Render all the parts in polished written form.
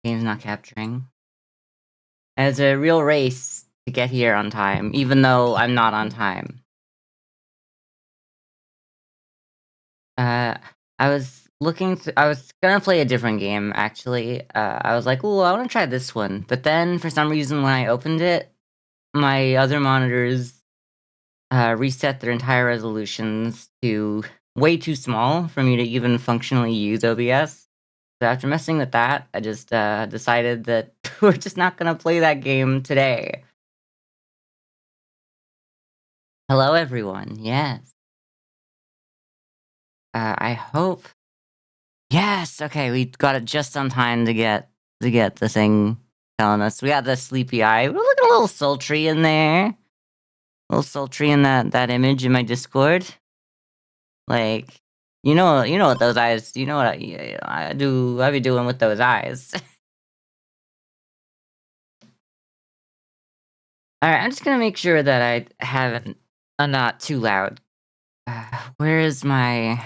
Game's not capturing. It's a real race to get here on time, even though I'm not on time. Uh, I was I was gonna play a different game, actually. I was like, "Ooh, I wanna try this one." But then, for some reason, when I opened it, my other monitors, reset their entire resolutions to way too small for me to even functionally use OBS. So after messing with that, I just, decided that we're just not gonna play that game today. Hello, everyone. Yes. I hope. Yes. Okay, we got it just on time to get the thing telling us. We got the sleepy eye. We're looking a little sultry in there. A little sultry in that image in my Discord. Like, you know what those eyes. You know what I do. I be doing with those eyes. All right, I'm just gonna make sure that I haven't. I'm not too loud. Where is my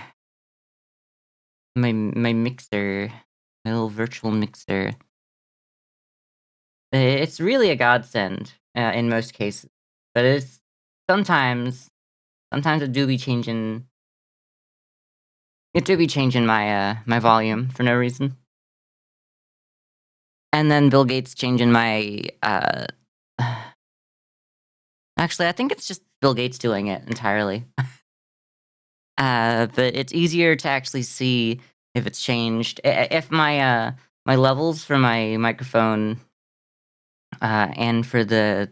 mixer? My little virtual mixer. It's really a godsend, in most cases, but it's sometimes sometimes it do be changing my volume for no reason. And then Bill Gates changing my, actually, I think it's just Bill Gates doing it entirely. But it's easier to actually see if it's changed. If my levels for my microphone, and for the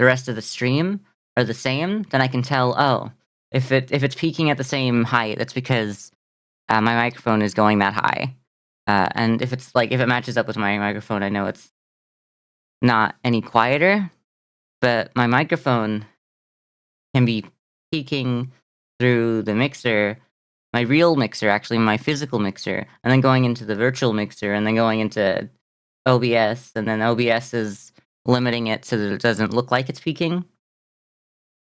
rest of the stream are the same, then I can tell, oh, if it's peaking at the same height, that's because, my microphone is going that high. And if it matches up with my microphone, I know it's not any quieter, but my microphone can be peaking through the mixer, my real mixer, actually my physical mixer, and then going into the virtual mixer, and then going into OBS, and then OBS is limiting it so that it doesn't look like it's peaking.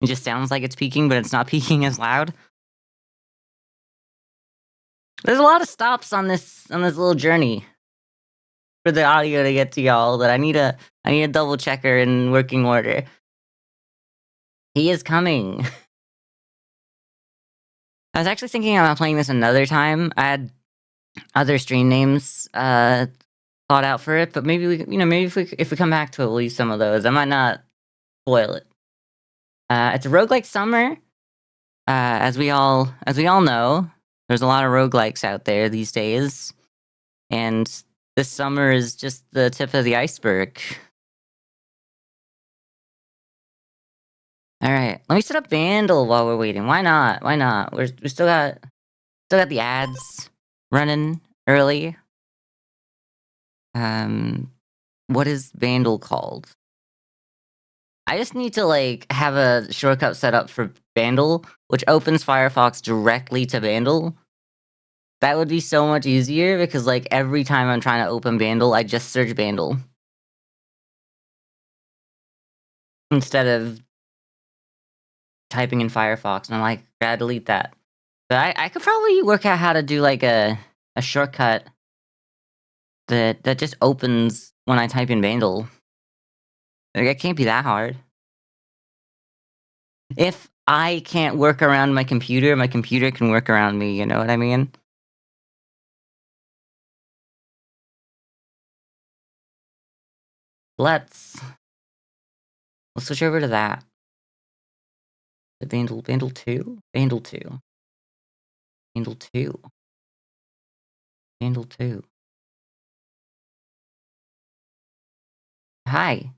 It just sounds like it's peaking, but it's not peaking as loud. There's a lot of stops on this little journey for the audio to get to y'all that I need a double checker in working order. He is coming. I was actually thinking about playing this another time. I had other stream names thought out for it, but maybe maybe if we come back to it, we'll use some of those. I might not spoil it. It's a roguelike summer. As we all know, there's a lot of roguelikes out there these days, and this summer is just the tip of the iceberg. All right, let me set up Bandle while we're waiting. Why not? Why not? We still got the ads running early. What is Bandle called? I just need to like have a shortcut set up for Bandle, which opens Firefox directly to Bandle. That would be so much easier because like every time I'm trying to open Bandle, I just search Bandle instead of typing in Firefox, and I'm like, gotta delete that. But I could probably work out how to do like a shortcut that just opens when I type in Bandle. Like, it can't be that hard. If I can't work around my computer can work around me, you know what I mean? Let's let's switch over to that. The Bandle 2? Bandle 2. Bandle 2. Bandle 2. Hi.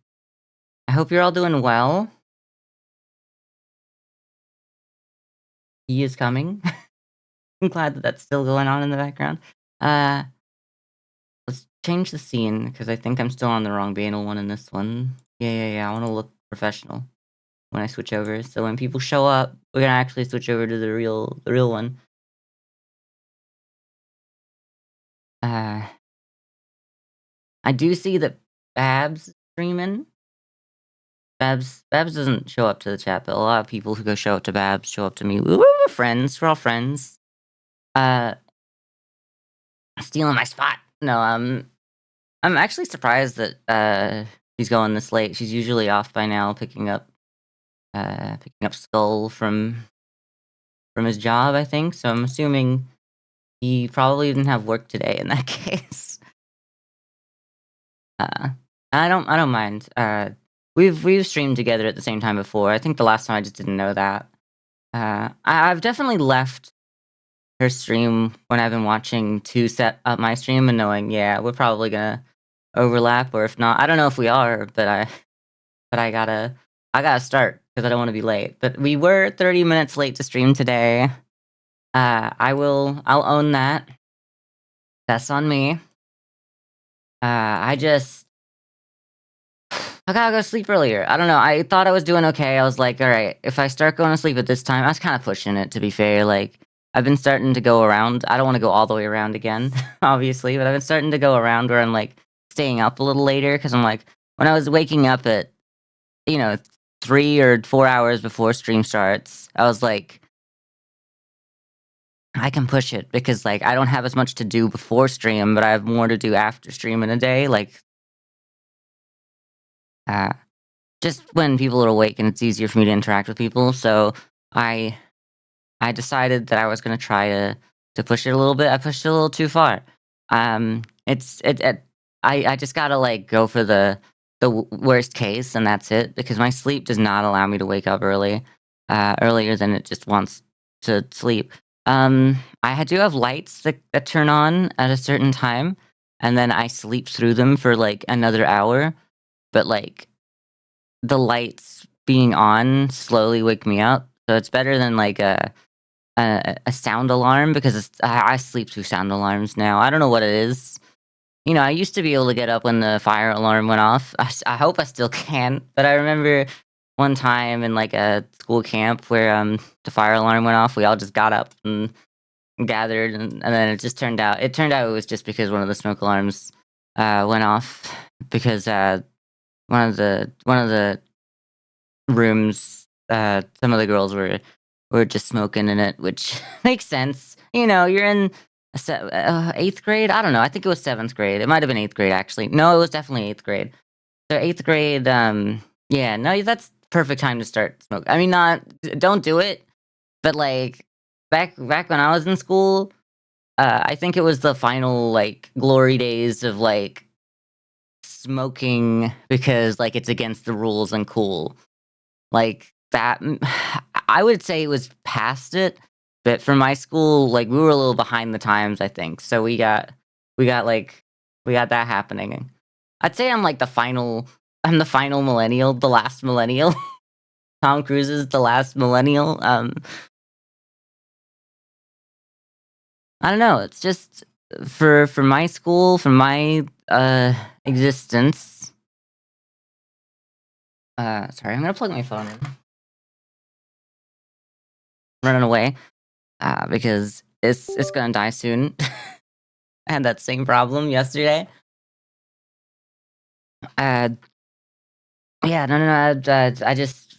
I hope you're all doing well. He is coming. I'm glad that that's still going on in the background. Uh, let's change the scene because I think I'm still on the wrong Bandle one in this one. Yeah. I want to look professional when I switch over. So when people show up, we're gonna actually switch over to the real one. Uh, I do see that Babs is streaming. Babs doesn't show up to the chat, but a lot of people who go show up to Babs show up to me. We're friends. We're all friends. Uh, stealing my spot. No, I'm actually surprised that, she's going this late. She's usually off by now picking up Skull from his job, I think, so I'm assuming he probably didn't have work today in that case. Uh, I don't mind. We've streamed together at the same time before. I think the last time I just didn't know that. I've definitely left her stream when I've been watching to set up my stream and knowing, yeah, we're probably gonna overlap, or if not, I don't know if we are, but I gotta start because I don't want to be late. But we were 30 minutes late to stream today. I'll own that. That's on me. I just I gotta go sleep earlier. I don't know. I thought I was doing okay. I was like, all right, if I start going to sleep at this time, I was kind of pushing it to be fair. Like, I've been starting to go around. I don't want to go all the way around again, obviously, but I've been starting to go around where I'm like staying up a little later because I'm like, when I was waking up at, you know, 3 or 4 hours before stream starts, I was like, I can push it because like I don't have as much to do before stream, but I have more to do after stream in a day. Like, uh, just when people are awake and it's easier for me to interact with people. So I I decided that I was gonna try to push it a little bit. I pushed it a little too far. It I just gotta like go for the worst case, and that's it because my sleep does not allow me to wake up earlier than it just wants to sleep. Do have lights that turn on at a certain time, and then I sleep through them for like another hour. But like the lights being on slowly wake me up, so it's better than like a sound alarm because I sleep through sound alarms now. I don't know what it is. I used to be able to get up when the fire alarm went off. I hope I still can, but I remember one time in like a school camp where the fire alarm went off. We all just got up and gathered, and then it turned out it was just because one of the smoke alarms went off because one of the rooms, some of the girls were just smoking in it, which makes sense. You're in 8th grade. I don't know. I think it was 7th grade. It might have been 8th grade actually. No, it was definitely 8th grade. So 8th grade. Yeah, no, that's perfect time to start smoke. I mean, not don't do it, but like back when I was in school, I think it was the final like glory days of like smoking because like it's against the rules and cool. Like, that I would say it was past it, but for my school, like, we were a little behind the times, I think, so like we got that happening. I'd say I'm the final millennial, the last millennial. Tom Cruise is the last millennial. I don't know, it's just for my school, for my, existence. Sorry, I'm gonna plug my phone in. Running away, because it's gonna die soon. I had that same problem yesterday. Uh, yeah, no, no, no. I just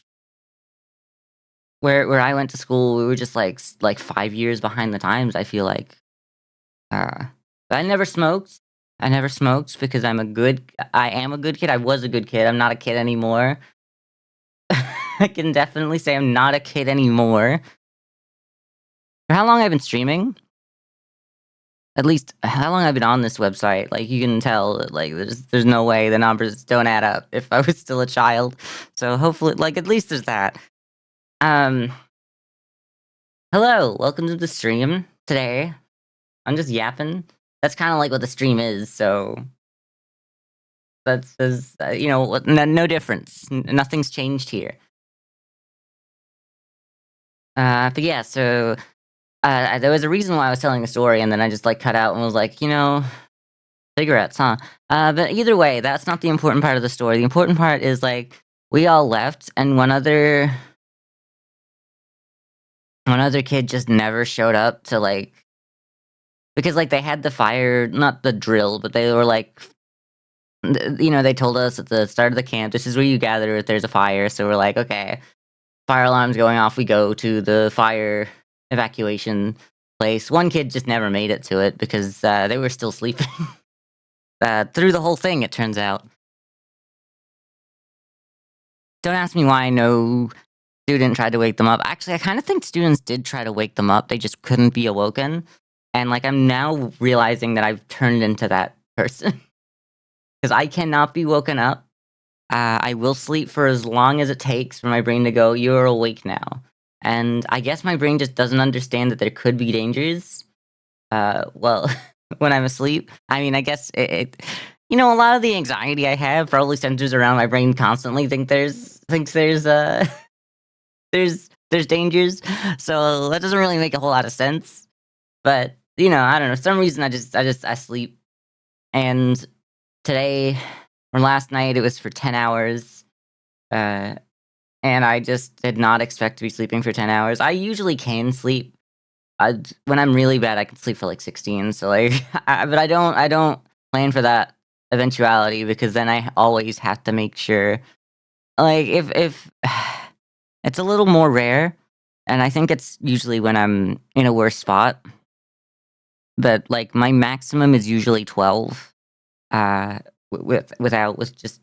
where I went to school, we were just like 5 years behind the times. I feel like, uh, but I never smoked. I never smoked because I am a good kid. I was a good kid. I'm not a kid anymore. I can definitely say I'm not a kid anymore. For how long I've been streaming? At least how long I've been on this website, like, you can tell that, like, there's no way the numbers don't add up if I was still a child. So hopefully, like, at least there's that. Um, hello, welcome to the stream today. I'm just yapping. That's kinda like what the stream is, so no difference. Nothing's changed here. But yeah, so, there was a reason why I was telling the story, and then I just, like, cut out and was like, cigarettes, huh? But either way, that's not the important part of the story. The important part is, like, we all left, and one other kid just never showed up to, like because, like, they had the fire not the drill, but they were, like they told us at the start of the camp, "This is where you gather if there's a fire." So we're like, "Okay." Fire alarm's going off, we go to the fire evacuation place. One kid just never made it to it because, they were still sleeping. through the whole thing, it turns out. Don't ask me why no student tried to wake them up. Actually, I kind of think students did try to wake them up. They just couldn't be awoken. And like I'm now realizing that I've turned into that person because I cannot be woken up. I will sleep for as long as it takes for my brain to go, "You're awake now." And I guess my brain just doesn't understand that there could be dangers. Well, when I'm asleep. I mean, I guess a lot of the anxiety I have probably centers around my brain constantly thinks there's dangers. So that doesn't really make a whole lot of sense. But, I don't know. For some reason I sleep. And today or last night it was for 10 hours. Uh and I just did not expect to be sleeping for 10 hours. I usually can sleep. When I'm really bad, I can sleep for like 16. So like, but I don't plan for that eventuality because then I always have to make sure. Like if it's a little more rare, and I think it's usually when I'm in a worse spot. But like my maximum is usually 12. Uh, with just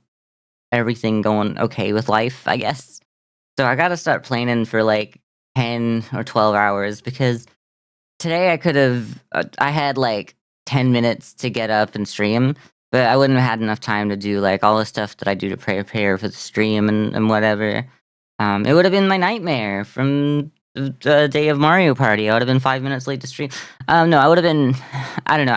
everything going okay with life, I guess. So I gotta start planning for like 10 or 12 hours because today I could have I had, like, 10 minutes to get up and stream, but I wouldn't have had enough time to do, like, all the stuff that I do to prepare for the stream and whatever. It would've been my nightmare from the day of Mario Party. I would've been 5 minutes late to stream. No, I would've been I don't know,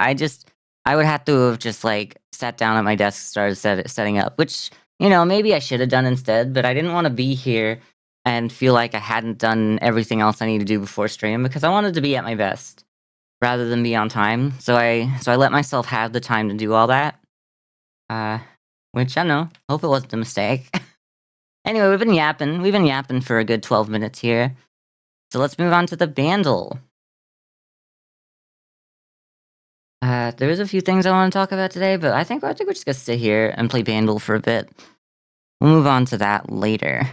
I would have to have just, like, sat down at my desk, started setting up, which, maybe I should have done instead, but I didn't wanna be here and feel like I hadn't done everything else I need to do before stream because I wanted to be at my best rather than be on time. So I let myself have the time to do all that. Uh, which I don't know. Hope it wasn't a mistake. Anyway, we've been yapping. We've been yapping for a good 12 minutes here. So let's move on to the Bandle. There's a few things I want to talk about today, but I think we're just gonna sit here and play Bandle for a bit. We'll move on to that later.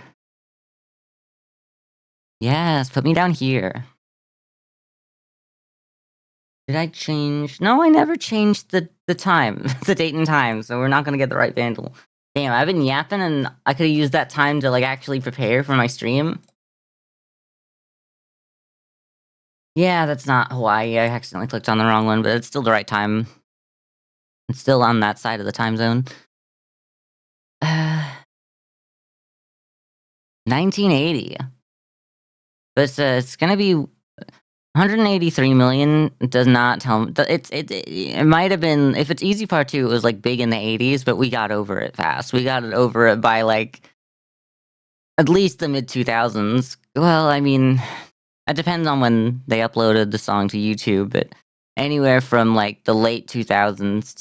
Yes, put me down here. Did I change? No, I never changed the time, the date and time, so we're not gonna get the right Bandle. Damn, I've been yapping and I could've used that time to, like, actually prepare for my stream. Yeah, that's not Hawaii, I accidentally clicked on the wrong one, but it's still the right time. It's still on that side of the time zone. Uh, 1980. But it's gonna be 183,000,000 does not tell me. It might have been if it's Easy Part 2, it was, like, big in the '80s, but we got over it fast. We got it over it by, like, at least the mid-2000s. Well, I mean, it depends on when they uploaded the song to YouTube, but anywhere from, like, the late 2000s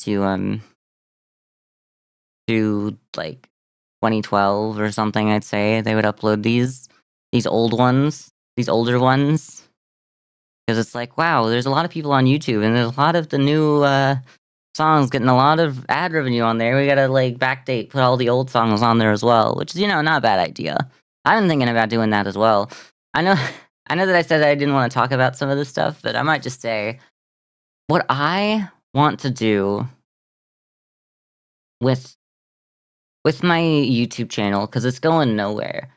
to, like, 2012 or something, I'd say, they would upload these old ones, these older ones. 'Cause it's like, wow, there's a lot of people on YouTube, and there's a lot of the new, songs getting a lot of ad revenue on there. We gotta, like, backdate, put all the old songs on there as well, which is, not a bad idea. I've been thinking about doing that as well. I know I know that I said I didn't wanna talk about some of this stuff, but I might just say, what I want to do with my YouTube channel, because it's going nowhere,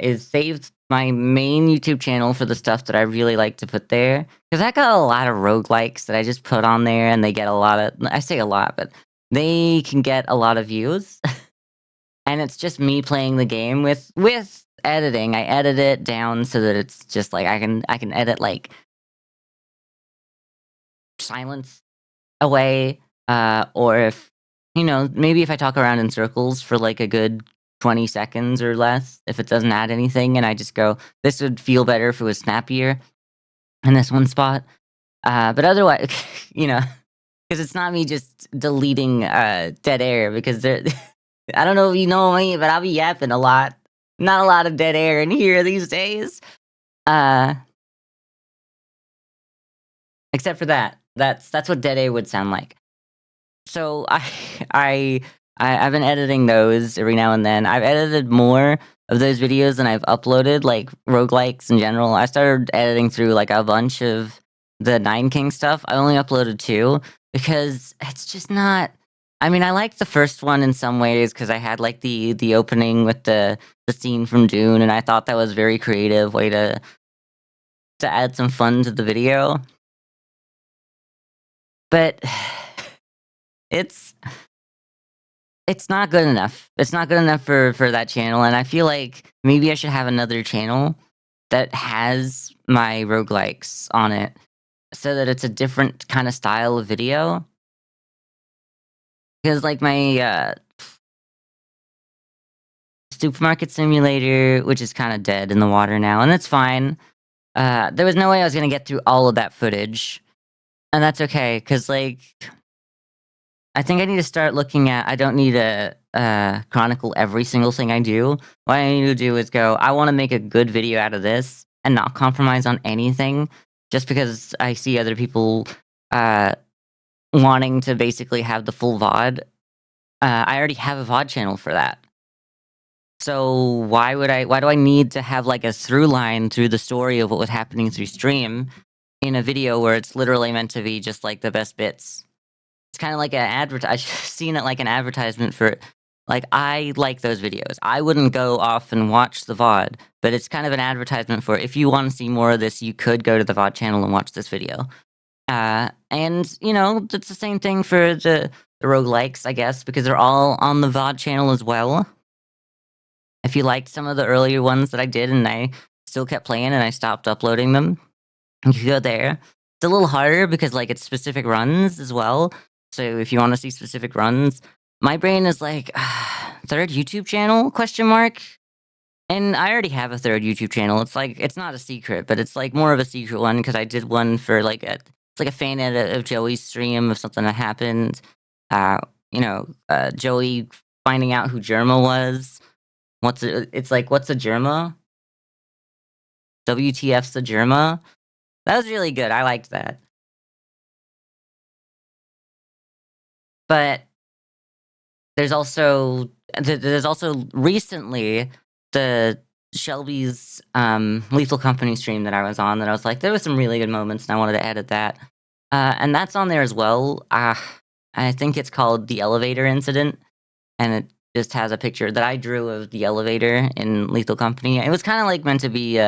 is save my main YouTube channel for the stuff that I really like to put there. Because I got a lot of roguelikes that I just put on there, and they get a lot of I say a lot, but they can get a lot of views, and it's just me playing the game with editing. I edit it down so that it's just, like, I can edit, like, silence away, or if maybe if I talk around in circles for, like, a good 20 seconds or less, if it doesn't add anything, and I just go, "This would feel better if it was snappier in this one spot." But otherwise, you know, because it's not me just deleting, dead air because there I don't know if you know me, but I'll be yapping a lot. Not a lot of dead air in here these days. Uh, except for that. That's what dead air would sound like. So I I've been editing those every now and then. I've edited more of those videos than I've uploaded, like roguelikes in general. I started editing through like a bunch of the Nine King stuff. I only uploaded two because it's just not. I mean, I liked the first one in some ways because I had, like, the opening with the scene from Dune, and I thought that was a very creative way to add some fun to the video. But it's it's not good enough. It's not good enough for that channel, and I feel like maybe I should have another channel that has my roguelikes on it so that it's a different kinda style of video. Because like, my, supermarket simulator, which is kinda dead in the water now, and that's fine. There was no way I was gonna get through all of that footage, and that's okay. Cause like, I think I need to start looking at I don't need to, chronicle every single thing I do. What I need to do is go, "I wanna make a good video out of this and not compromise on anything just because I see other people, uh, wanting to basically have the full VOD." I already have a VOD channel for that. So why do I need to have, like, a through line through the story of what was happening through stream in a video where it's literally meant to be just, like, the best bits? It's kinda like an advert I should've seen it like an advertisement for like, I like those videos. I wouldn't go off and watch the VOD, but it's kind of an advertisement for, "If you wanna see more of this, you could go to the VOD channel and watch this video." And, it's the same thing for the roguelikes, I guess, because they're all on the VOD channel as well. If you liked some of the earlier ones that I did and I still kept playing and I stopped uploading them, you could go there. It's a little harder because, like, it's specific runs as well. So if you wanna see specific runs, my brain is like, "3rd YouTube channel? Question mark?" And I already have a 3rd YouTube channel. It's like it's not a secret, but it's, like, more of a secret one because I did one for, like, a it's like a fan edit of Joey's stream of something that happened. Joey finding out who Germa was. It's like, "What's a Germa? WTF's a Germa?" That was really good, I liked that. But there's also recently the Shelby's, Lethal Company stream that I was on that I was like, there was some really good moments, and I wanted to edit that. And that's on there as well. I think it's called The Elevator Incident, and it just has a picture that I drew of the elevator in Lethal Company. It was kinda, like, meant to be,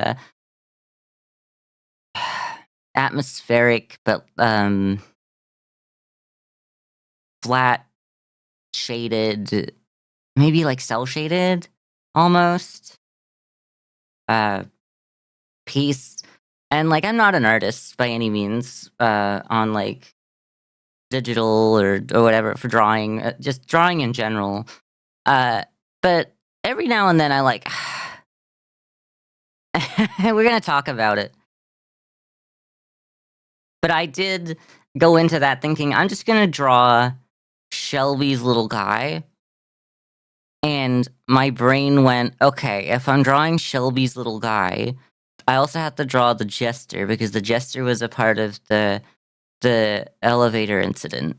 atmospheric, but, flat, shaded, maybe, like, cell shaded, almost, uh, piece. And, like, I'm not an artist by any means, on, like, digital or whatever for drawing, just drawing in general. Uh, but every now and then I like we're gonna talk about it. But I did go into that thinking, "I'm just gonna draw Shelby's little guy," and my brain went, "Okay, if I'm drawing Shelby's little guy, I also have to draw the jester because the jester was a part of the elevator incident."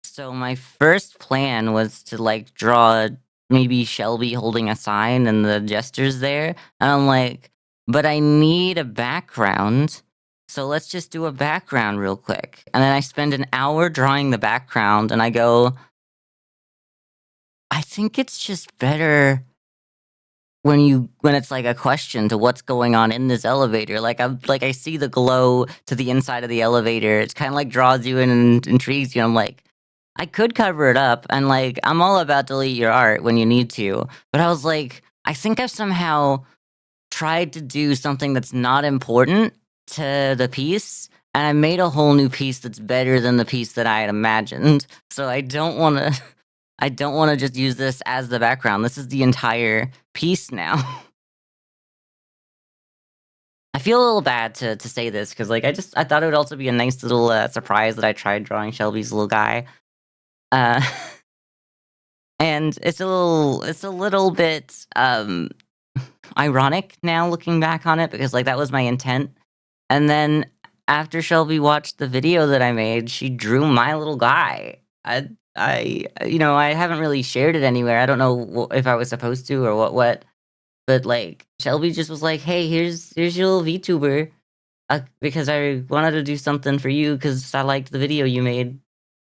So my first plan was to, like, draw maybe Shelby holding a sign and the jester's there, and I'm like, "But I need a background, so let's just do a background real quick." And then I spend an hour drawing the background, and I go, "I think it's just better when it's, like, a question to what's going on in this elevator." I see the glow to the inside of the elevator, it's kinda, like, draws you in and intrigues you, I'm like, I could cover it up, and, like, I'm all about delete your art when you need to, but I was like, I think I've somehow tried to do something that's not important to the piece, and I made a whole new piece that's better than the piece that I had imagined, so I don't wanna I don't wanna just use this as the background, this is the entire piece now. I feel a little bad to say this because, like, I thought it would also be a nice little, surprise that I tried drawing Shelby's little guy, uh and it's a little bit, ironic now looking back on it because, like, that was my intent, and then after Shelby watched the video that I made, she drew my little guy. I haven't really shared it anywhere, I don't know if I was supposed to or what, but, like, Shelby just was like, "Hey, here's your little VTuber, because I wanted to do something for you because I liked the video you made."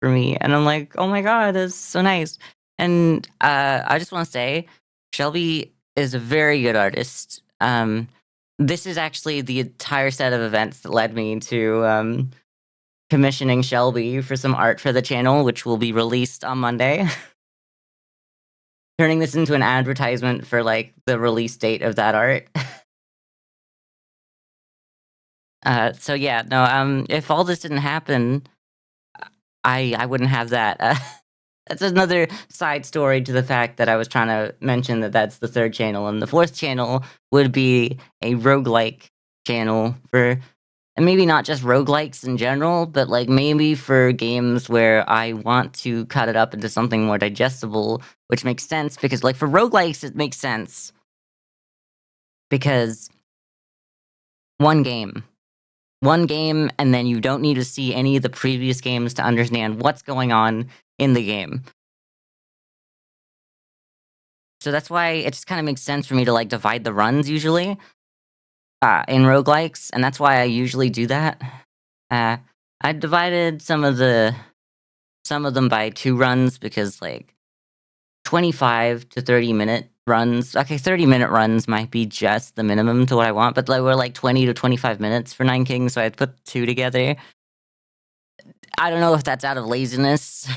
for me, and I'm like, "Oh my god, that's so nice." And, I just wanna say, Shelby is a very good artist. This is actually the entire set of events that led me to, commissioning Shelby for some art for the channel, which will be released on Monday. Turning this into an advertisement for, like, the release date of that art. So yeah, no, if all this didn't happen, I wouldn't have that. That's another side story to the fact that I was trying to mention that that's the 3rd channel, and the 4th channel would be a roguelike channel for and maybe not just roguelikes in general, but, like, maybe for games where I want to cut it up into something more digestible, which makes sense because, like, for roguelikes, it makes sense because 1 game. 1 game, and then you don't need to see any of the previous games to understand what's going on in the game. So that's why it just kinda makes sense for me to, like, divide the runs usually, in roguelikes, and that's why I usually do that. Uh, I divided some of them by 2 runs because, like, 25 to 30-minute runs, okay, 30-minute runs might be just the minimum to what I want, but, like, we're, like, 20 to 25 minutes for Nine Kings, so I'd put 2 together. I don't know if that's out of laziness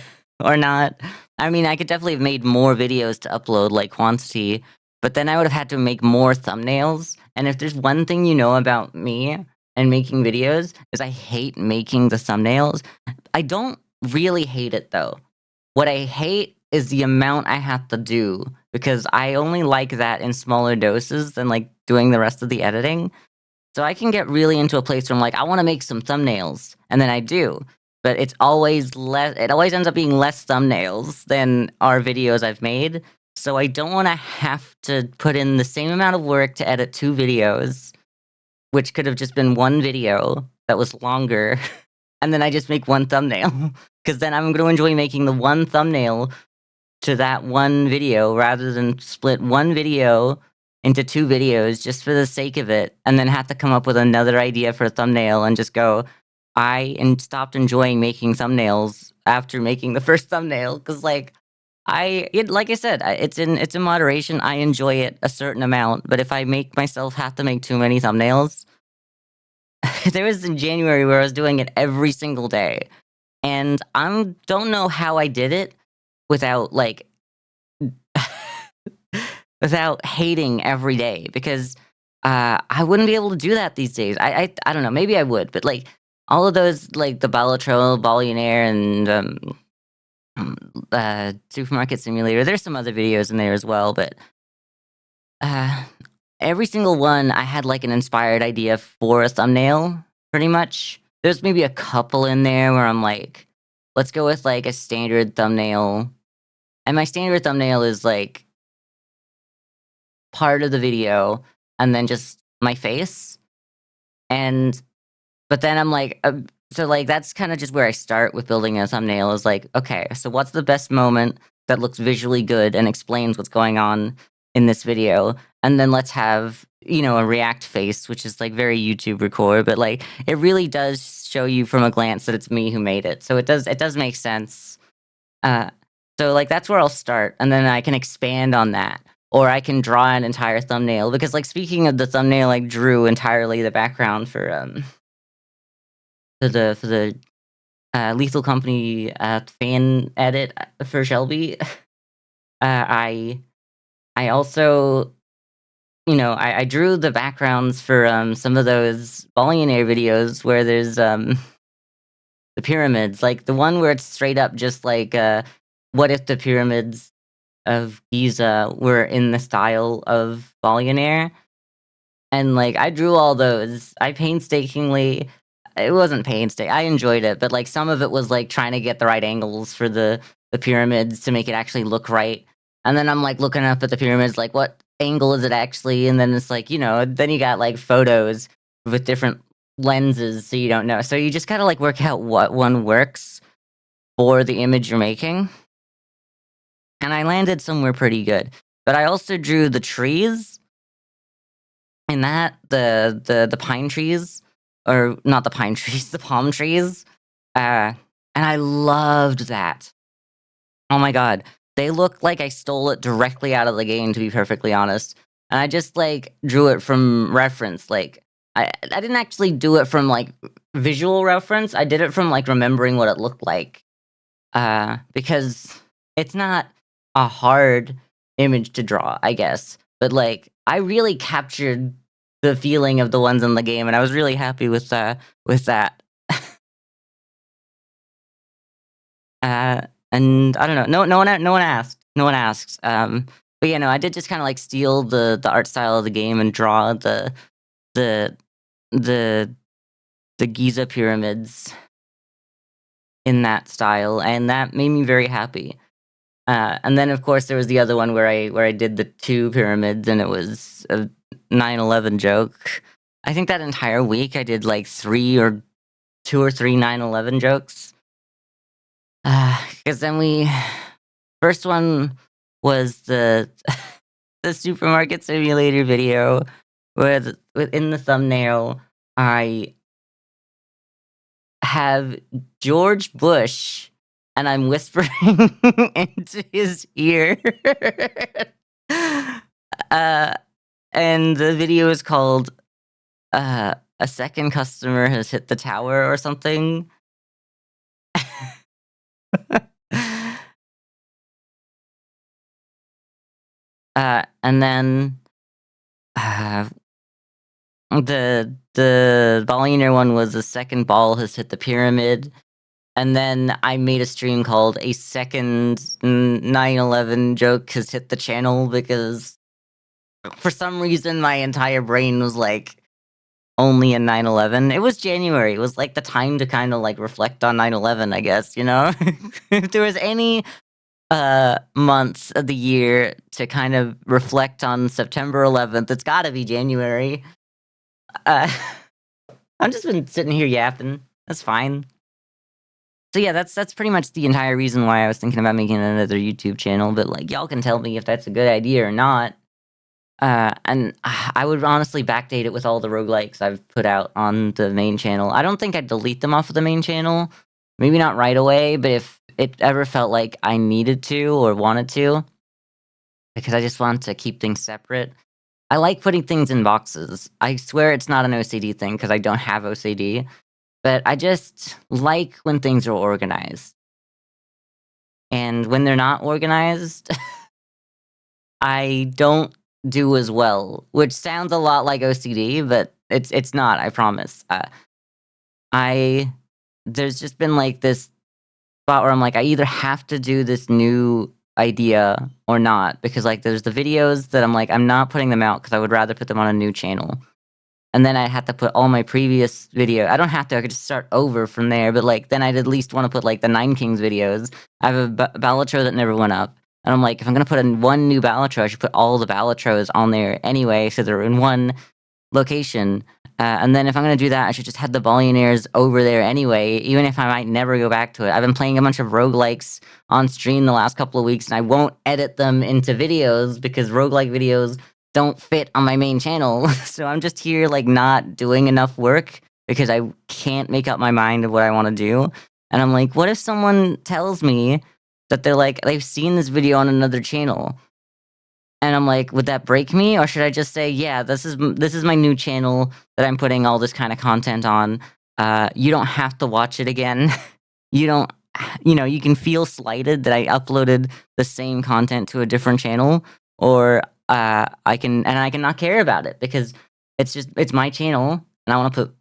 or not. I mean, I could definitely have made more videos to upload, like, quantity, but then I would have had to make more thumbnails, and if there's one thing you know about me and making videos, is I hate making the thumbnails. I don't really hate it, though. What I hate is the amount I have to do, because I only like that in smaller doses than, like, doing the rest of the editing. So I can get really into a place where I'm like, "I wanna make some thumbnails," and then I do, but it always ends up being less thumbnails than our videos I've made, so I don't wanna have to put in the same amount of work to edit 2 videos, which could have just been 1 video that was longer, and then I just make 1 thumbnail, because then I'm gonna enjoy making the 1 thumbnail to that 1 video rather than split 1 video into 2 videos just for the sake of it, and then have to come up with another idea for a thumbnail and just go, stopped enjoying making thumbnails after making the first thumbnail, because like I said, it's in moderation, I enjoy it a certain amount, but if I make myself have to make too many thumbnails there was in January where I was doing it every single day, and don't know how I did it without, like without hating every day because, I wouldn't be able to do that these days. I don't know, maybe I would, but, like, all of those, like, the Balatro, Billionaire, and, Supermarket Simulator, there's some other videos in there as well, but, uh, every single one, I had, like, an inspired idea for a thumbnail, pretty much. There's maybe a couple in there where I'm like, "Let's go with, like, a standard thumbnail," and my standard thumbnail is, like, part of the video and then just my face, and but then I'm like, so, like, that's kinda just where I start with building a thumbnail is like, "Okay, so what's the best moment that looks visually good and explains what's going on in this video?" And then let's have, a react face, which is, like, very YouTube record, but, like, it really does show you from a glance that it's me who made it, so it does make sense. Uh, so, like, that's where I'll start, and then I can expand on that, or I can draw an entire thumbnail because, like, speaking of the thumbnail, I drew entirely the background for the Lethal Company, fan edit, for Shelby. I also I drew the backgrounds for, some of those Billionaire videos where there's, the pyramids, like, the one where it's straight up just like, what if the pyramids of Giza were in the style of Billionaire? And, like, I drew all those. I painstakingly it wasn't I enjoyed it, but, like, some of it was, like, trying to get the right angles for the pyramids to make it actually look right. And then I'm, like, looking up at the pyramids, like, what angle is it actually? And then it's like, then you got, like, photos with different lenses, so you don't know. So you just gotta, like, work out what one works for the image you're making. And I landed somewhere pretty good. But I also drew the trees in that, the pine trees, or not the pine trees, the palm trees. Uh, and I loved that. Oh my god. They look like I stole it directly out of the game, to be perfectly honest. And I just, like, drew it from reference, like, I didn't actually do it from, like, visual reference, I did it from, like, remembering what it looked like. Because it's not a hard image to draw, I guess, but, like, I really captured the feeling of the ones in the game, and I was really happy with that. Uh, and I don't know, no one asks, but, yeah, no, I did just kinda, like, steal the art style of the game and draw the the the Giza pyramids in that style, and that made me very happy. And then, of course, there was the other one where I did the 2 pyramids, and it was a 9/11 joke. I think that entire week I did, like, 3 or 2 or 3 9/11 jokes. Because then we first one was the the supermarket simulator video within the thumbnail, I have George Bush, and I'm whispering into his ear. Uh, and the video is called, "A second customer has hit the tower" or something. And then, uh, the billionaire one was "The second ball has hit the pyramid." And then I made a stream called "A second 9/11 joke has hit the channel" because for some reason my entire brain was like, only in 9/11. It was January, it was, like, the time to kinda, like, reflect on 9/11, I guess, you know? If there was any, months of the year to kind of reflect on September 11th, it's gotta be January. Uh, I've just been sitting here yapping, that's fine. So, yeah, that's pretty much the entire reason why I was thinking about making another YouTube channel, but, like, y'all can tell me if that's a good idea or not. And I would honestly backdate it with all the roguelikes I've put out on the main channel. I don't think I'd delete them off of the main channel. Maybe not right away, but if it ever felt like I needed to or wanted to, because I just want to keep things separate. I like putting things in boxes. I swear it's not an OCD thing because I don't have OCD, but I just like when things are organized. And when they're not organized, I don't do as well, which sounds a lot like OCD, but it's not, I promise. I there's just been, like, this spot where I'm like, I either have to do this new idea or not, because, like, there's the videos that I'm like, I'm not putting them out because I would rather put them on a new channel. And then I had to put all my previous video I don't have to, I could just start over from there, but, like, then I'd at least wanna put, like, the Nine Kings videos. I have a Balatro that never went up, and I'm like, if I'm gonna put in one new Balatro, I should put all the Balatros on there anyway, so they're in one location. And then if I'm gonna do that, I should just have the Billionaires over there anyway, even if I might never go back to it. I've been playing a bunch of roguelikes on stream the last couple of weeks, and I won't edit them into videos because roguelike videos don't fit on my main channel. So I'm just here, like, not doing enough work because I can't make up my mind of what I wanna do. And I'm like, what if someone tells me that they're like, they've seen this video on another channel? And I'm like, would that break me? Or should I just say, yeah, this is my new channel that I'm putting all this kind of content on. You don't have to watch it again. You don't, you know, you can feel slighted that I uploaded the same content to a different channel, or I can not care about it because it's my channel and I want to put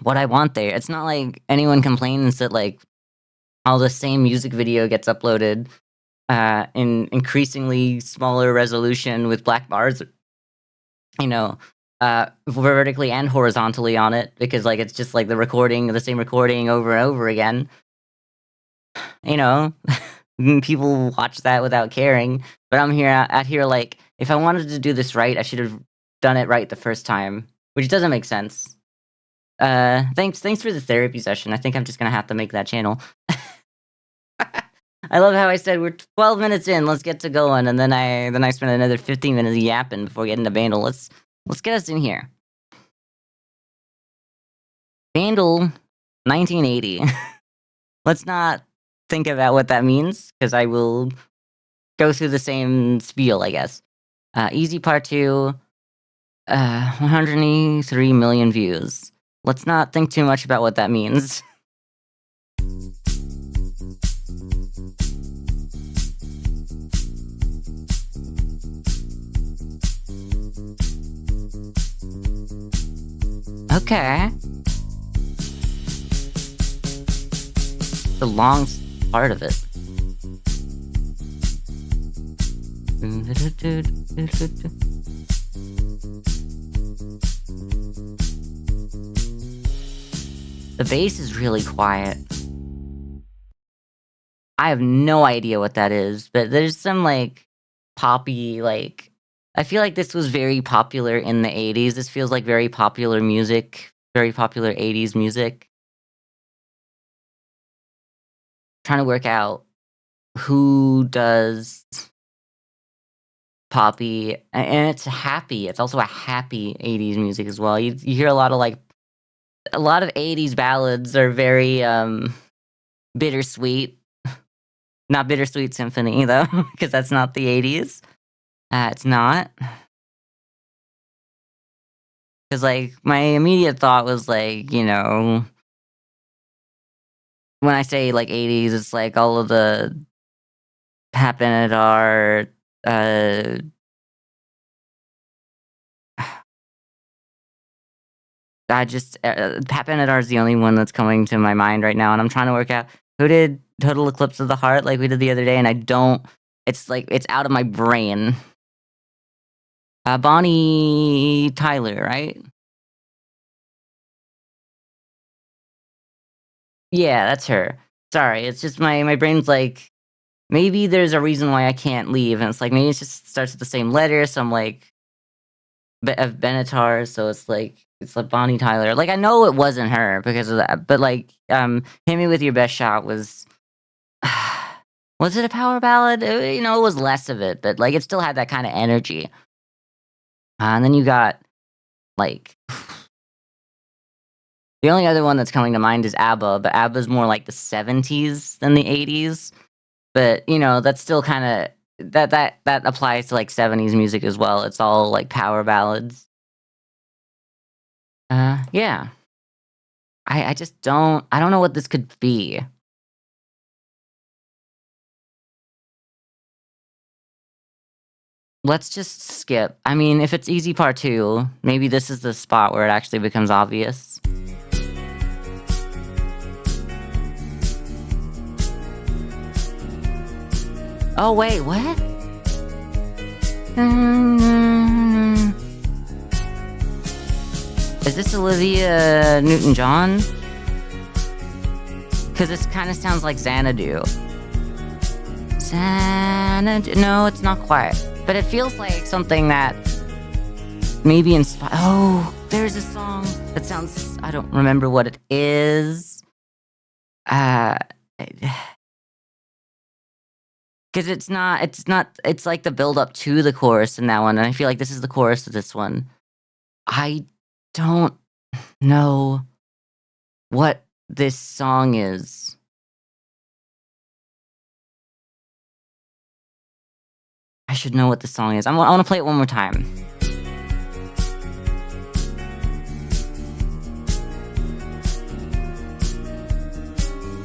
what I want there. It's not like anyone complains that, like, all the same music video gets uploaded in increasingly smaller resolution with black bars, you know, vertically and horizontally on it because, like, it's just like the same recording over and over again. You know, people watch that without caring, but I'm here out here like, if I wanted to do this right, I should have done it right the first time, which doesn't make sense. Thanks for the therapy session. I think I'm just gonna have to make that channel. I love how I said we're 12 minutes in, let's get to going, and then I spent another 15 minutes yapping before getting to Bandle. Let's get us in here. Bandle 1980. let's not think about what that means because I will go through the same spiel, I guess. Easy Part 2, 183 million views. Let's not think too much about what that means. Okay. The long part of it. The bass is really quiet. I have no idea what that is, but there's some, like, poppy, like I feel like this was very popular in the '80s. This feels like very popular music, very popular '80s music. Trying to work out who does poppy, and it's happy. It's also a happy '80s music as well. You hear a lot of, like a lot of '80s ballads are very, bittersweet. Not Bittersweet Symphony, though, because that's not the '80s. It's not. Because, like, my immediate thought was, like, when I say, like, '80s, it's, like, all of the Pat Benatar, uh Pat Benatar is the only one that's coming to my mind right now, and I'm trying to work out who did Total Eclipse of the Heart like we did the other day, and I don't it's, like, it's out of my brain. Bonnie Tyler, right? Yeah, that's her. Sorry, it's just my brain's like, maybe there's a reason why I can't leave, and it's like, maybe it just starts with the same letter, so I'm like, of Benatar, so it's like Bonnie Tyler. Like, I know it wasn't her because of that, but, like, "Hit Me With Your Best Shot" was was it a power ballad? It was less of it, but, like, it still had that kinda energy. And then you got, like the only other one that's coming to mind is ABBA, but ABBA's more like the '70s than the '80s. But, that's still kinda that applies to, like, '70s music as well. It's all, like, power ballads. Yeah. I just I don't know what this could be. Let's just skip. I mean, if it's easy part 2, maybe this is the spot where it actually becomes obvious. Oh, wait, what? Is this Olivia Newton-John? Because this kinda sounds like Xanadu. Xanadu. No, it's not quite. But it feels like something that maybe inspired. Oh, there's a song that sounds. I don't remember what it is. Uh, because it's not. It's not. It's like the build up to the chorus in that one, and I feel like this is the chorus of this one. I don't know what this song is. I should know what the song is. I want to play it one more time.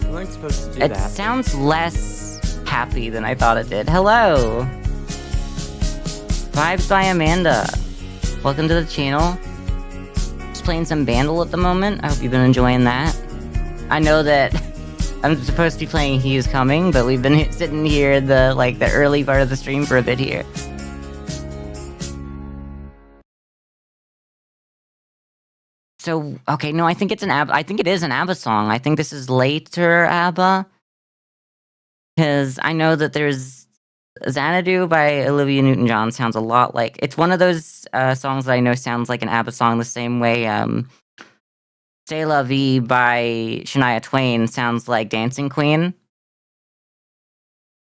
We weren't supposed to do It that. sounds less happy than I thought it did. Hello! Vibes by Amanda. Welcome to the channel. Just playing some Bandle at the moment. I hope you've been enjoying that. I know that I'm supposed to be playing He Is Coming, but we've been sitting here the early part of the stream for a bit here. So, okay, no, I think it's I think it is an ABBA song. I think this is later ABBA. Because I know that there's Xanadu by Olivia Newton-John sounds a lot like it's one of those songs that I know sounds like an ABBA song the same way C'est La Vie by Shania Twain sounds like Dancing Queen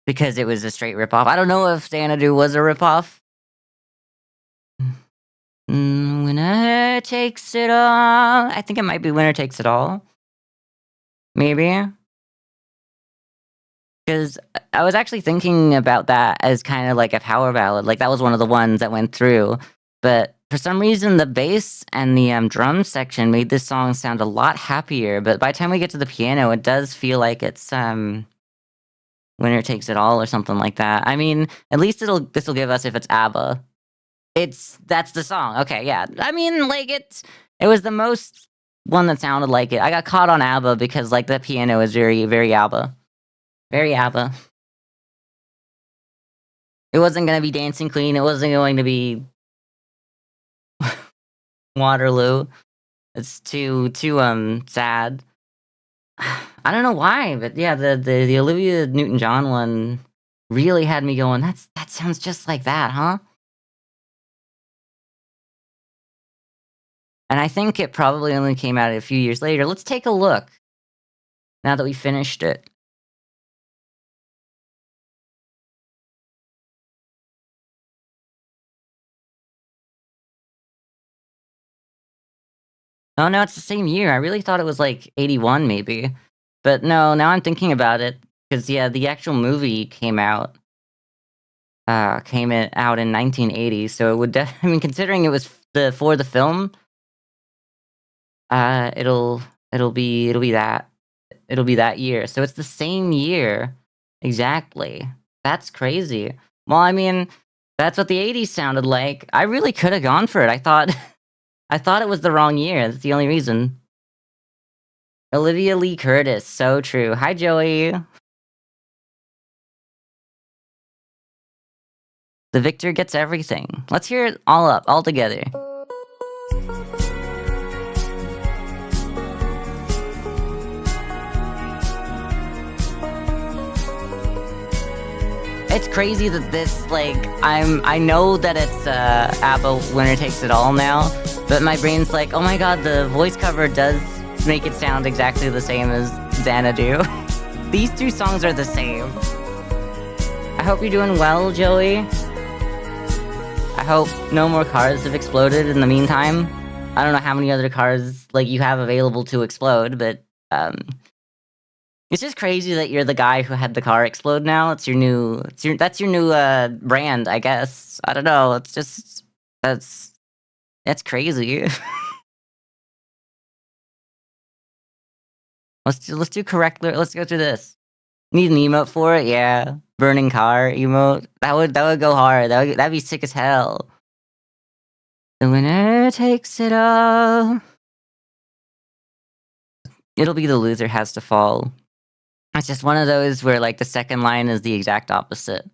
because it was a straight ripoff. I don't know if Xanadu was a ripoff. Winner Takes It All. I think it might be Winner Takes It All. Maybe. 'Cause I was actually thinking about that as kinda like a power ballad, like, that was one of the ones that went through, but for some reason, the bass and the, drum section made this song sound a lot happier, but by the time we get to the piano, it does feel like it's, Winner Takes It All or something like that. I mean, at least this'll give us if it's ABBA. That's the song, okay, yeah. I mean, like, it was the most one that sounded like it. I got caught on ABBA because, like, the piano is very, very ABBA. Very ABBA. It wasn't gonna be Dancing Queen, it wasn't going to be Waterloo. It's too, sad. I don't know why, but yeah, the Olivia Newton-John one really had me going, that sounds just like that, huh?" And I think it probably only came out a few years later. Let's take a look now that we finished it. Oh, no, it's the same year. I really thought it was, like, '81 maybe. But no, now I'm thinking about it, because yeah, the actual movie out in 1980, so it would I mean, considering it was for the film, uh, it'll it'll be that it'll be that year. So it's the same year exactly. That's crazy. Well, I mean, that's what the '80s sounded like. I really could have gone for it. I thought I thought it was the wrong year. That's the only reason. Olivia Lee Curtis, so true. Hi, Joey. The victor gets everything. Let's hear it all up, all together. It's crazy that this, like, I know that it's, ABBA Winner Takes It All now, but my brain's like, "Oh my god, the voice cover does make it sound exactly the same as Xanadu." These two songs are the same. I hope you're doing well, Joey. I hope no more cars have exploded in the meantime. I don't know how many other cars, like, you have available to explode, but, it's just crazy that you're the guy who had the car explode now. That's your new, brand, I guess. I don't know, it's just that's crazy. Let's go through this. Need an emote for it? Yeah. Burning car emote? That would go hard, that'd be sick as hell. The winner takes it all. It'll be the loser has to fall. It's just one of those where, like, the second line is the exact opposite.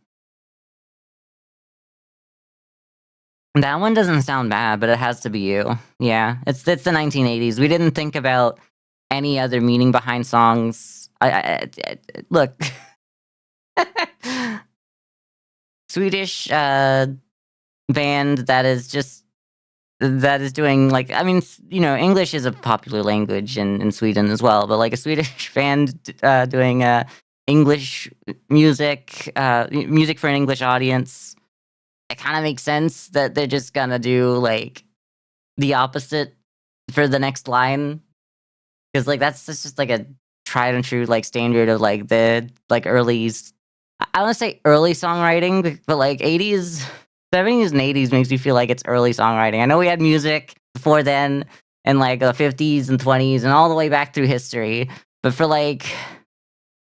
That one doesn't sound bad, but it has to be you. Yeah, it's the 1980s. We didn't think about any other meaning behind songs. Look, Swedish, band that is doing, like, I mean, English is a popular language in Sweden as well, but, like, a Swedish band, doing, English music, music for an English audience, it kinda makes sense that they're just gonna do, like, the opposite for the next line, because like, that's just, like, a tried and true, like, standard of, like, the, like, early s I wanna say early songwriting, but, like, '80s, '70s and '80s makes me feel like it's early songwriting. I know we had music before then, and, like, the '50s and '20s and all the way back through history, but for, like,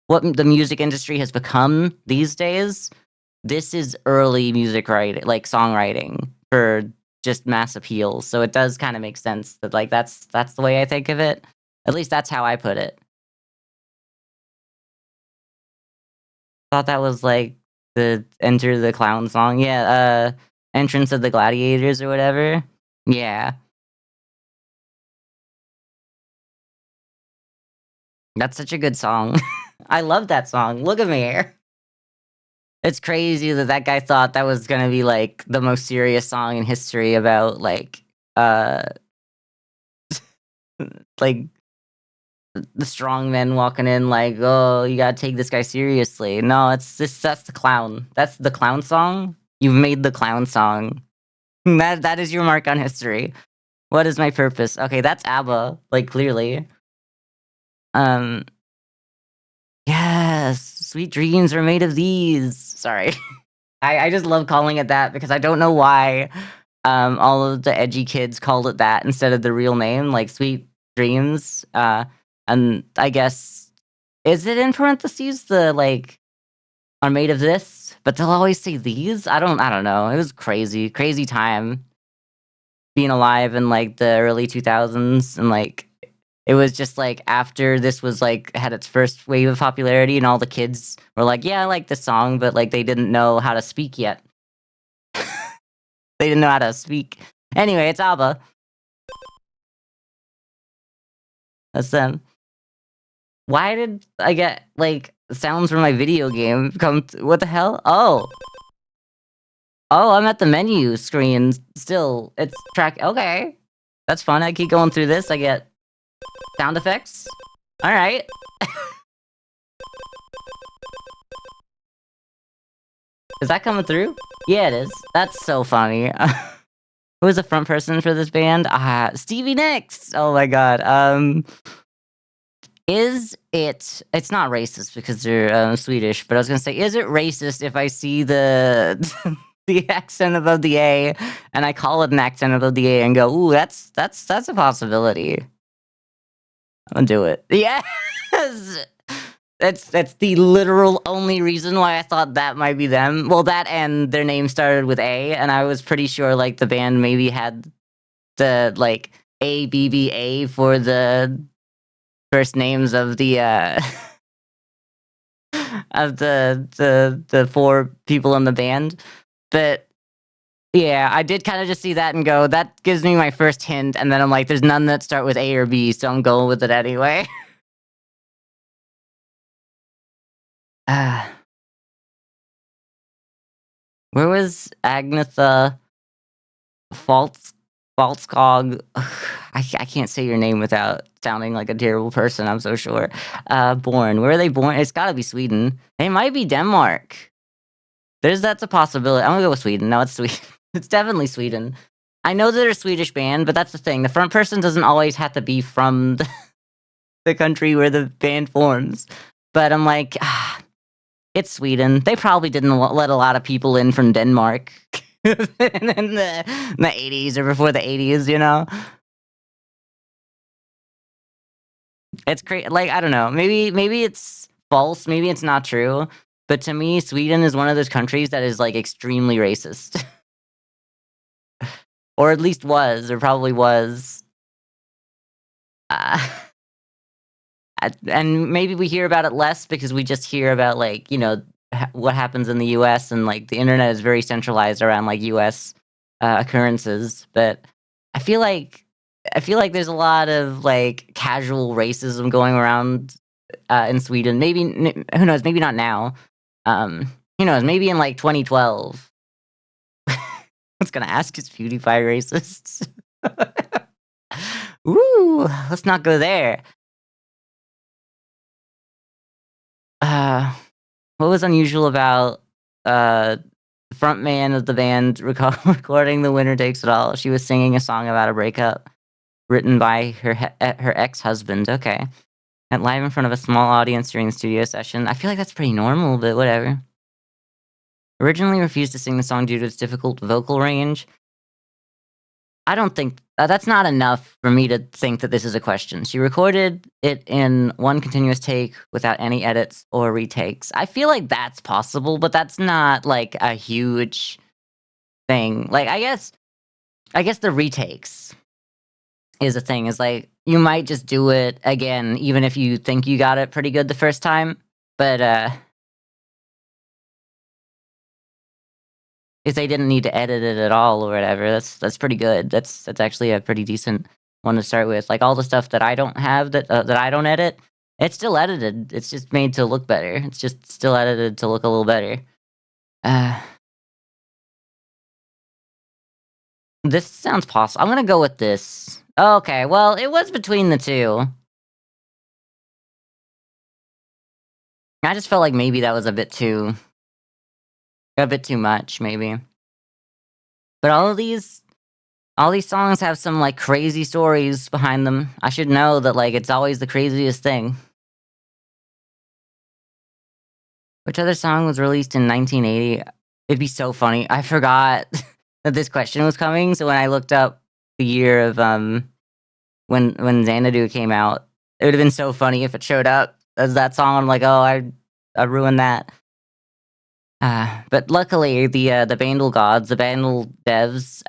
what the music industry has become these days, this is early music writing, like, songwriting for just mass appeal, so it does kinda make sense that, like, that's the way I think of it. At least that's how I put it. Thought that was, like, the Enter the Clown song. Yeah, Entrance of the Gladiators or whatever. Yeah, that's such a good song. I love that song. Look at me. It's crazy that that guy thought that was gonna be, like, the most serious song in history about, uh, like, the strong men walking in like, "Oh, you gotta take this guy seriously." No, that's the clown. That's the clown song? You've made the clown song. That is your mark on history. What is my purpose? Okay, that's ABBA, like, clearly. Um, yes, Sweet dreams are made of these. Sorry. I just love calling it that because I don't know why all of the edgy kids called it that instead of the real name, like Sweet Dreams. And I guess is it in parentheses the like are made of this? But they'll always say these. I don't know. It was crazy, crazy time being alive in like the early 2000s and like it was just like after this was like had its first wave of popularity and all the kids were like, "Yeah, I like this song," but like they didn't know how to speak yet. They didn't know how to speak. Anyway, it's ABBA. That's them. Why did I get like sounds from my video game come? What the hell? Oh, oh, I'm at the menu screen still. It's track. Okay, that's fun. I keep going through this. I get sound effects. All right. Is that coming through? Yeah, it is. That's so funny. Who was the front person for this band? Stevie Nicks. Oh my god. Is it? It's not racist because they're Swedish, but I was gonna say, is it racist if I see the the accent above the A and I call it an accent above the A and go, ooh, that's a possibility. I'm gonna do it. Yes. That's the literal only reason why I thought that might be them. Well, that and their name started with A, and I was pretty sure like the band maybe had the like ABBA for the first names of the of the four people in the band. But yeah, I did kind of just see that and go, that gives me my first hint, and then I'm like, there's none that start with A or B, so I'm going with it anyway. uh, where was Agnetha False Falskog? I can't say your name without sounding like a terrible person, I'm so sure. Born. Where are they born? It's gotta be Sweden. It might be Denmark. That's a possibility. I'm gonna go with Sweden. No, it's Sweden. It's definitely Sweden. I know they're a Swedish band, but that's the thing. The front person doesn't always have to be from the country where the band forms. But I'm like, it's Sweden. They probably didn't let a lot of people in from Denmark in the 80s or before the 80s, you know? It's crazy. Like, I don't know. Maybe it's false. Maybe it's not true. But to me, Sweden is one of those countries that is like extremely racist. Or at least was, or probably was. Uh, and maybe we hear about it less because we just hear about like, you know, what happens in the US and like the internet is very centralized around like US occurrences. But I feel like I feel like there's a lot of like casual racism going around in Sweden. Maybe who knows? Maybe not now. Who knows? Maybe in like 2012. I was gonna ask, is PewDiePie racist? Ooh, let's not go there. Uh, what was unusual about the front man of the band recording "The Winner Takes It All"? She was singing a song about a breakup written by her ex-husband. Okay, and live in front of a small audience during the studio session. I feel like that's pretty normal, but whatever. Originally refused to sing the song due to its difficult vocal range. I don't think that's not enough for me to think that this is a question. She recorded it in one continuous take without any edits or retakes. I feel like that's possible, but that's not like a huge thing. Like I guess the retakes is a thing. Is like you might just do it again even if you think you got it pretty good the first time, but if they didn't need to edit it at all or whatever, that's pretty good. That's actually a pretty decent one to start with. Like all the stuff that I don't have that I don't edit, it's still edited. It's just made to look better. It's just still edited to look a little better. Uh, this sounds possible. I'm gonna go with this. Okay, well, it was between the two. I just felt like maybe that was a bit too much, maybe. But all these songs have some like crazy stories behind them. I should know that like it's always the craziest thing. Which other song was released in 1980? It'd be so funny. I forgot that this question was coming, so when I looked up the year of, when Xanadu came out, it would've been so funny if it showed up as that song. I'm like, "Oh, I ruined that." But luckily, the Bandle gods, the Bandle devs,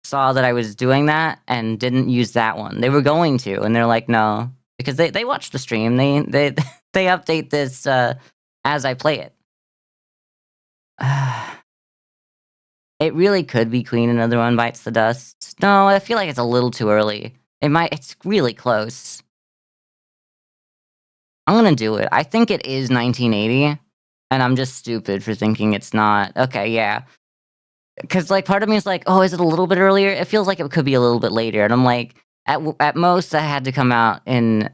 saw that I was doing that and didn't use that one. They were going to, and they're like, "No," because they watch the stream. They they update this, as I play it. It really could be Queen, Another One Bites the Dust. No, I feel like it's a little too early. It's really close. I'm gonna do it. I think it is 1980, and I'm just stupid for thinking it's not. Okay, yeah. Because like, part of me is like, "Oh, is it a little bit earlier?" It feels like it could be a little bit later, and I'm like, at most, that had to come out in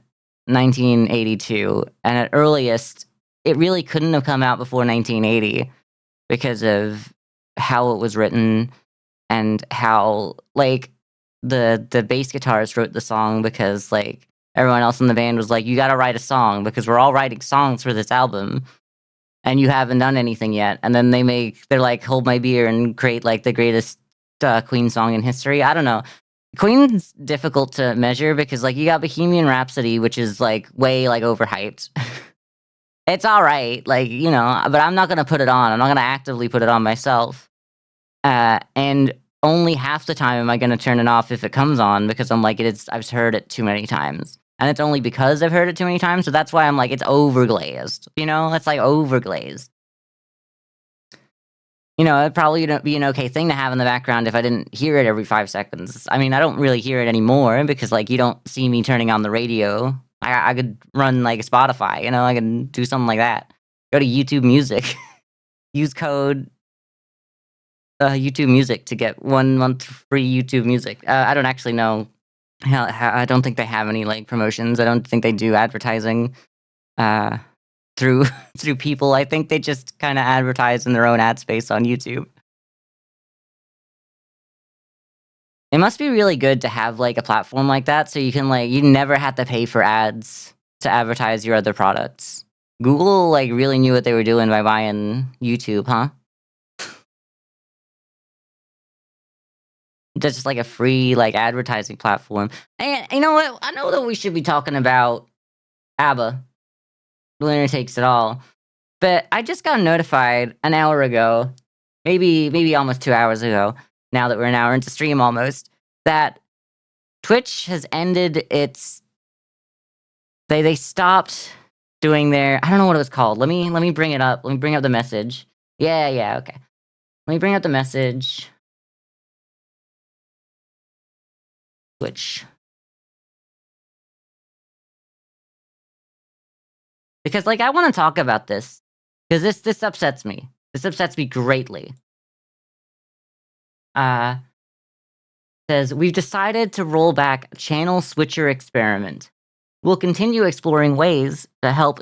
1982, and at earliest, it really couldn't have come out before 1980 because of how it was written and how, like, the bass guitarist wrote the song because, like, everyone else in the band was like, "You gotta write a song because we're all writing songs for this album, and you haven't done anything yet." And then they're like, "Hold My Beer," and create, like, the greatest, Queen song in history. I don't know. Queen's difficult to measure because, like, you got Bohemian Rhapsody, which is, like, way, like, overhyped. It's alright, like, but I'm not gonna put it on. I'm not gonna actively put it on myself. And only half the time am I gonna turn it off if it comes on because I'm like, I've heard it too many times. And it's only because I've heard it too many times, so that's why I'm like, it's overglazed, you know? It's, like, overglazed. It'd probably be an okay thing to have in the background if I didn't hear it every 5 seconds. I mean, I don't really hear it anymore because, like, you don't see me turning on the radio. I could run, like, Spotify, I can do something like that. Go to YouTube Music. Use code, YouTube Music to get 1 month free YouTube Music. I don't actually know how I don't think they have any, like, promotions. I don't think they do advertising, uh through through people. I think they just kinda advertise in their own ad space on YouTube. It must be really good to have, like, a platform like that so you can, like you never have to pay for ads to advertise your other products. Google, like, really knew what they were doing by buying YouTube, huh? That's just, like, a free, like, advertising platform. And you know what? I know that we should be talking about ABBA, The Winner Takes It All, but I just got notified an hour ago, maybe almost 2 hours ago, now that we're an hour into stream almost, that Twitch has ended its they stopped doing their I don't know what it was called. Let me bring it up. Let me bring up the message. Yeah, okay. Let me bring up the message. Twitch. Because, like, I wanna talk about this, because this upsets me. This upsets me greatly. Uh, Says, "We've decided to roll back channel switcher experiment. We'll continue exploring ways to help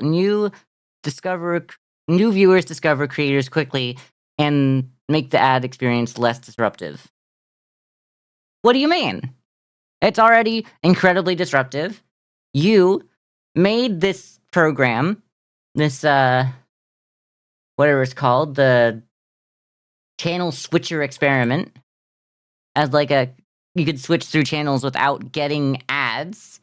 discover new viewers discover creators quickly and make the ad experience less disruptive." What do you mean? It's already incredibly disruptive. You made this program, this, whatever it's called, the channel switcher experiment, as like you could switch through channels without getting ads.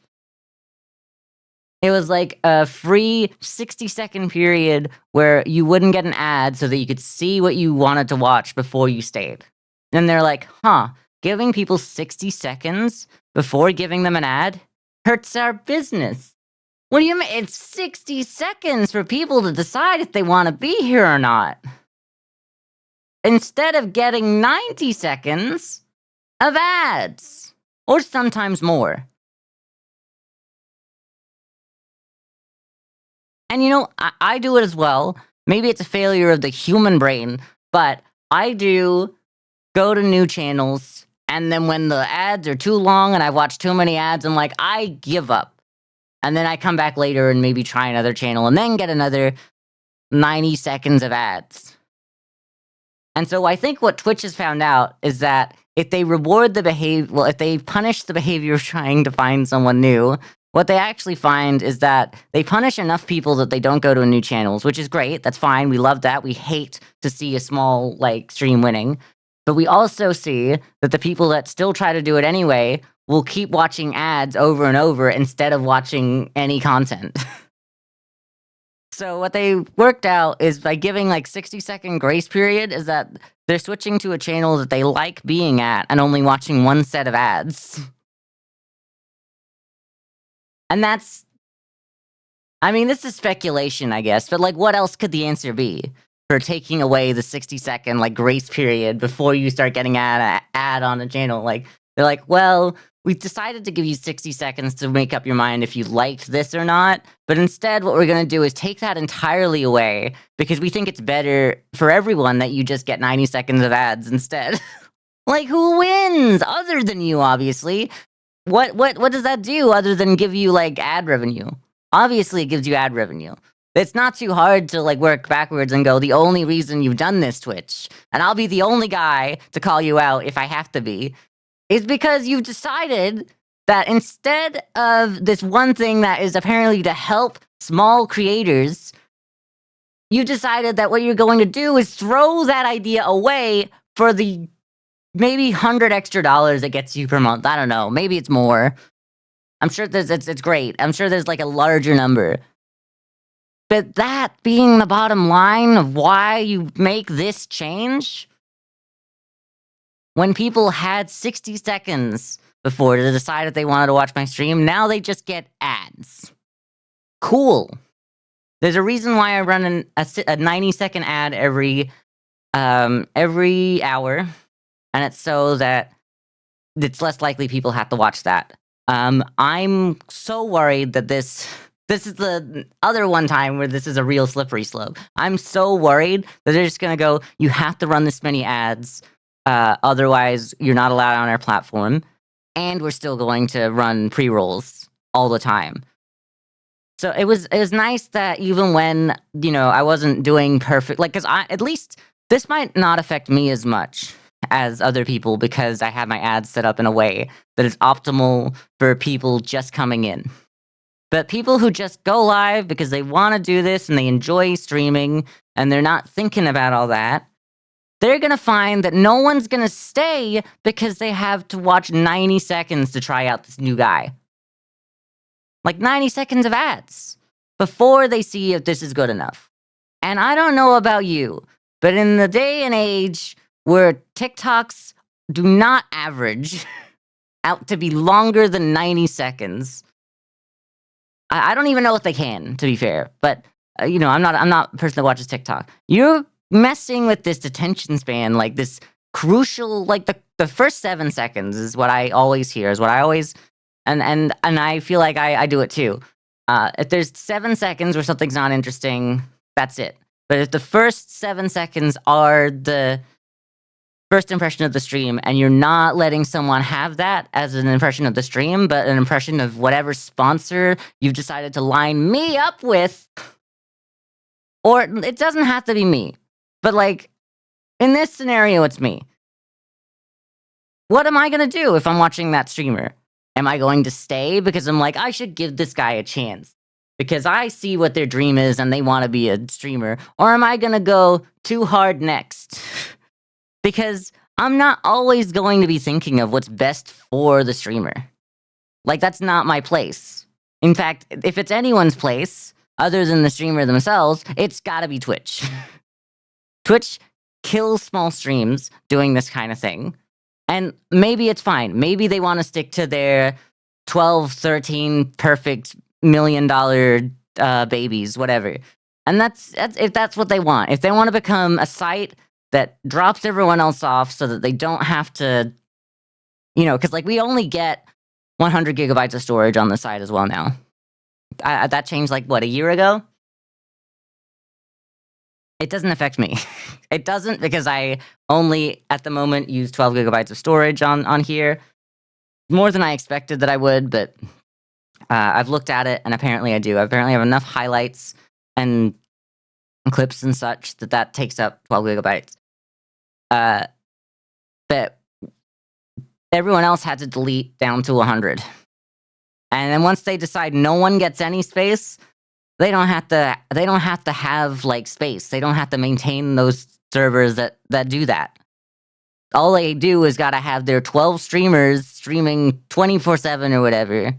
It was like a free 60-second period where you wouldn't get an ad so that you could see what you wanted to watch before you stayed. And they're like, "Huh, giving people 60 seconds before giving them an ad hurts our business." What do you mean? It's 60 seconds for people to decide if they want to be here or not. Instead of getting 90 seconds of ads, or sometimes more. And I do it as well. Maybe it's a failure of the human brain, but I do go to new channels, and then when the ads are too long and I've watched too many ads, I'm like, I give up. And then I come back later and maybe try another channel and then get another 90 seconds of ads. And so I think what Twitch has found out is that if they reward the behavior, well, if they punish the behavior of trying to find someone new, what they actually find is that they punish enough people that they don't go to new channels, which is great. That's fine. We love that. We hate to see a small like stream winning. But we also see that the people that still try to do it anyway will keep watching ads over and over instead of watching any content. So what they worked out is by giving like 60-second grace period is that they're switching to a channel that they like being at and only watching one set of ads. And that's, I mean, this is speculation, I guess, but like what else could the answer be for taking away the 60-second like grace period before you start getting ad on a channel? Like they're like, well, we decided to give you 60 seconds to make up your mind if you liked this or not, but instead what we're going to do is take that entirely away because we think it's better for everyone that you just get 90 seconds of ads instead. Like who wins other than you, obviously? What does that do other than give you like ad revenue? Obviously it gives you ad revenue. It's not too hard to like work backwards and go, the only reason you've done this, Twitch, and I'll be the only guy to call you out if I have to be, is because you've decided that instead of this one thing that is apparently to help small creators, you decided that what you're going to do is throw that idea away for the maybe $100 extra it gets you per month. I don't know. Maybe it's more. I'm sure it's great. I'm sure there's like a larger number. But that being the bottom line of why you make this change, when people had 60 seconds before to decide if they wanted to watch my stream, now they just get ads. Cool. There's a reason why I run a 90-second ad every hour, and it's so that it's less likely people have to watch that. I'm so worried that this is the other one time where this is a real slippery slope. I'm so worried that they're just gonna go, you have to run this many ads, otherwise you're not allowed on our platform, and we're still going to run pre-rolls all the time. So it was nice that even when, you know, I wasn't doing perfect, like, because at least this might not affect me as much as other people because I have my ads set up in a way that is optimal for people just coming in. But people who just go live because they want to do this and they enjoy streaming and they're not thinking about all that, they're going to find that no one's going to stay because they have to watch 90 seconds to try out this new guy. Like 90 seconds of ads before they see if this is good enough. And I don't know about you, but in the day and age where TikToks do not average out to be longer than 90 seconds, I don't even know if they can, to be fair. But you know, I'm not a person that watches TikTok. You're messing with this attention span, like this crucial, like the first 7 seconds is what I always hear, is what I always, and I feel like I do it too. If there's 7 seconds where something's not interesting, that's it. But if the first 7 seconds are the first impression of the stream, and you're not letting someone have that as an impression of the stream, but an impression of whatever sponsor you've decided to line me up with, or it doesn't have to be me, but like, in this scenario, it's me. What am I gonna do if I'm watching that streamer? Am I going to stay because I'm like, I should give this guy a chance because I see what their dream is and they want to be a streamer? Or am I gonna go too hard next? Because I'm not always going to be thinking of what's best for the streamer. Like, that's not my place. In fact, if it's anyone's place, other than the streamer themselves, it's gotta be Twitch. Twitch kills small streams doing this kind of thing. And maybe it's fine. Maybe they want to stick to their 12, 13 perfect $1 million babies, whatever. And that's if that's what they want. If they want to become a site that drops everyone else off so that they don't have to, you know, because like we only get 100 gigabytes of storage on the site as well now. That changed like, what, a year ago? It doesn't affect me. It doesn't, because I only, at the moment, use 12 gigabytes of storage on here. More than I expected that I would, but I've looked at it, and apparently I do. I apparently have enough highlights and clips and such that takes up 12 gigabytes. But everyone else had to delete down to 100. And then once they decide no one gets any space, they don't have to have like space. They don't have to maintain those servers that do that. All they do is gotta have their 12 streamers streaming 24/7 or whatever.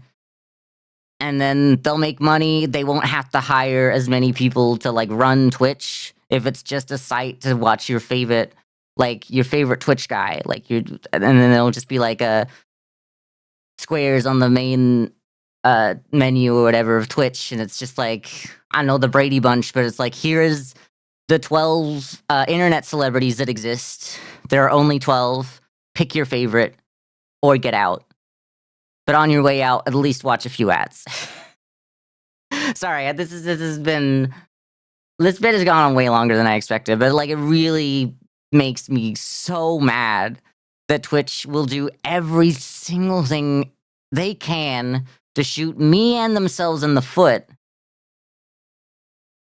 And then they'll make money. They won't have to hire as many people to like run Twitch if it's just a site to watch your favorite Twitch guy. And then it'll just be like squares on the main menu or whatever of Twitch, and it's just like, I don't know, the Brady Bunch, but it's like, here's the 12 internet celebrities that exist. There are only 12. Pick your favorite or get out. But on your way out, at least watch a few ads. Sorry, this bit has gone on way longer than I expected, but like, it really makes me so mad that Twitch will do every single thing they can to shoot me and themselves in the foot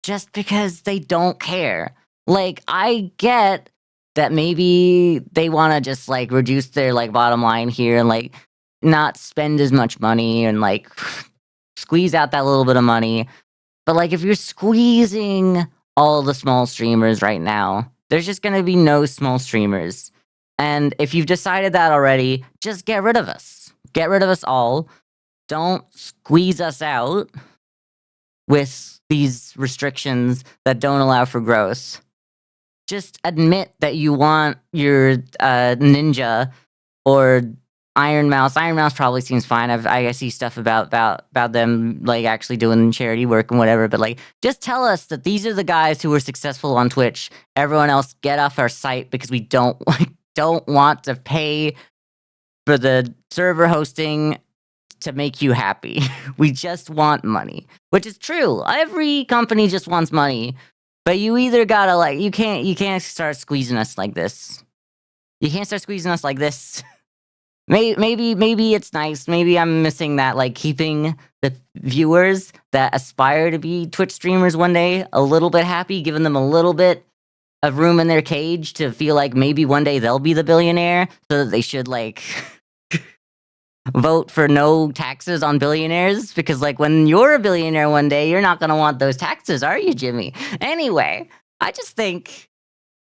just because they don't care. Like, I get that maybe they want to just like reduce their like bottom line here and like not spend as much money and like squeeze out that little bit of money. But like, if you're squeezing all the small streamers right now, there's just going to be no small streamers. And if you've decided that already, just get rid of us. Get rid of us all. Don't squeeze us out with these restrictions that don't allow for growth. Just admit that you want your Ninja or Iron Mouse. Iron Mouse probably seems fine. I see stuff about them like actually doing charity work and whatever. But like, just tell us that these are the guys who were successful on Twitch. Everyone else, get off our site because we don't want to pay for the server hosting to make you happy. We just want money, which is true. Every company just wants money, but you either gotta like, you can't start squeezing us like this. You can't start squeezing us like this. Maybe it's nice. Maybe I'm missing that, like keeping the viewers that aspire to be Twitch streamers one day a little bit happy, giving them a little bit of room in their cage to feel like maybe one day they'll be the billionaire, so that they should like vote for no taxes on billionaires, because like when you're a billionaire one day, you're not going to want those taxes, are you, Jimmy? Anyway, I just think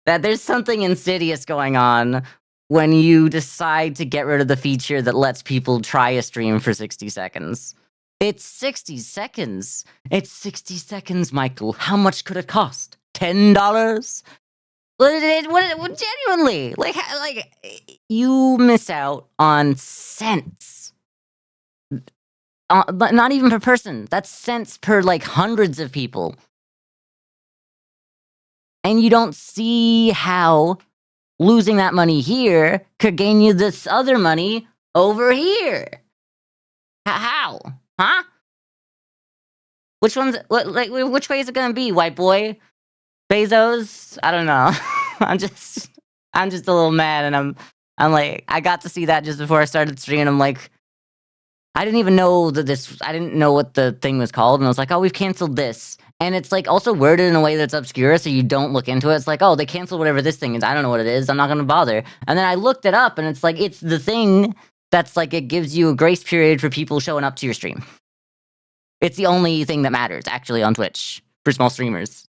that there's something insidious going on when you decide to get rid of the feature that lets people try a stream for 60 seconds. It's 60 seconds. It's 60 seconds, Michael. How much could it cost? $10? What genuinely, like you miss out on cents. But not even per person. That's cents per like hundreds of people. And you don't see how losing that money here could gain you this other money over here. How? Huh? Which way is it gonna be, white boy? Bezos? I don't know. I'm just a little mad, and I'm like, I got to see that just before I started streaming. I'm like, I didn't even know I didn't know what the thing was called, and I was like, oh, we've canceled this. And it's like also worded in a way that's obscure, so you don't look into it. It's like, oh, they canceled whatever this thing is. I don't know what it is. I'm not gonna bother. And then I looked it up, and it's like, it's the thing that's like, it gives you a grace period for people showing up to your stream. It's the only thing that matters, actually, on Twitch for small streamers.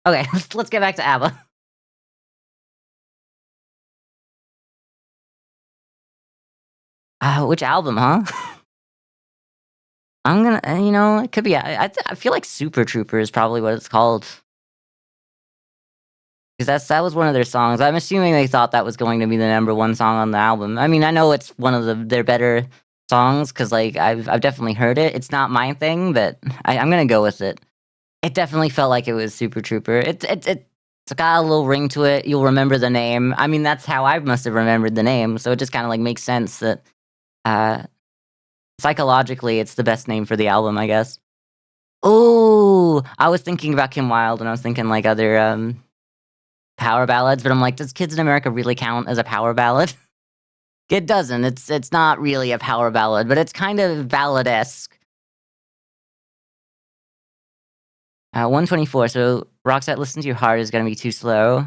Okay, let's get back to ABBA. Which album, huh? I'm gonna, it could be. I feel like Super Trooper is probably what it's called, because that was one of their songs. I'm assuming they thought that was going to be the #1 song on the album. I mean, I know it's one of their better songs because like I've definitely heard it. It's not my thing, but I'm gonna go with it. It definitely felt like it was Super Trooper. It's got a little ring to it. You'll remember the name. I mean, that's how I must have remembered the name. So it just kind of like makes sense that psychologically it's the best name for the album, I guess. Oh, I was thinking about Kim Wilde, and I was thinking like other power ballads, but I'm like, does Kids in America really count as a power ballad? It doesn't. It's not really a power ballad, but it's kind of ballad-esque. 124. So Roxette, Listen to Your Heart is gonna be too slow.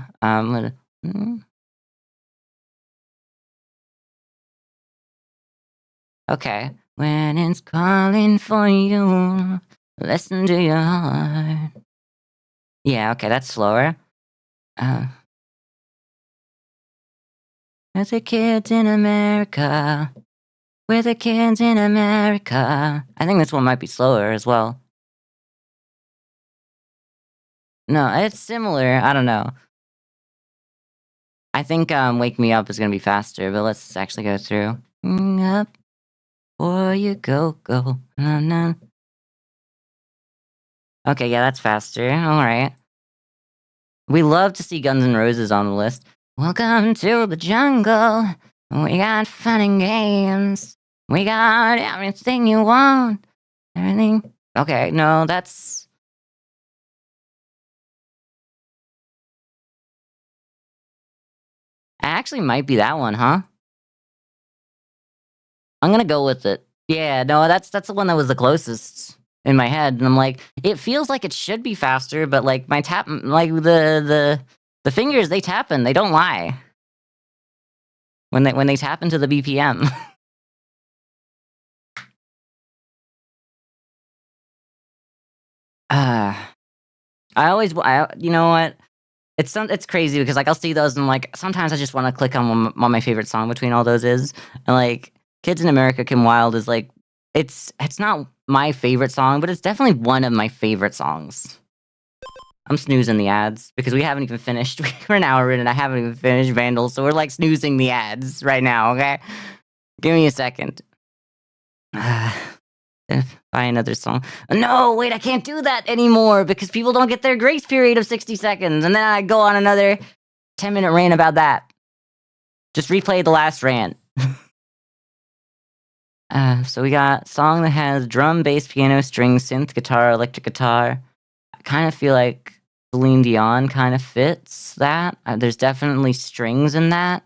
Okay. When it's calling for you, listen to your heart. Yeah, okay, that's slower. Uh, we're the kids in America. We're the kids in America. I think this one might be slower as well. No, it's similar. I don't know. I think "Wake Me Up" is gonna be faster, but let's actually go through. Up, before you go. Na, na. Okay, yeah, that's faster. All right. We love to see Guns N' Roses on the list. Welcome to the jungle. We got fun and games. We got everything you want. Everything. Okay, no, that's. Actually might be that one, huh? I'm gonna go with it. Yeah, no, that's the one that was the closest in my head, and I'm like, it feels like it should be faster, but like my tap, like the fingers they tap in, they don't lie when they tap into the BPM. uh, you know what? It's crazy because like I'll see those and like sometimes I just want to click on what my favorite song between all those is, and like "Kids in America Kim Wild" is like it's not my favorite song, but it's definitely one of my favorite songs. I'm snoozing the ads because we haven't even finished. We're an hour in and I haven't even finished Vandal, so we're like snoozing the ads right now. Okay, give me a second. Buy another song. No, wait, I can't do that anymore because people don't get their grace period of 60 seconds, and then I go on another 10-minute rant about that. Just replay the last rant. So we got song that has drum, bass, piano, strings, synth, guitar, electric guitar. I kind of feel like Celine Dion kind of fits that. There's definitely strings in that.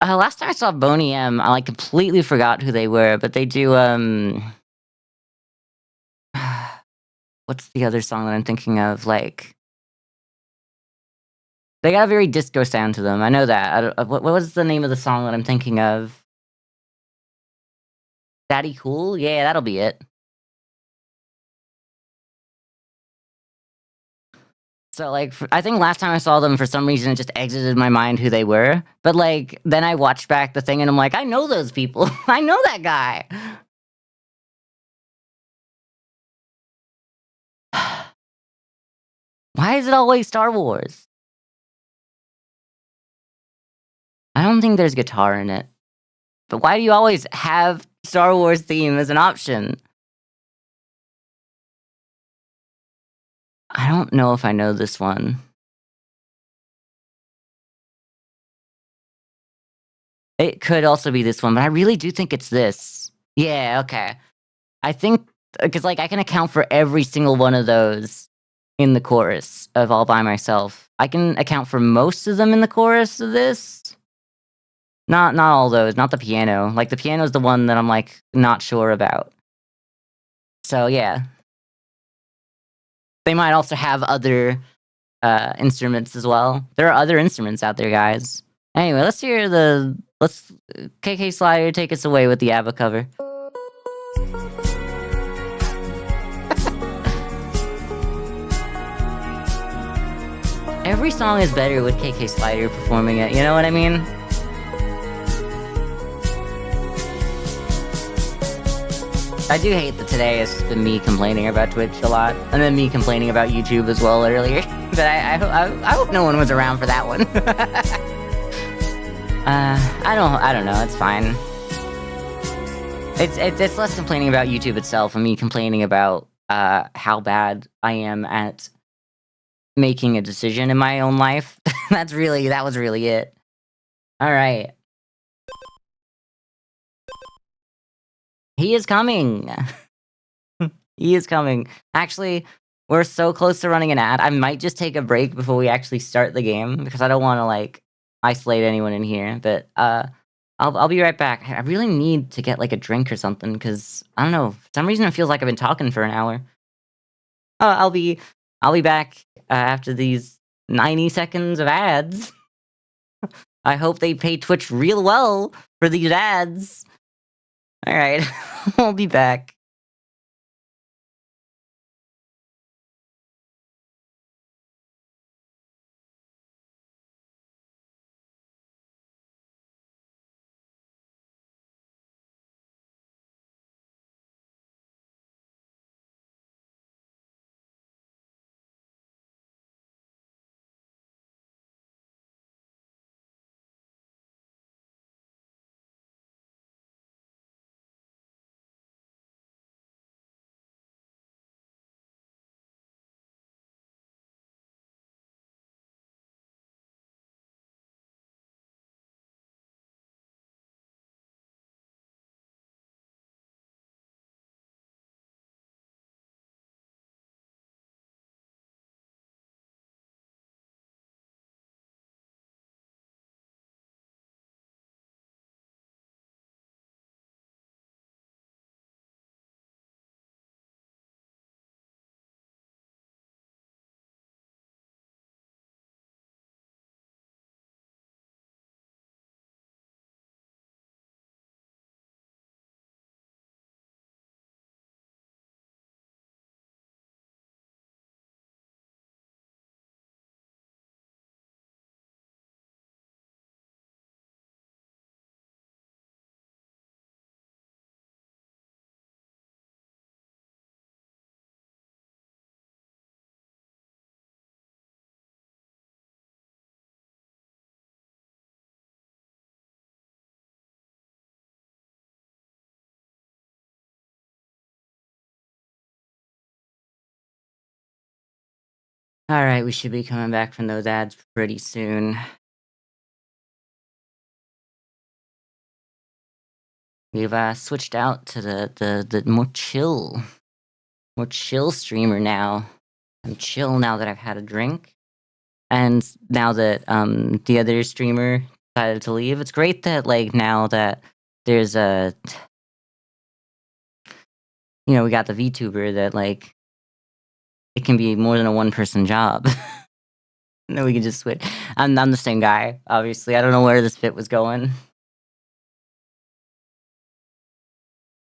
Last time I saw Boney M, I like completely forgot who they were, but they do what's the other song that I'm thinking of? Like they got a very disco sound to them. I know that. What was the name of the song that I'm thinking of? Daddy Cool? Yeah, that'll be it. So, like, I think last time I saw them, for some reason, it just exited my mind who they were. But, like, then I watched back the thing and I'm like, I know those people. I know that guy. Why is it always Star Wars? I don't think there's guitar in it. But why do you always have Star Wars theme as an option? I don't know if I know this one. It could also be this one, but I really do think it's this. Yeah, okay. I think because like I can account for every single one of those in the chorus of All By Myself. I can account for most of them in the chorus of this. Not all those, not the piano. Like the piano is the one that I'm like not sure about. So yeah. They might also have other instruments as well. There are other instruments out there, guys. Anyway, let's KK Slider take us away with the ABBA cover. Every song is better with KK Slider performing it, you know what I mean? I do hate that today it's been me complaining about Twitch a lot, and then me complaining about YouTube as well earlier. But I hope no one was around for that one. I don't know. It's fine. It's less complaining about YouTube itself and me complaining about how bad I am at making a decision in my own life. That was really it. All right. He is coming. He is coming. Actually, we're so close to running an ad. I might just take a break before we actually start the game because I don't want to like isolate anyone in here. But I'll be right back. I really need to get like a drink or something because I don't know. For some reason, it feels like I've been talking for an hour. I'll be back after these 90 seconds of ads. I hope they pay Twitch real well for these ads. Alright, we'll be back. Alright, we should be coming back from those ads pretty soon. We've, switched out to the more chill streamer now. I'm chill now that I've had a drink, and now that, the other streamer decided to leave. It's great that, like, now that there's a we got the VTuber that, like, it can be more than a one-person job. And then we can just switch. I'm the same guy, obviously. I don't know where this bit was going.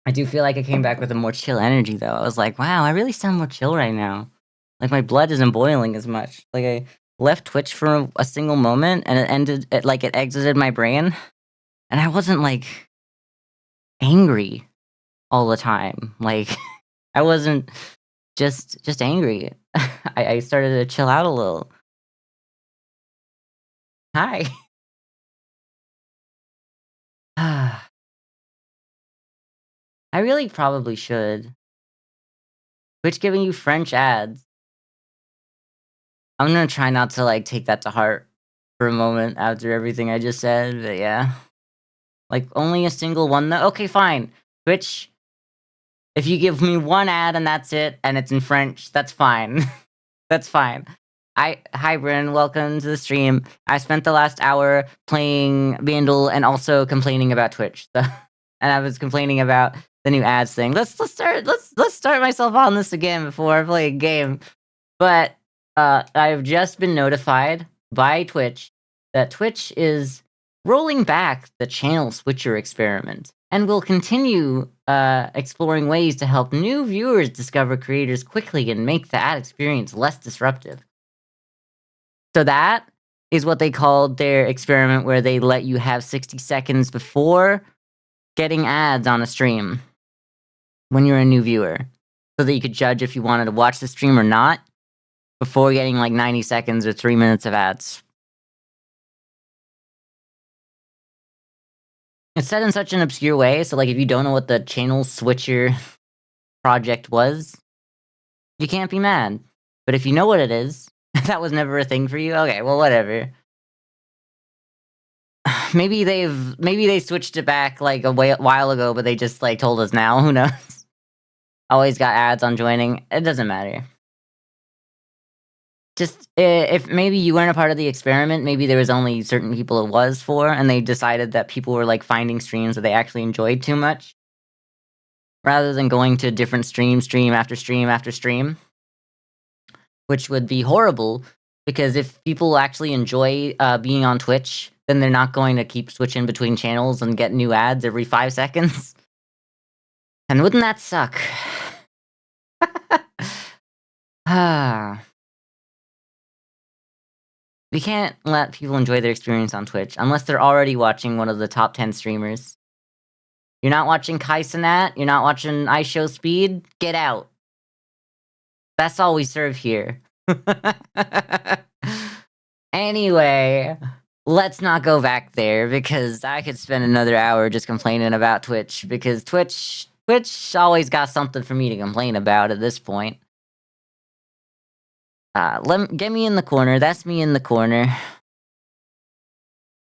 I do feel like I came back with a more chill energy, though. I was like, "Wow, I really sound more chill right now." Like, my blood isn't boiling as much. Like, I left Twitch for a single moment, and it exited my brain, and I wasn't, like, angry all the time. Like, I wasn't just angry. I started to chill out a little. Hi. I really probably should. Twitch giving you French ads. I'm gonna try not to, like, take that to heart for a moment after everything I just said, but yeah. Like, only a single one though? Okay, fine. Twitch, if you give me one ad and that's it, and it's in French, that's fine. That's fine. Hi, Bryn, welcome to the stream. I spent the last hour playing Bandle and also complaining about Twitch. So, and I was complaining about the new ads thing. Let's start myself on this again before I play a game. But I've just been notified by Twitch that Twitch is rolling back the channel switcher experiment and will continue exploring ways to help new viewers discover creators quickly and make the ad experience less disruptive. So that is what they called their experiment, where they let you have 60 seconds before getting ads on a stream when you're a new viewer, so that you could judge if you wanted to watch the stream or not before getting like 90 seconds or 3 minutes of ads. It's said in such an obscure way, so like if you don't know what the channel switcher project was, you can't be mad. But if you know what it is, that was never a thing for you, okay, well, whatever. Maybe they switched it back like a while ago, but they just like told us now. Who knows? Always got ads on joining. It doesn't matter. Just if maybe you weren't a part of the experiment, maybe there was only certain people it was for, and they decided that people were like finding streams that they actually enjoyed too much, rather than going to different stream after stream after stream, which would be horrible. Because if people actually enjoy being on Twitch, then they're not going to keep switching between channels and get new ads every 5 seconds. And wouldn't that suck? We can't let people enjoy their experience on Twitch unless they're already watching one of the top 10 streamers. You're not watching Kai Cenat, you're not watching iShowSpeed, get out. That's all we serve here. Anyway, let's not go back there because I could spend another hour just complaining about Twitch because Twitch always got something for me to complain about at this point. Get me in the corner. That's me in the corner.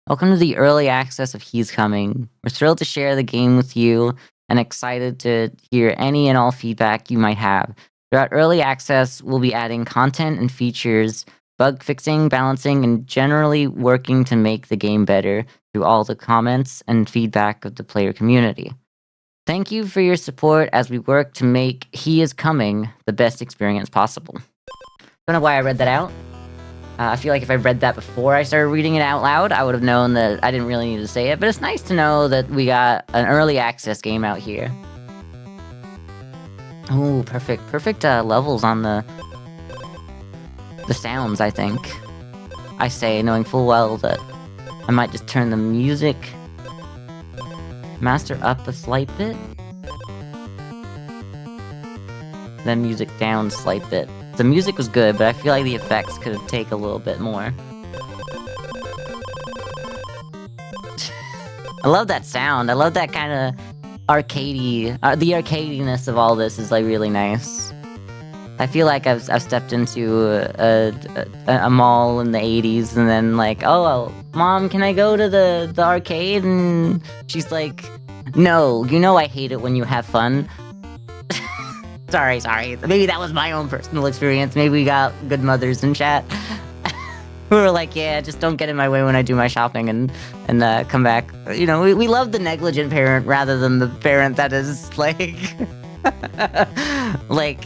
Welcome to the early access of He's Coming. We're thrilled to share the game with you and excited to hear any and all feedback you might have. Throughout early access, we'll be adding content and features, bug fixing, balancing, and generally working to make the game better through all the comments and feedback of the player community. Thank you for your support as we work to make He Is Coming the best experience possible. Don't know why I read that out. I feel like if I read that before I started reading it out loud, I would have known that I didn't really need to say it, but it's nice to know that we got an early access game out here. Ooh, perfect. Perfect levels on the sounds, I think. I say, knowing full well that I might just turn the music master up a slight bit. Then music down a slight bit. The music was good, but I feel like the effects could take a little bit more. I love that sound. I love that kind of arcadey. The arcadiness of all this is like really nice. I feel like I've stepped into a mall in the 80s and then like, oh, Mom, can I go to the arcade? And she's like, no, you know I hate it when you have fun. Sorry. Maybe that was my own personal experience. Maybe we got good mothers in chat. We were like, yeah, just don't get in my way when I do my shopping and come back. You know, we love the negligent parent rather than the parent that is like, like,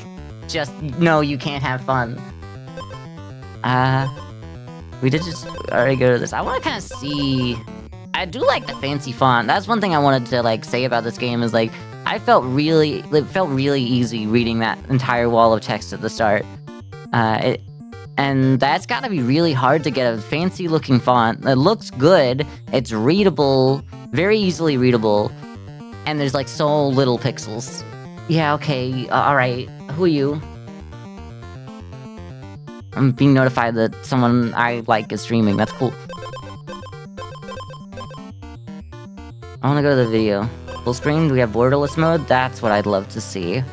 just, no, you can't have fun. We did just already go to this. I want to kind of see, I do like the fancy font. That's one thing I wanted to like say about this game is like, it felt really easy reading that entire wall of text at the start. And that's gotta be really hard to get a fancy looking font. It looks good, it's readable, very easily readable, and there's like so little pixels. Yeah, okay, alright, who are you? I'm being notified that someone I like is streaming, that's cool. I wanna go to the video. Full screen, do we have borderless mode? That's what I'd love to see.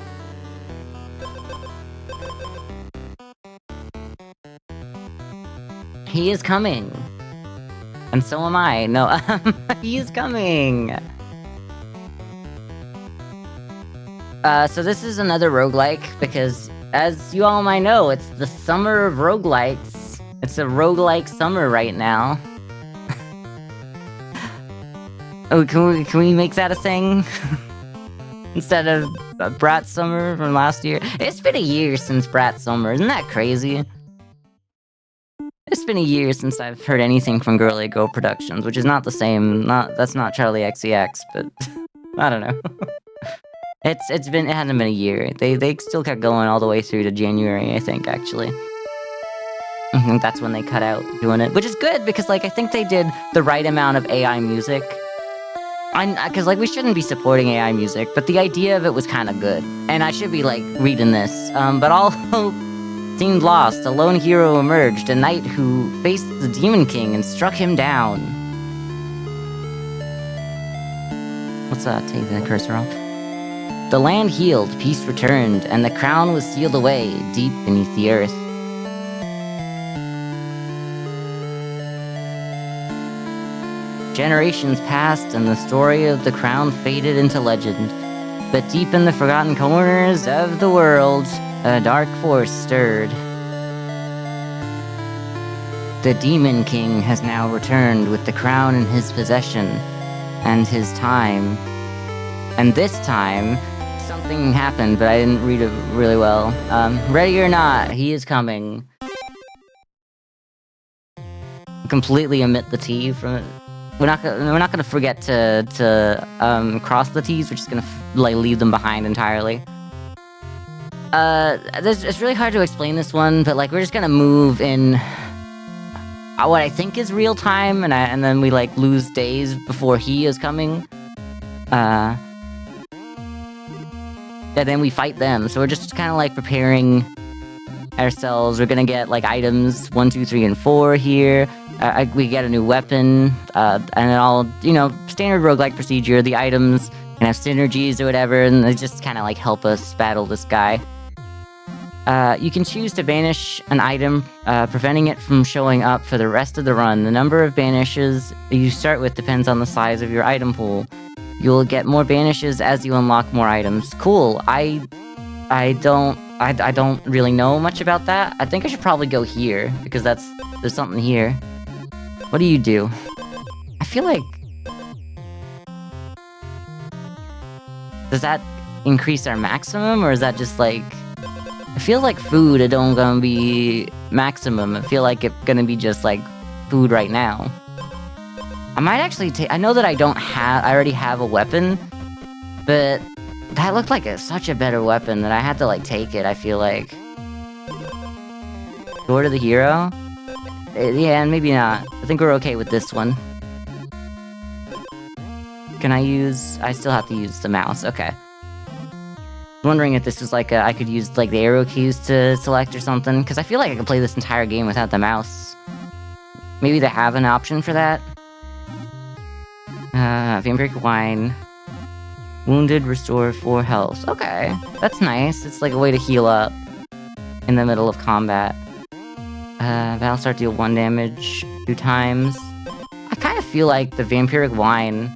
He is coming! And so am I. No, he is coming! So this is another roguelike, because as you all might know, it's the summer of roguelikes. It's a roguelike summer right now. Oh, can we make that a thing? Instead of Brat Summer from last year? It's been a year since Brat Summer, isn't that crazy? It's been a year since I've heard anything from Girly Go Productions, which is not the same, that's not Charlie XCX, but I don't know. It hasn't been a year. They still kept going all the way through to January, I think, actually. I think that's when they cut out doing it, which is good because like I think they did the right amount of AI music. Because, like, we shouldn't be supporting AI music, but the idea of it was kind of good. And I should be, like, reading this. But all hope seemed lost. A lone hero emerged, a knight who faced the Demon King and struck him down. Let's, take the cursor off. The land healed, peace returned, and the crown was sealed away, deep beneath the earth. Generations passed, and the story of the crown faded into legend. But deep in the forgotten corners of the world, a dark force stirred. The Demon King has now returned with the crown in his possession, and his time. And this time, something happened, but I didn't read it really well. Ready or not, he is coming. Completely omit the T from it. we're not gonna forget to cross the T's. We're just gonna like leave them behind entirely. It's really hard to explain this one, but like we're just gonna move in what I think is real time, and then we like lose days before he is coming. And then we fight them. So we're just kind of like preparing ourselves. We're gonna get like items 1, 2, 3, and 4 here. We get a new weapon, and it all, you know, standard roguelike procedure. The items can have synergies or whatever, and they just kind of like help us battle this guy. You can choose to banish an item, preventing it from showing up for the rest of the run. The number of banishes you start with depends on the size of your item pool. You'll get more banishes as you unlock more items. Cool. I don't really know much about that. I think I should probably go here, because there's something here. What do you do? I feel like... Does that increase our maximum, or is that just like... I feel like food, it don't gonna be maximum. I feel like it's gonna be just like food right now. I might actually take... I know that I already have a weapon, but that looked like such a better weapon that I had to like take it, I feel like. Sword of the Hero? Yeah, maybe not. I think we're okay with this one. Can I use... I still have to use the mouse, okay. I'm wondering if this was like I could use like the arrow keys to select or something, because I feel like I could play this entire game without the mouse. Maybe they have an option for that? Vampiric Wine. Wounded, restore 4 health. Okay, that's nice. It's like a way to heal up in the middle of combat. Battle start deal 1 damage 2 times. I kind of feel like the Vampiric Wine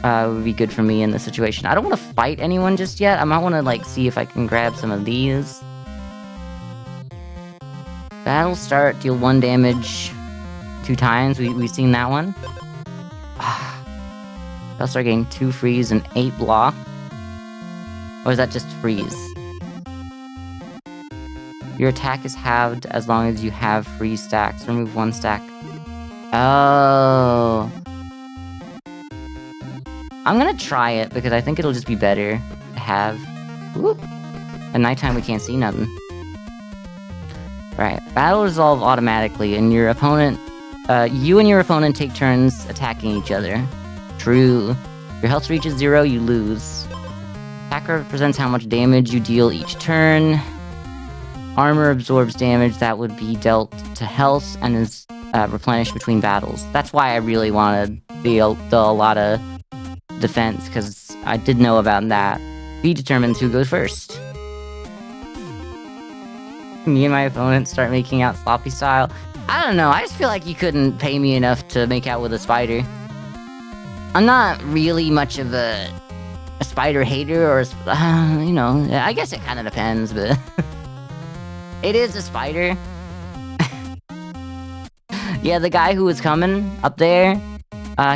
would be good for me in this situation. I don't want to fight anyone just yet. I might want to like see if I can grab some of these. Battle start deal 1 damage 2 times. We've seen that one. Battle start getting 2 freeze and 8 block. Or is that just freeze? Your attack is halved as long as you have freeze stacks. Remove 1 stack. Oh. I'm gonna try it because I think it'll just be better to have. Whoop. At nighttime we can't see nothing. Right. Battle resolve automatically, and your opponent, you and your opponent take turns attacking each other. True. Your health reaches 0, you lose. Attack represents how much damage you deal each turn. Armor absorbs damage that would be dealt to health and is replenished between battles. That's why I really wanted the a lot of defense, because I did know about that. Be determined who goes first. Me and my opponent start making out sloppy style. I don't know, I just feel like you couldn't pay me enough to make out with a spider. I'm not really much of a spider hater, or you know, I guess it kind of depends, but it is a spider. Yeah, the guy who was coming up there,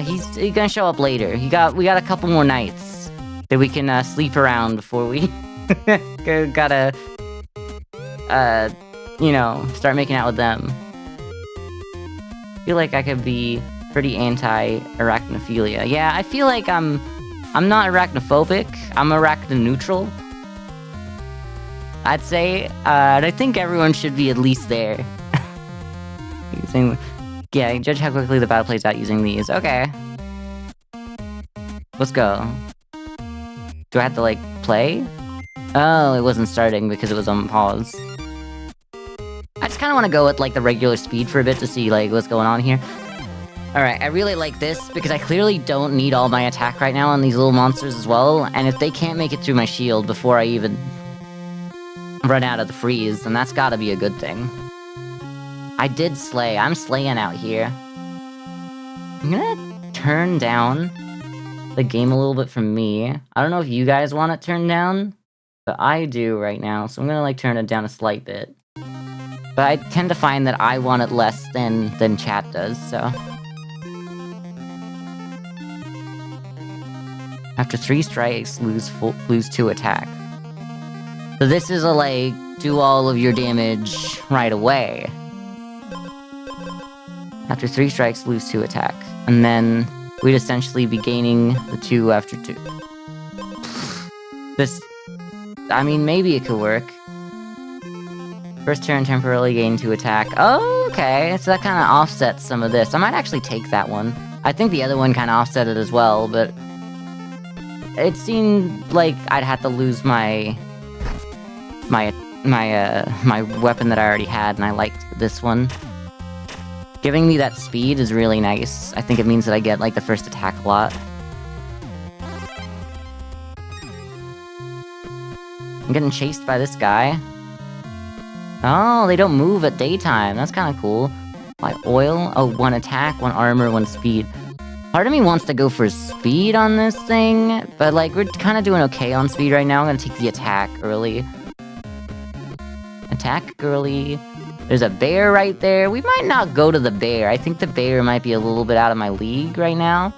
he's gonna show up later. We got a couple more nights that we can sleep around before we gotta you know, start making out with them. I feel like I could be pretty anti-arachnophilia. Yeah, I feel like I'm not arachnophobic. I'm arachno-neutral, I'd say. And I think everyone should be at least there. Yeah, judge how quickly the battle plays out using these. Okay. Let's go. Do I have to, like, play? Oh, it wasn't starting because it was on pause. I just kind of want to go with, like, the regular speed for a bit to see, like, what's going on here. Alright, I really like this because I clearly don't need all my attack right now on these little monsters as well, and if they can't make it through my shield before I even run out of the freeze, then that's gotta be a good thing. I did slay. I'm slaying out here. I'm gonna turn down the game a little bit for me. I don't know if you guys want it turned down, but I do right now, so I'm gonna like turn it down a slight bit. But I tend to find that I want it less than chat does, so. After 3 strikes, lose 2 attack. So this is a like, do all of your damage right away. After 3 strikes, lose 2 attack. And then we'd essentially be gaining the 2 after 2. This... I mean, maybe it could work. First turn, temporarily gain 2 attack. Oh, okay, so that kind of offsets some of this. I might actually take that one. I think the other one kind of offset it as well, but... It seemed like I'd have to lose my weapon that I already had, and I liked this one. Giving me that speed is really nice. I think it means that I get, like, the first attack a lot. I'm getting chased by this guy. Oh, they don't move at daytime. That's kind of cool. Why oil? Oh, 1 attack, 1 armor, 1 speed. Part of me wants to go for speed on this thing, but, like, we're kind of doing okay on speed right now. I'm gonna take the attack early. Attack early. There's a bear right there. We might not go to the bear. I think the bear might be a little bit out of my league right now.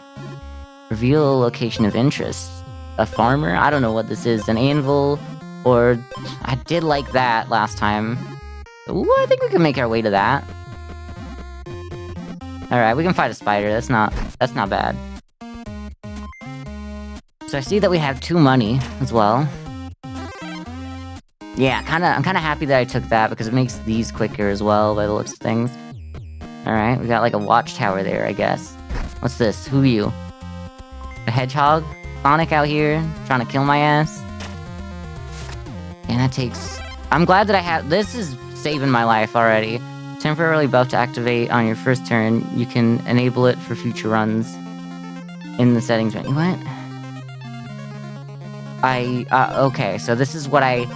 Reveal a location of interest. A farmer? I don't know what this is. An anvil? Or... I did like that last time. Ooh, I think we can make our way to that. Alright, we can fight a spider. That's not bad. So I see that we have 2 money as well. Yeah, I'm kinda happy that I took that because it makes these quicker as well by the looks of things. Alright, we got like a watchtower there, I guess. What's this? Who are you? A hedgehog? Sonic out here, trying to kill my ass? And that takes... I'm glad that I have... This is saving my life already. Temporarily buff to activate on your first turn. You can enable it for future runs in the settings menu. What? Okay, so this is what I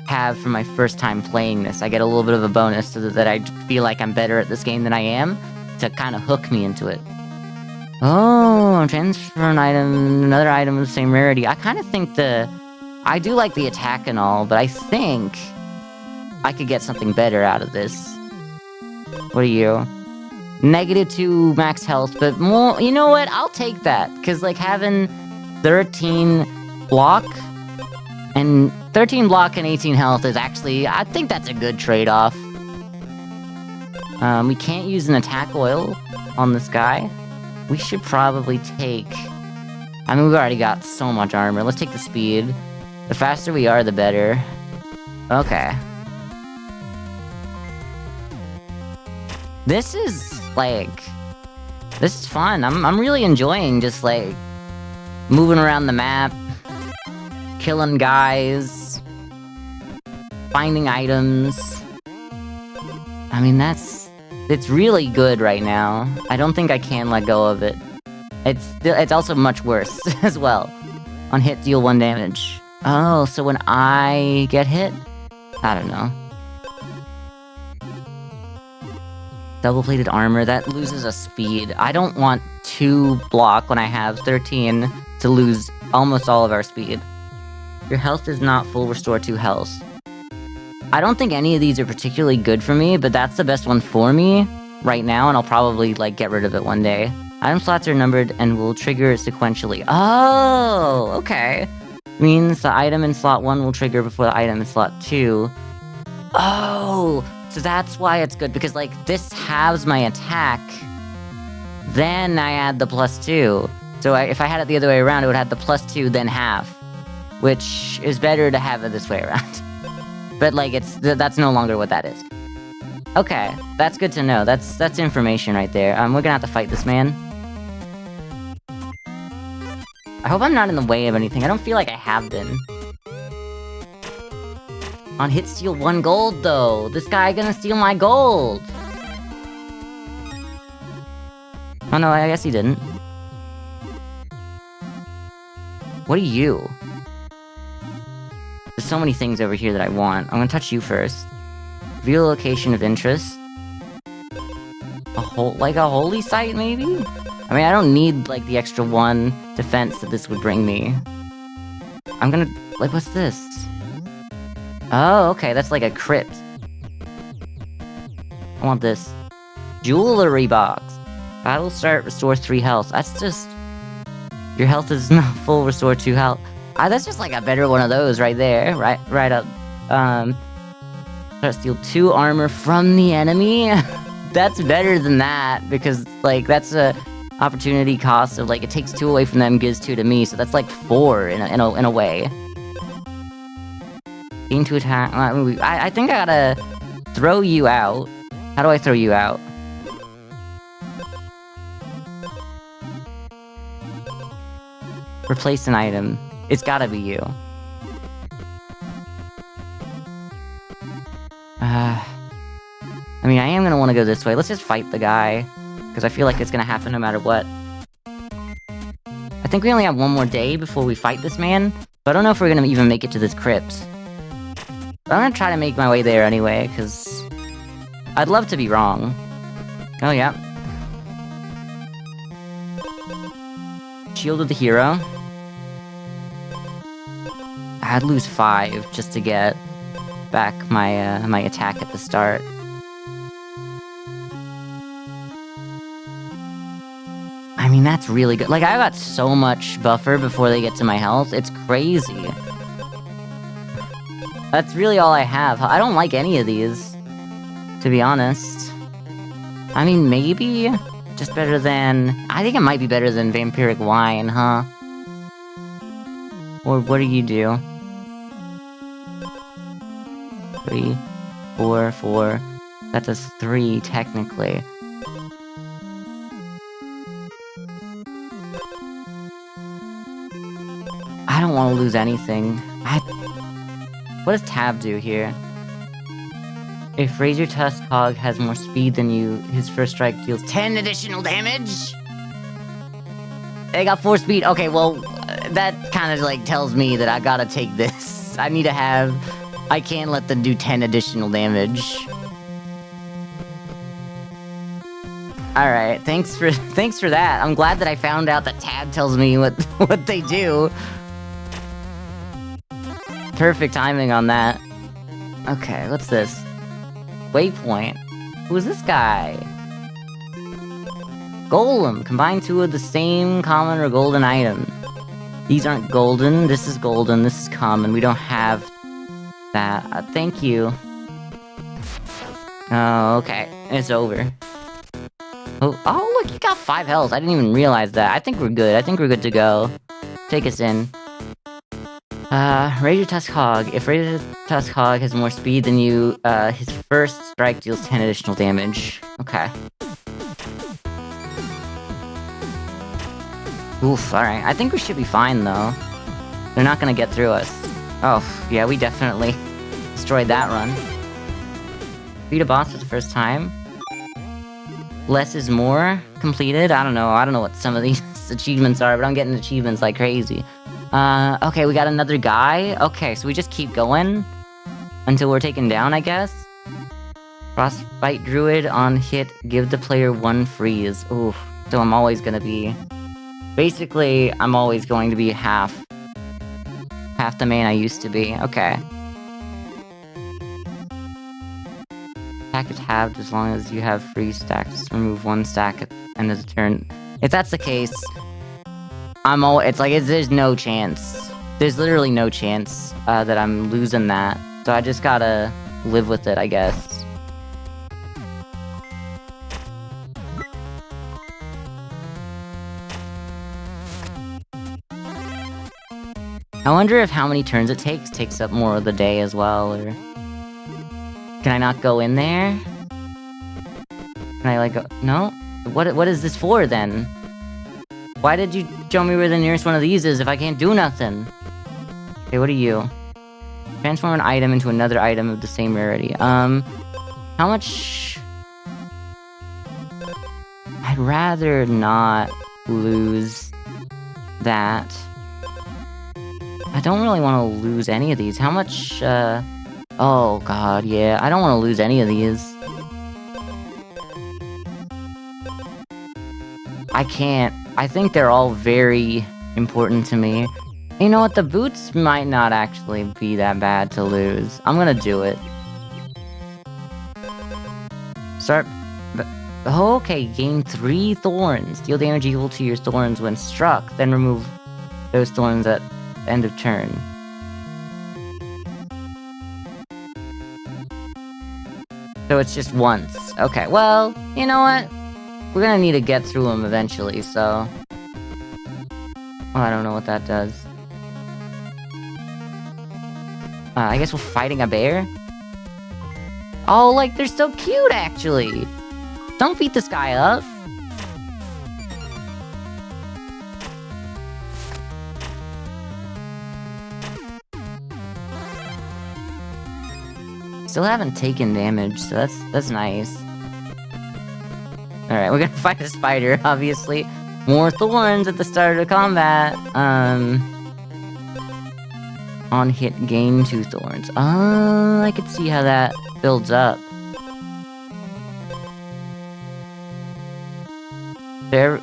have for my first time playing this. I get a little bit of a bonus so that I feel like I'm better at this game than I am, to kind of hook me into it. Oh, transfer an item, another item of the same rarity. I kind of think I do like the attack and all, but I think I could get something better out of this. What are you? -2 max health, but more... You know what? I'll take that, because, like, having 13 block and 18 health is actually... I think that's a good trade-off. We can't use an attack oil on this guy. We should probably take... I mean, we've already got so much armor. Let's take the speed. The faster we are, the better. Okay. This is, like... This is fun. I'm really enjoying just, like... moving around the map. Killing guys. Finding items. I mean, it's really good right now. I don't think I can let go of it. It's also much worse as well. On hit, deal 1 damage. Oh, so when I get hit? I don't know. Double-plated armor, that loses a speed. I don't want 2 block when I have 13 to lose almost all of our speed. Your health is not full, restore 2 health. I don't think any of these are particularly good for me, but that's the best one for me right now, and I'll probably, like, get rid of it one day. Item slots are numbered and will trigger sequentially. Oh, okay. Means the item in slot 1 will trigger before the item in slot 2. Oh, so that's why it's good, because, like, this halves my attack. Then I add the +2. So if I had it the other way around, it would have the +2, then half. Which is better to have it this way around. But, like, that's no longer what that is. Okay, that's good to know. That's information right there. We're gonna have to fight this man. I hope I'm not in the way of anything. I don't feel like I have been. On hit, steal 1 gold, though. This guy gonna steal my gold. Oh no, I guess he didn't. What are you? There's so many things over here that I want. I'm gonna touch you first. Reveal a location of interest. Like a holy site, maybe? I mean, I don't need, like, the extra 1 defense that this would bring me. I'm gonna... Like, what's this? Oh, okay, that's like a crypt. I want this. Jewelry box. Battle start, restore 3 health. That's just... Your health is not full, restore 2 health. That's just like a better one of those right there. Right up. Start steal 2 armor from the enemy. that's better than that, because, like, that's a opportunity cost of, like, it takes 2 away from them, gives 2 to me, so that's, like, 4 in a way. Gain 2 attack... I think I gotta throw you out. How do I throw you out? Replace an item. It's gotta be you. I mean, I am gonna want to go this way. Let's just fight the guy, because I feel like it's gonna happen no matter what. I think we only have 1 more day before we fight this man, but I don't know if we're gonna even make it to this crypt. But I'm gonna try to make my way there anyway, because I'd love to be wrong. Oh, yeah. Shield of the hero. I'd lose 5 just to get back my my attack at the start. I mean, that's really good. Like, I got so much buffer before they get to my health. It's crazy. That's really all I have. I don't like any of these, to be honest. I mean, maybe just better than... I think it might be better than Vampiric Wine, huh? Or what do you do? 3, 4, 4. That does 3, technically. I don't want to lose anything. What does Tab do here? If Razor Tusk Hog has more speed than you, his first strike deals 10 additional damage? They got 4 speed. Okay, well, that kind of, like, tells me that I gotta take this. I need to have... I can't let them do 10 additional damage. Alright, thanks for that. I'm glad that I found out that Tab tells me what they do. Perfect timing on that. Okay, what's this? Waypoint. Who's this guy? Golem. Combine 2 of the same common or golden item. These aren't golden. This is golden. This is common. We don't have that. Thank you. Oh, okay. It's over. Oh, look, you got 5 health. I didn't even realize that. I think we're good. I think we're good to go. Take us in. Razor Tusk Hog. If Razor Tusk Hog has more speed than you, his first strike deals 10 additional damage. Okay. Oof, alright. I think we should be fine, though. They're not gonna get through us. Oh, yeah, we definitely destroyed that run. Beat a boss for the first time. Less is more completed. I don't know what some of these achievements are, but I'm getting achievements like crazy. Okay, we got another guy. Okay, so we just keep going until we're taken down, I guess. Frostbite Druid on hit, give the player 1 freeze. Ooh, so I'm always gonna be... Basically, I'm always going to be half the main I used to be. Okay. Attack is halved as long as you have free stacks. Remove 1 stack at the end of the turn. If that's the case, there's no chance. There's literally no chance that I'm losing that. So I just gotta live with it, I guess. I wonder if how many turns it takes up more of the day as well, or... Can I not go in there? Can I, like, go... No? What is this for, then? Why did you show me where the nearest one of these is if I can't do nothing? Okay, what are you? Transform an item into another item of the same rarity. How much... I'd rather not lose that. I don't really want to lose any of these. How much, Oh, God, yeah. I don't want to lose any of these. I can't. I think they're all very important to me. You know what? The boots might not actually be that bad to lose. I'm gonna do it. Start... Okay, gain 3 thorns. Deal damage equal to your thorns when struck. Then remove those thorns at end of turn. So it's just once. Okay, well, you know what? We're gonna need to get through them eventually, so... Oh, I don't know what that does. I guess we're fighting a bear? Oh, like, they're so cute, actually! Don't beat this guy up! Still haven't taken damage, so that's nice. Alright, we're gonna fight a spider, obviously. More thorns at the start of combat. On hit, gain 2 thorns. I could see how that builds up.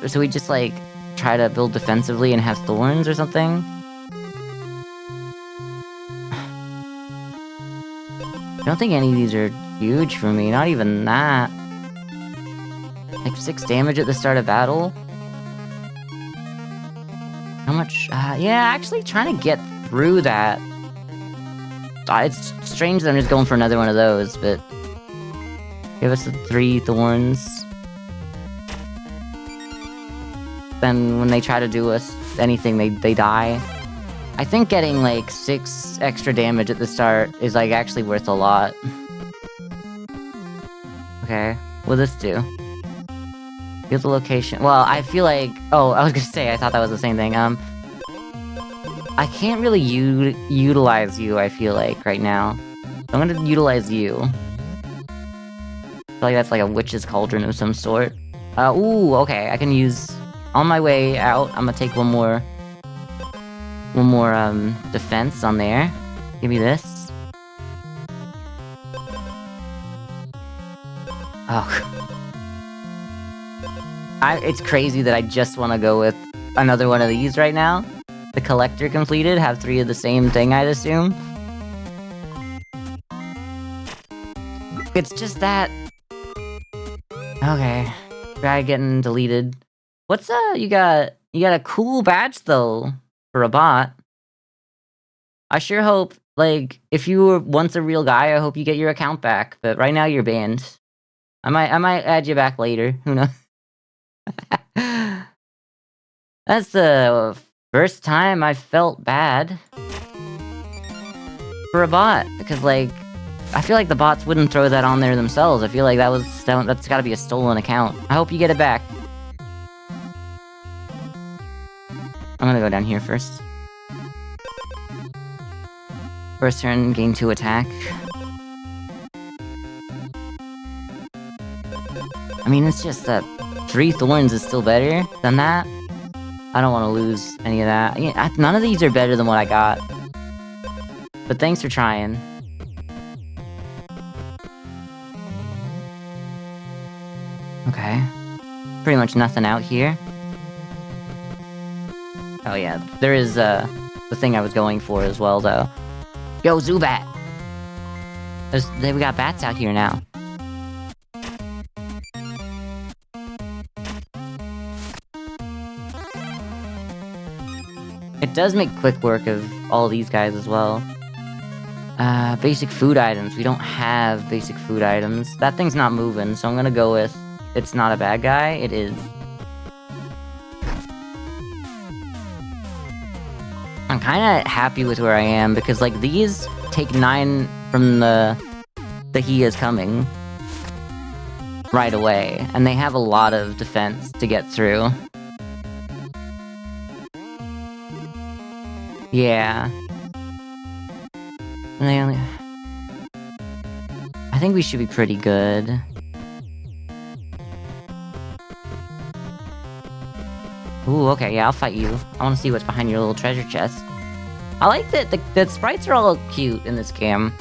So we just, like, try to build defensively and have thorns or something? I don't think any of these are huge for me, not even that. Like 6 damage at the start of battle? How much? Yeah, actually trying to get through that. It's strange that I'm just going for another one of those, but... Give us the 3 thorns. Then when they try to do us anything, they die. I think getting like 6 extra damage at the start is like actually worth a lot. Okay, what'll this do? Get the location. Well, I feel like... Oh, I was gonna say, I thought that was the same thing. I can't really utilize you, I feel like, right now. So I'm gonna utilize you. I feel like that's like a witch's cauldron of some sort. Ooh, okay, I can use... On my way out, I'm gonna take one more defense on there. Give me this. Oh. It's crazy that I just want to go with another one of these right now. The collector completed, have 3 of the same thing, I'd assume. It's just that... Okay. Try getting deleted. What's you got a cool badge though for a bot. I sure hope, like, if you were once a real guy, I hope you get your account back, but right now you're banned. I might add you back later, who knows. That's the first time I felt bad for a bot, because like I feel like the bots wouldn't throw that on there themselves. I feel like that's gotta be a stolen account. I hope you get it back. I'm gonna go down here first. First turn, gain 2 attack. I mean, it's just that 3 thorns is still better than that. I don't want to lose any of that. Yeah, none of these are better than what I got. But thanks for trying. Okay. Pretty much nothing out here. Oh yeah, there is the thing I was going for as well, though. Yo, Zubat! We got bats out here now. It does make quick work of all these guys as well. Basic food items. We don't have basic food items. That thing's not moving, so I'm gonna go with... It's not a bad guy, it is. I'm kinda happy with where I am, because, like, these take 9 from the he is coming right away, and they have a lot of defense to get through. Yeah. And they only... I think we should be pretty good. Ooh, okay, yeah, I'll fight you. I want to see what's behind your little treasure chest. I like that the sprites are all cute in this game.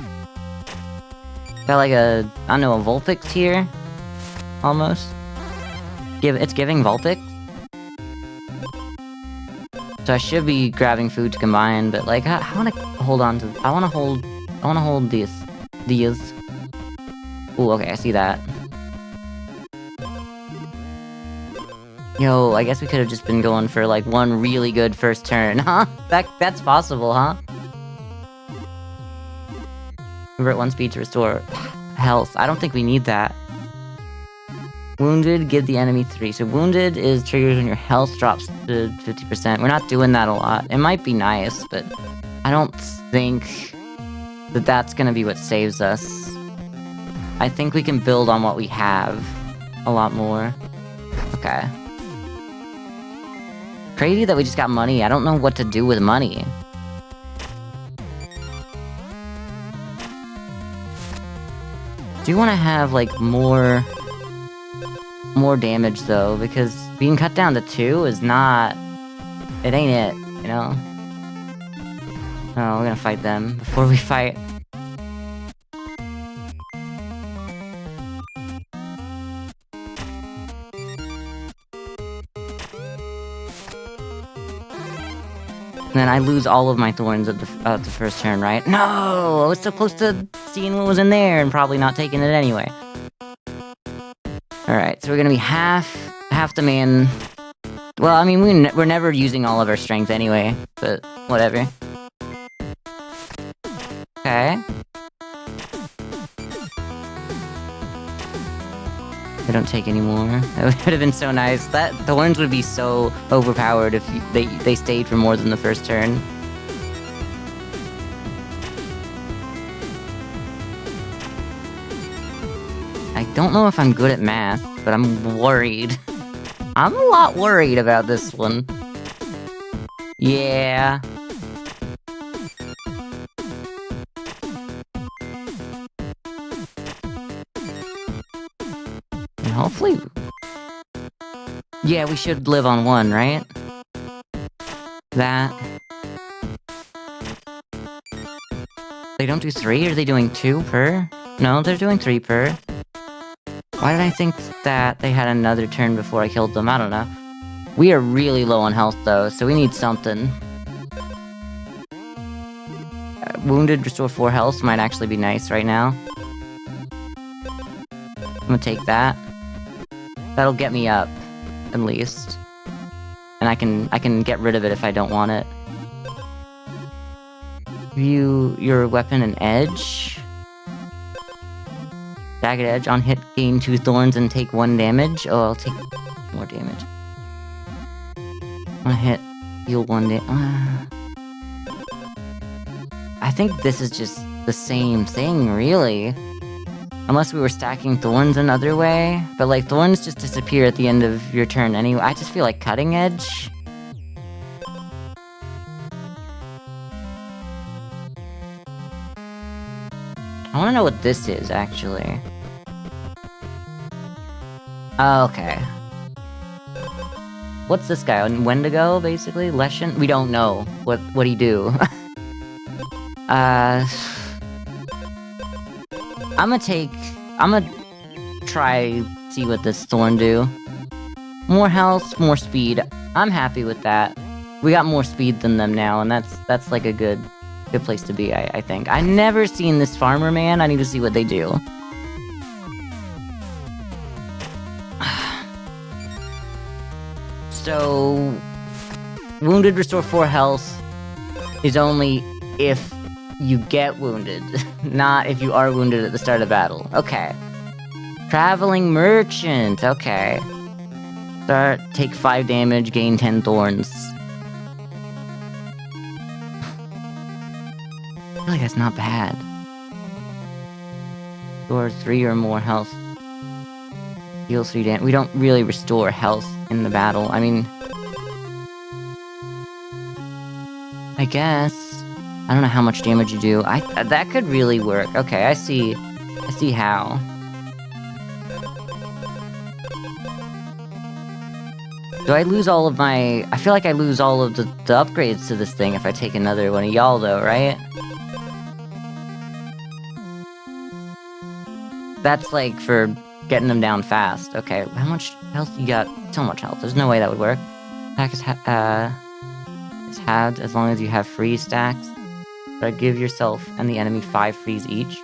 Got like a, I don't know, a Vulpix here? Almost. It's giving Vulpix. So I should be grabbing food to combine, but like, I want to hold on to, I want to hold these. Ooh, okay, I see that. Yo, I guess we could have just been going for, like, one really good first turn, huh? That's possible, huh? Revert 1 speed to restore. health. I don't think we need that. Wounded, give the enemy 3. So wounded is triggers when your health drops to 50%. We're not doing that a lot. It might be nice, but I don't think that that's gonna be what saves us. I think we can build on what we have a lot more. Okay. Crazy that we just got money. I don't know what to do with money. Do you want to have, like, more damage, though? Because being cut down to 2 is not... It ain't it, you know? Oh, we're gonna fight them before we fight... And then I lose all of my thorns at the first turn, right? No! I was so close to seeing what was in there and probably not taking it anyway. Alright, so we're gonna be half the man... Well, I mean, we're never using all of our strength anyway, but whatever. Okay. They don't take any more. That would have been so nice. That thorns would be so overpowered if they stayed for more than the first turn. I don't know if I'm good at math, but I'm worried. I'm a lot worried about this one. Yeah. And hopefully... Yeah, we should live on 1, right? That... They don't do 3? Are they doing 2 per? No, they're doing 3 per. Why did I think that they had another turn before I killed them? I don't know. We are really low on health, though, so we need something. Wounded, restore 4 health might actually be nice right now. I'm gonna take that. That'll get me up, at least. And I can get rid of it if I don't want it. View your weapon and edge. Jagged edge on hit, gain 2 thorns and take 1 damage. Oh, I'll take more damage. On hit, heal 1 damage. I think this is just the same thing, really. Unless we were stacking thorns another way. But, like, thorns just disappear at the end of your turn anyway. I just feel like cutting edge. I want to know what this is, actually. Okay. What's this guy? Wendigo, basically? Leshen? We don't know what he do. I'm gonna try see what this thorn do. More health, more speed. I'm happy with that. We got more speed than them now, and that's like a good place to be, I think. I never seen this farmer man. I need to see what they do. So, wounded restore 4 health is only if you get wounded, not if you are wounded at the start of battle. Okay. Traveling merchant. Okay. Start, take 5 damage, gain 10 thorns. I feel like that's not bad. Restore 3 or more health. Heal 3 damage. We don't really restore health in the battle. I mean... I guess... I don't know how much damage you do. That could really work. Okay, I see how. Do I lose all of my... I feel like I lose all of the upgrades to this thing if I take another one of y'all, though, right? That's, like, for getting them down fast. Okay, how much health you got? So much health. There's no way that would work. Attack is halved as long as you have freeze stacks. But give yourself and the enemy 5 freeze each.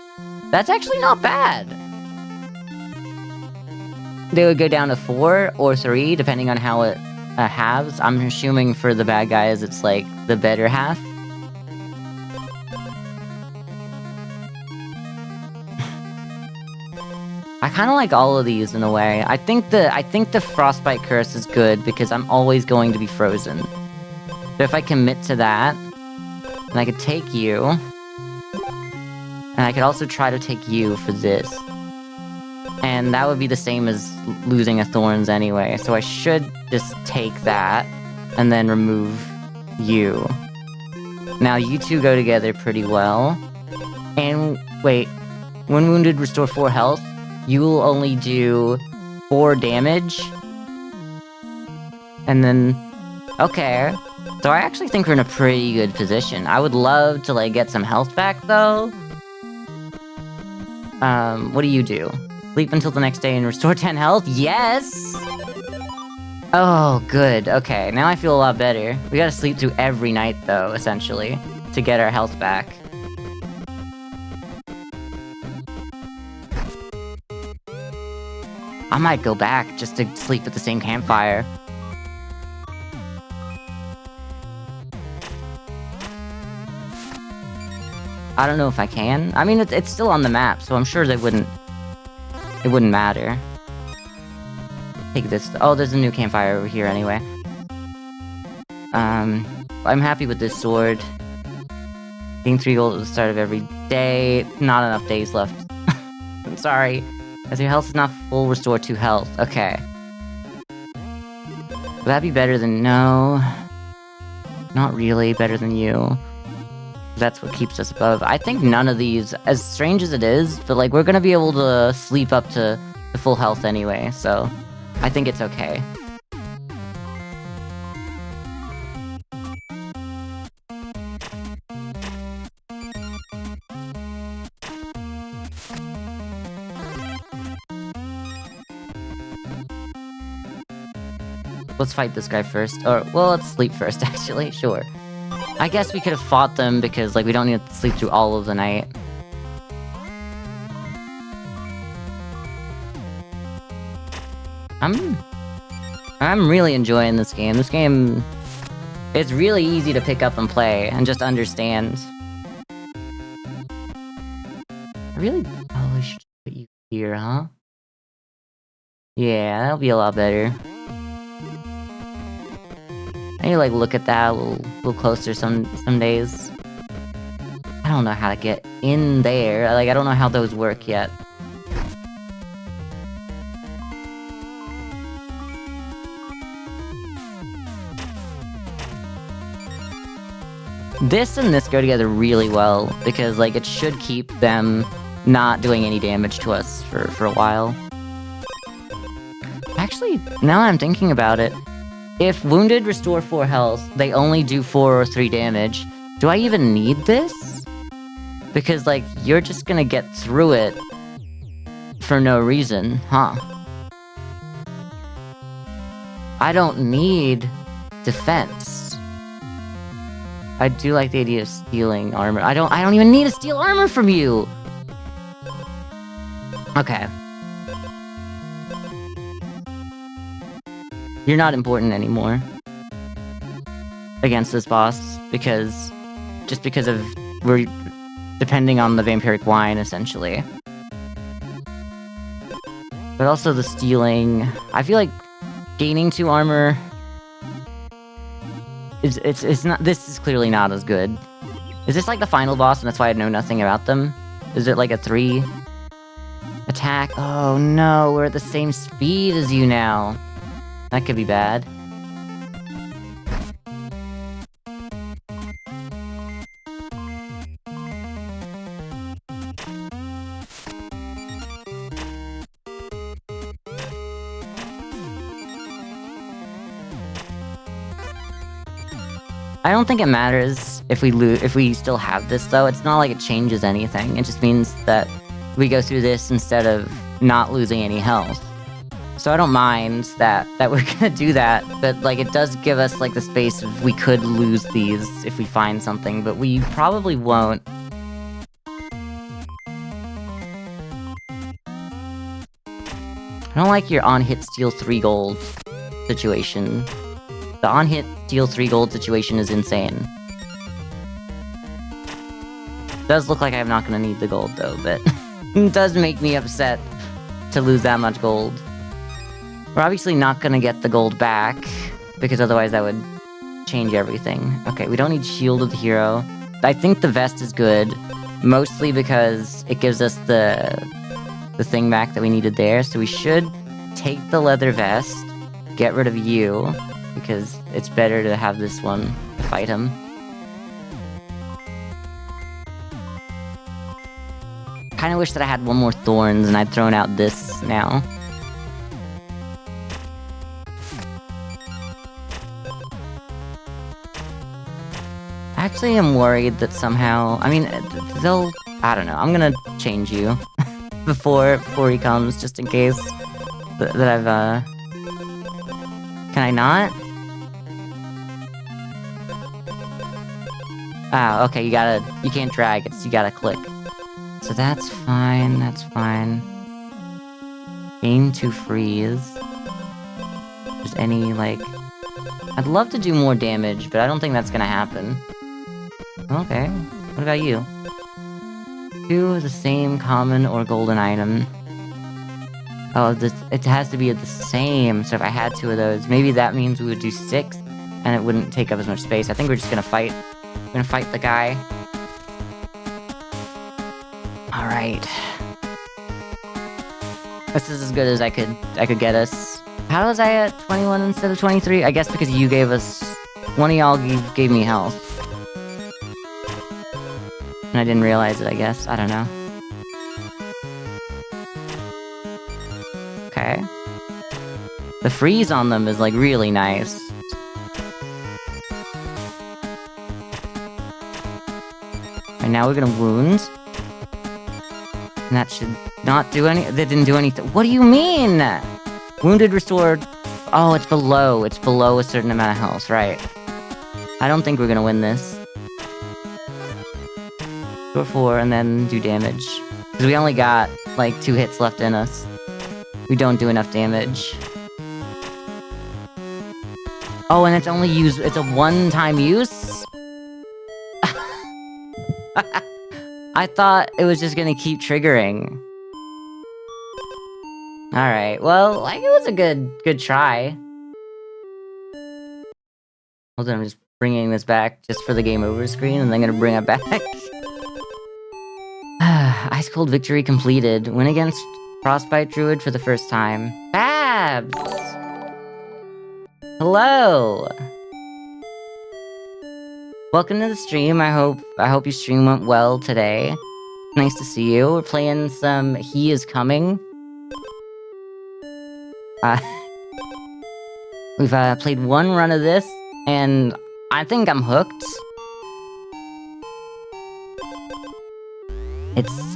That's actually not bad! They would go down to 4 or 3, depending on how it halves. I'm assuming for the bad guys, it's like the better half. I kind of like all of these in a way. I think the Frostbite Curse is good because I'm always going to be frozen. So if I commit to that, and I could take you, and I could also try to take you for this. And that would be the same as losing a Thorns anyway, so I should just take that, and then remove you. Now you two go together pretty well. And wait, when wounded, restore 4 health. You will only do 4 damage. And then... okay. So I actually think we're in a pretty good position. I would love to, like, get some health back, though. What do you do? Sleep until the next day and restore 10 health? Yes! Oh, good. Okay, now I feel a lot better. We gotta sleep through every night, though, essentially, to get our health back. I might go back just to sleep at the same campfire. I don't know if I can. I mean, it's still on the map, so I'm sure it wouldn't matter. Take this. Oh, there's a new campfire over here anyway. I'm happy with this sword. Getting 3 gold at the start of every day. Not enough days left. I'm sorry. As your health is not full, restore 2 health. Okay. Would that be better than... no. Not really better than you. That's what keeps us above. I think none of these, as strange as it is, but like we're gonna be able to sleep up to the full health anyway, so I think it's okay. Let's fight this guy first. Or, well, let's sleep first, actually. Sure. I guess we could have fought them because, like, we don't need to sleep through all of the night. I'm really enjoying this game. This game... it's really easy to pick up and play and just understand. I really probably should put you here, huh? Yeah, that'll be a lot better. I need to, like, look at that a little closer some days. I don't know how to get in there. Like, I don't know how those work yet. This and this go together really well, because, like, it should keep them not doing any damage to us for a while. Actually, now that I'm thinking about it, if wounded restore 4 health, they only do 4 or 3 damage. Do I even need this? Because, like, you're just gonna get through it for no reason, huh? I don't need defense. I do like the idea of stealing armor. I don't even need to steal armor from you! Okay. You're not important anymore against this boss, because we're depending on the vampiric wine, essentially. But also the stealing. I feel like gaining 2 armor it's not. This is clearly not as good. Is this like the final boss, and that's why I know nothing about them? Is it like a 3 attack? Oh no, we're at the same speed as you now. That could be bad. I don't think it matters if we still have this, though. It's not like it changes anything. It just means that we go through this instead of not losing any health. So I don't mind that we're gonna do that, but, like, it does give us, like, the space if we could lose these if we find something, but we probably won't. I don't like your on-hit steal 3 gold situation. The on-hit steal 3 gold situation is insane. Does look like I'm not gonna need the gold, though, but it does make me upset to lose that much gold. We're obviously not gonna get the gold back, because otherwise that would change everything. Okay, we don't need Shield of the Hero. I think the vest is good, mostly because it gives us the thing back that we needed there, so we should take the leather vest, get rid of you, because it's better to have this one to fight him. Kinda wish that I had one more thorns and I'd thrown out this now. Actually, I'm worried that somehow... I mean, they'll... I don't know. I'm gonna change you before he comes, just in case that I've, Can I not? Ah, okay, you can't drag it, so you gotta click. So that's fine, that's fine. Game to freeze. If there's any, like... I'd love to do more damage, but I don't think that's gonna happen. Okay, what about you? Do the same common or golden item. Oh, it has to be the same, so if I had 2 of those, maybe that means we would do 6, and it wouldn't take up as much space. I think we're just gonna fight. We're gonna fight the guy. Alright. This is as good as I could get us. How was I at 21 instead of 23? I guess because you gave us... One of y'all gave me health. And I didn't realize it, I guess. I don't know. Okay. The freeze on them is, like, really nice. And now we're gonna wound. And that should not do any- that didn't do anything- What do you mean?! Wounded restored... Oh, it's below. It's below a certain amount of health, right. I don't think we're gonna win this. Restore 4 and then do damage. Because we only got, like, 2 hits left in us. We don't do enough damage. Oh, and it's only used- it's a one-time use? I thought it was just gonna keep triggering. Alright, well, like, it was a good try. Hold on, I'm just bringing this back just for the game over screen, and then gonna bring it back. Ice Cold victory completed. Win against Frostbite Druid for the first time. Babs! Hello! Welcome to the stream. I hope your stream went well today. Nice to see you. We're playing some He Is Coming. We've played 1 run of this, and I think I'm hooked.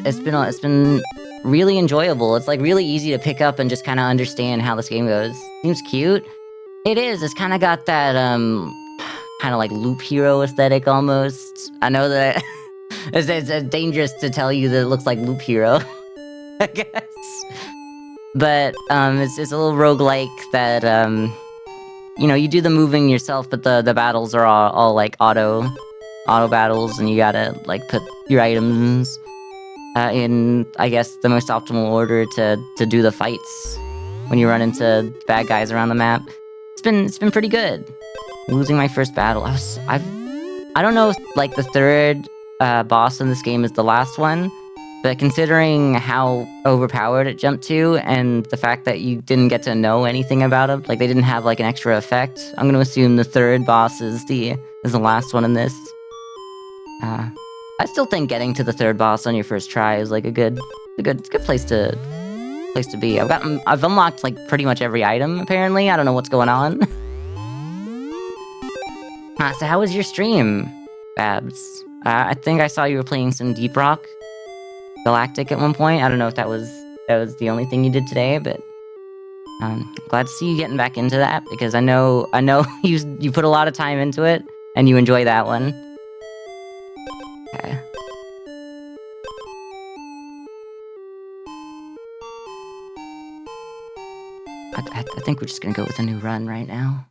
It's been really enjoyable. It's like really easy to pick up and just kind of understand how this game goes. Seems cute. It is. It's kind of got that kind of like Loop Hero aesthetic almost. I know that it's dangerous to tell you that it looks like Loop Hero, I guess. But it's a little roguelike that you know, you do the moving yourself, but the battles are all like auto battles, and you gotta like put your items in, I guess, the most optimal order to do the fights when you run into bad guys around the map. It's been pretty good. Losing my first battle, I don't know if like the 3rd boss in this game is the last one, but considering how overpowered it jumped to, and the fact that you didn't get to know anything about him, like they didn't have like an extra effect, I'm gonna assume the 3rd boss is the last one in this. I still think getting to the 3rd boss on your first try is like a good place to be. I've unlocked like pretty much every item apparently. I don't know what's going on. So how was your stream, Babs? I think I saw you were playing some Deep Rock Galactic at one point. I don't know if that was the only thing you did today, but glad to see you getting back into that, because I know you put a lot of time into it and you enjoy that one. Okay. I think we're just gonna go with a new run right now.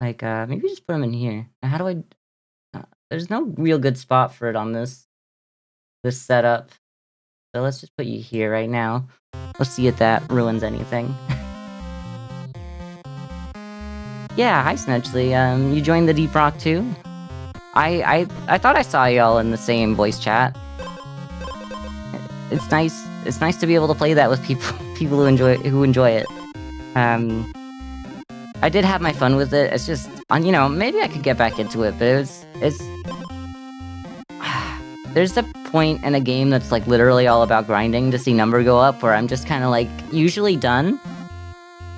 Like, maybe just put them in here. Now, how do I... there's no real good spot for it on this setup. So let's just put you here right now. Let's see if that ruins anything. Yeah, hi Snudgley. You joined the Deep Rock too? I thought I saw y'all in the same voice chat. It's nice. It's nice to be able to play that with people who enjoy it. I did have my fun with it. It's just, you know, maybe I could get back into it, but it's. There's a point in a game that's like literally all about grinding to see number go up, where I'm just kind of like usually done.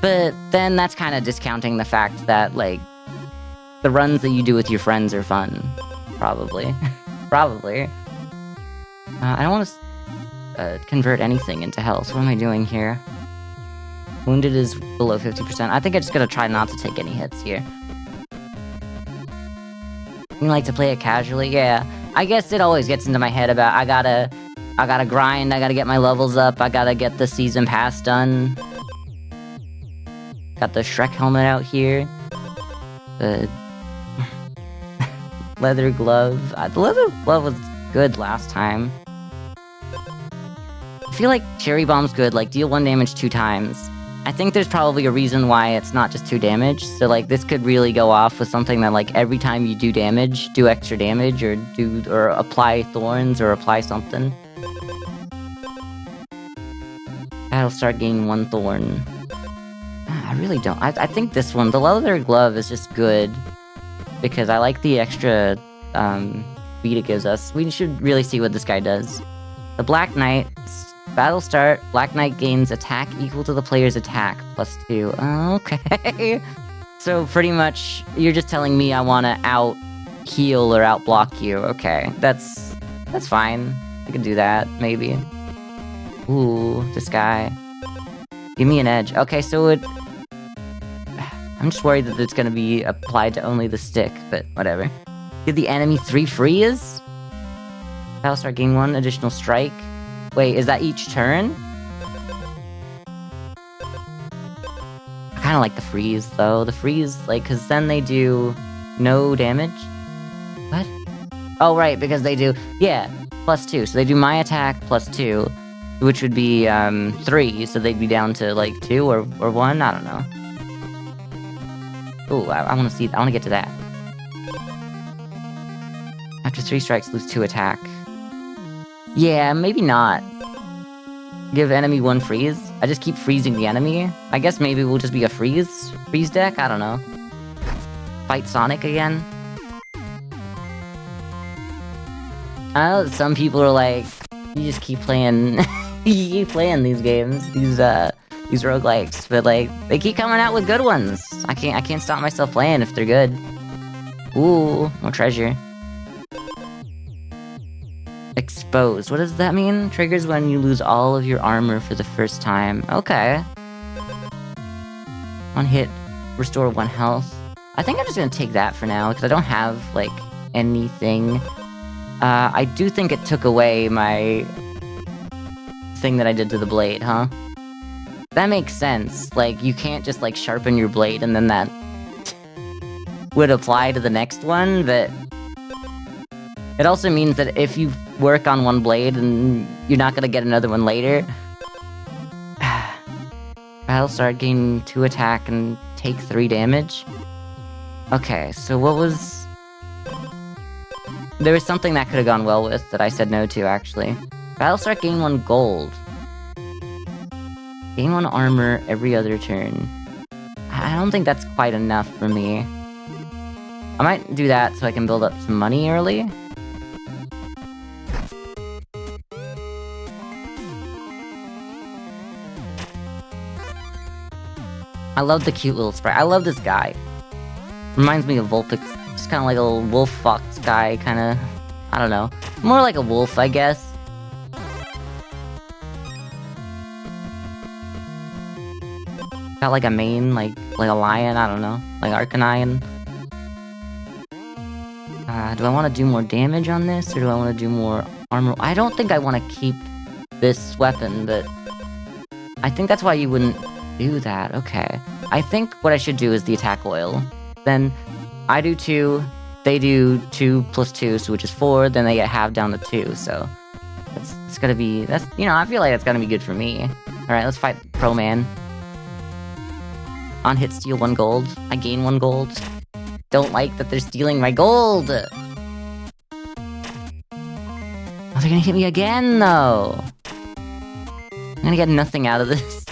But then that's kind of discounting the fact that like the runs that you do with your friends are fun, probably, probably. I don't want to convert anything into health. What am I doing here? Wounded is below 50%. I think I'm just gonna try not to take any hits here. You like to play it casually? Yeah. I guess it always gets into my head about I gotta grind, I gotta get my levels up, I gotta get the season pass done. Got the Shrek helmet out here. The leather glove. The leather glove was good last time. I feel like Cherry Bomb's good, like deal 1 damage 2 times. I think there's probably a reason why it's not just 2 damage, so like this could really go off with something that like every time you do damage, do extra damage, or apply thorns, or apply something. That'll start gaining 1 thorn. I really don't. I think this one, the leather glove, is just good because I like the extra speed it gives us. We should really see what this guy does. The Black Knight. Battle start, Black Knight gains attack equal to the player's attack, +2. Okay. So pretty much, you're just telling me I want to out-heal or out-block you. Okay, that's fine. I can do that, maybe. Ooh, this guy. Give me an edge. Okay, so I'm just worried that it's going to be applied to only the stick, but whatever. Give the enemy 3 frees? Battle start, gain 1 additional strike. Wait, is that each turn? I kind of like the freeze, though. The freeze, like, because then they do no damage? What? Oh, right, because they do... Yeah, +2. So they do my attack +2, which would be 3, so they'd be down to, like, 2 or 1? I don't know. Ooh, I want to see... I want to get to that. After 3 strikes, lose 2 attack. Yeah, maybe not. Give enemy 1 freeze. I just keep freezing the enemy. I guess maybe we'll just be a freeze deck? I don't know. Fight Sonic again? I know that some people are like, you just keep playing, you keep playing these games, these roguelikes, but like, they keep coming out with good ones. I can't stop myself playing if they're good. Ooh, more treasure. Exposed. What does that mean? Triggers when you lose all of your armor for the first time. Okay. 1 hit, restore 1 health. I think I'm just gonna take that for now, because I don't have, like, anything. I do think it took away my thing that I did to the blade, huh? That makes sense. Like, you can't just, like, sharpen your blade and then that would apply to the next one, but... It also means that if you work on 1 blade and you're not gonna get another one later... Battle start, gain 2 attack and take 3 damage? Okay, so what was... There was something that could have gone well with that I said no to, actually. Battle start, gain 1 gold. Gain 1 armor every other turn. I don't think that's quite enough for me. I might do that so I can build up some money early. I love the cute little sprite. I love this guy. Reminds me of Vulpix. Just kind of like a little wolf fox guy, kind of... I don't know. More like a wolf, I guess. Got like a mane, like a lion, I don't know. Like Arcanine. Do I want to do more damage on this, or do I want to do more armor? I don't think I want to keep this weapon, but... I think that's why you wouldn't do that. Okay. I think what I should do is the attack oil. Then I do 2, they do 2 plus 2, so which is 4, then they get halved down to 2, so... It's gonna be... That's, you know, I feel like that's gonna be good for me. Alright, let's fight Pro Man. On hit, steal 1 gold. I gain 1 gold. Don't like that they're stealing my gold! Oh, they're gonna hit me again, though! I'm gonna get nothing out of this.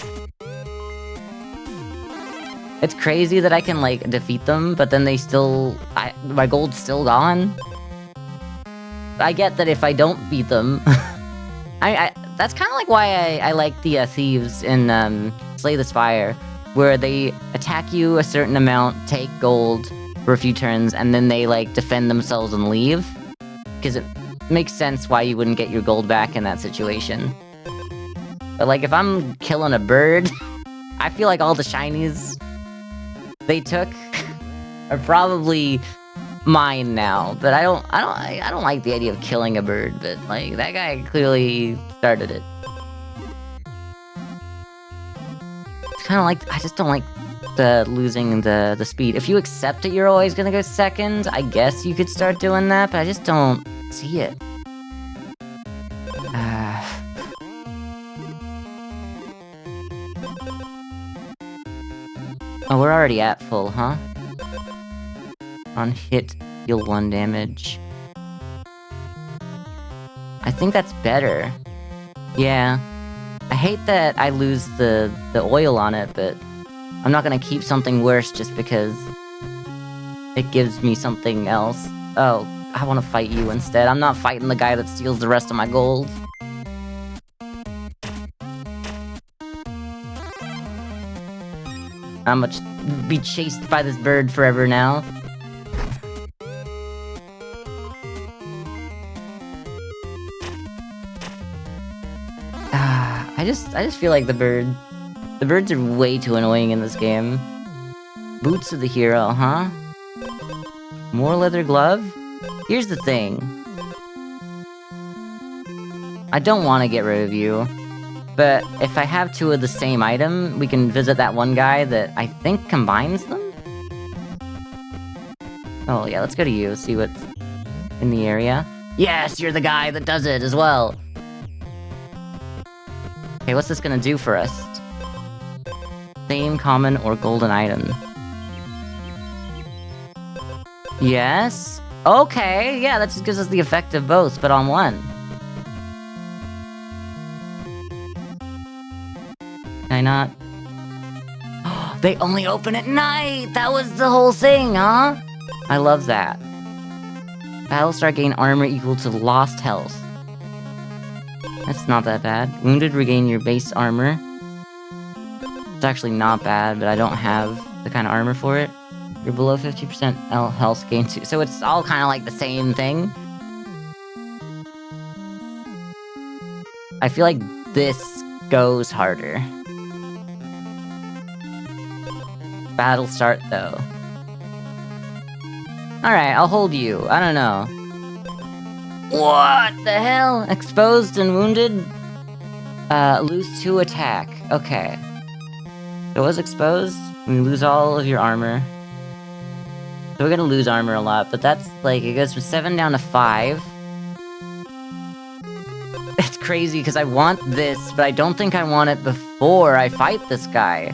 It's crazy that I can, like, defeat them, but then they still... my gold's still gone. I get that if I don't beat them... that's kind of like why I like the thieves in Slay the Spire, where they attack you a certain amount, take gold for a few turns, and then they, like, defend themselves and leave. Because it makes sense why you wouldn't get your gold back in that situation. But, like, if I'm killing a bird, I feel like all the shinies they took are probably mine now. But I don't like the idea of killing a bird, but, like, that guy clearly started it. It's kind of like, I just don't like the losing the speed. If you accept that you're always gonna go second, I guess you could start doing that, but I just don't see it. Oh, we're already at full, huh? On hit, deal 1 damage. I think that's better. Yeah. I hate that I lose the oil on it, but I'm not gonna keep something worse just because it gives me something else. Oh, I wanna fight you instead. I'm not fighting the guy that steals the rest of my gold. I'm gonna be chased by this bird forever now. I just feel like the birds are way too annoying in this game. Boots of the hero, huh? More leather glove? Here's the thing. I don't want to get rid of you. But if I have 2 of the same item, we can visit that one guy that I think combines them? Oh yeah, let's go to you, see what's in the area. Yes, you're the guy that does it as well! Okay, what's this gonna do for us? Same, common, or golden item. Yes? Okay, yeah, that just gives us the effect of both, but on 1. Can I not? They only open at night! That was the whole thing, huh? I love that. Battlestar gain armor equal to lost health. That's not that bad. Wounded regain your base armor. It's actually not bad, but I don't have the kind of armor for it. You're below 50% health gain too. So it's all kind of like the same thing. I feel like this goes harder. Battle start, though. Alright, I'll hold you. I don't know. What the hell? Exposed and wounded? Lose 2 attack. Okay. So it was exposed. We lose all of your armor. So we're gonna lose armor a lot, but that's like, it goes from 7 down to 5. It's crazy, because I want this, but I don't think I want it before I fight this guy.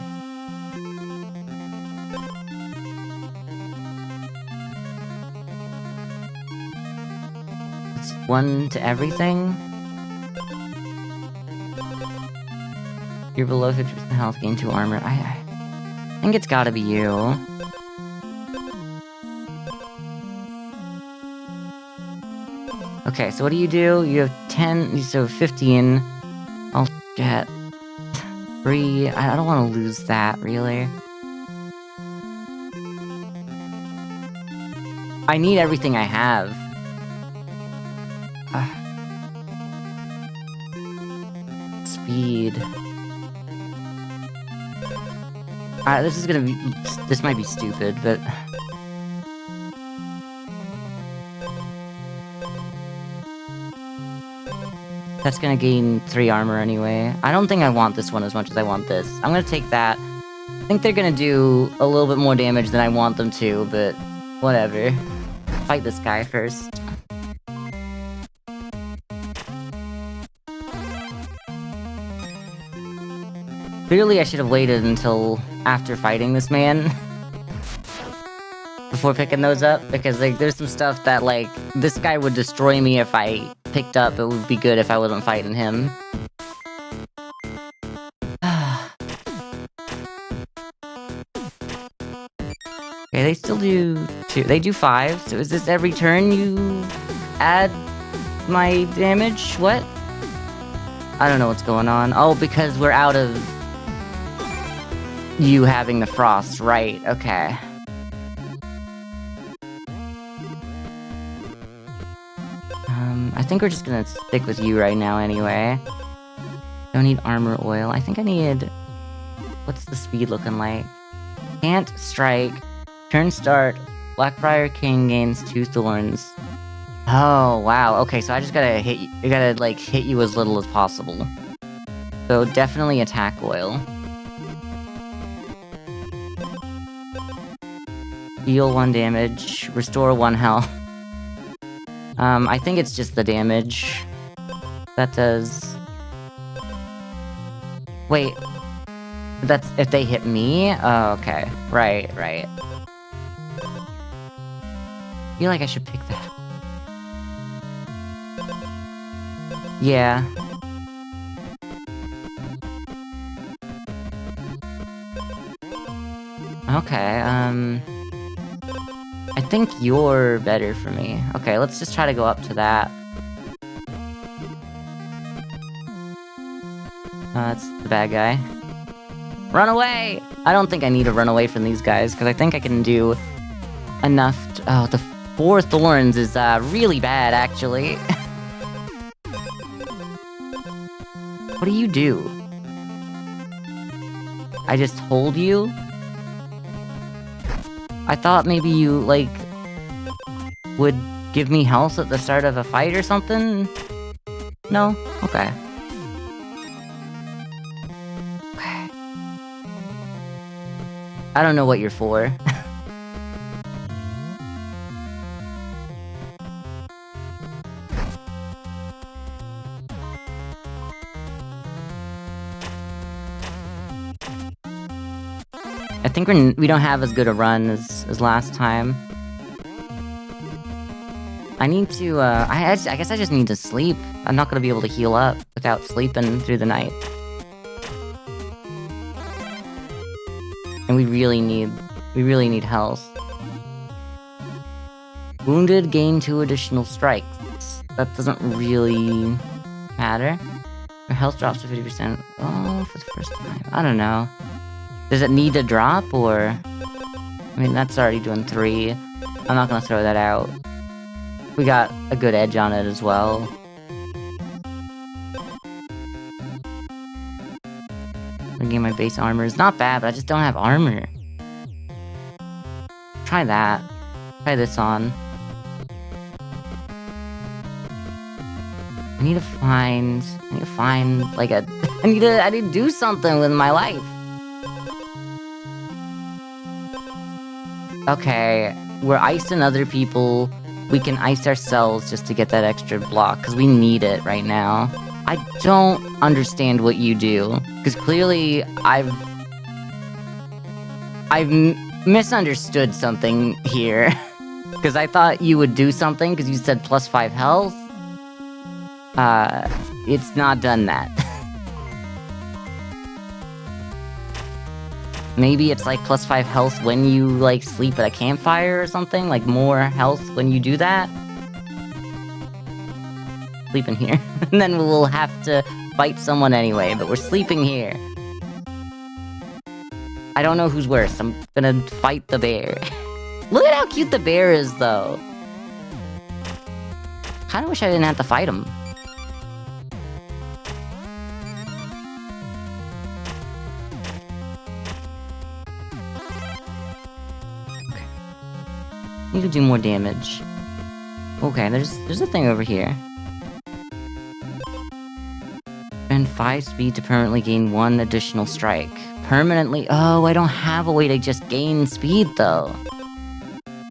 It's 1 to everything. You're below 50% health, gain 2 armor. I think it's gotta be you. Okay, so what do? You have 10, so 15. I'll get 3. I don't want to lose that, really. I need everything I have. Speed. This is gonna be... This might be stupid, but... That's gonna gain 3 armor anyway. I don't think I want this one as much as I want this. I'm gonna take that. I think they're gonna do a little bit more damage than I want them to, but... Whatever. Fight this guy first. Clearly, I should have waited until after fighting this man before picking those up, because like there's some stuff that like this guy would destroy me if I picked up. It would be good if I wasn't fighting him. Okay, they still do 2. They do 5. So is this every turn you add my damage? What? I don't know what's going on. Oh, because we're out of you having the frost, right? Okay. I think we're just gonna stick with you right now anyway. Don't need armor oil. I think I need... What's the speed looking like? Can't strike. Turn start. Blackbriar King gains 2 thorns. Oh, wow. Okay, so I just gotta hit you. I gotta, like, hit you as little as possible. So definitely attack oil. Deal 1 damage. Restore 1 health. I think it's just the damage. That does... Wait. That's if they hit me? Oh, okay. Right. I feel like I should pick that. Yeah. Okay, I think you're better for me. Okay, let's just try to go up to that. That's the bad guy. Run away! I don't think I need to run away from these guys, because I think I can do enough to... Oh, the 4 thorns is, really bad, actually. What do you do? I just hold you? I thought maybe you, like, would give me health at the start of a fight or something? No? Okay. Okay. I don't know what you're for. I think we don't have as good a run as last time. I need to, I guess I just need to sleep. I'm not gonna be able to heal up without sleeping through the night. And we really need health. Wounded, gain 2 additional strikes. That doesn't really matter. Your health drops to 50%. Oh, for the first time. I don't know. Does it need to drop, or... I mean, that's already doing 3. I'm not gonna throw that out. We got a good edge on it as well. Again, my base armor is not bad, but I just don't have armor. Try that. Try this on. I need to find, like, a... I need to do something with my life. Okay, we're icing other people. We can ice ourselves just to get that extra block, because we need it right now. I don't understand what you do, because clearly I've misunderstood something here. Because I thought you would do something, because you said plus 5 health. It's not done that. Maybe it's like plus 5 health when you, like, sleep at a campfire or something? Like, more health when you do that? Sleep in here. And then we'll have to fight someone anyway, but we're sleeping here. I don't know who's worse. I'm gonna fight the bear. Look at how cute the bear is, though. Kinda wish I didn't have to fight him. Need to do more damage. Okay, there's a thing over here. Spend 5 speed to permanently gain 1 additional strike. Permanently? Oh, I don't have a way to just gain speed, though.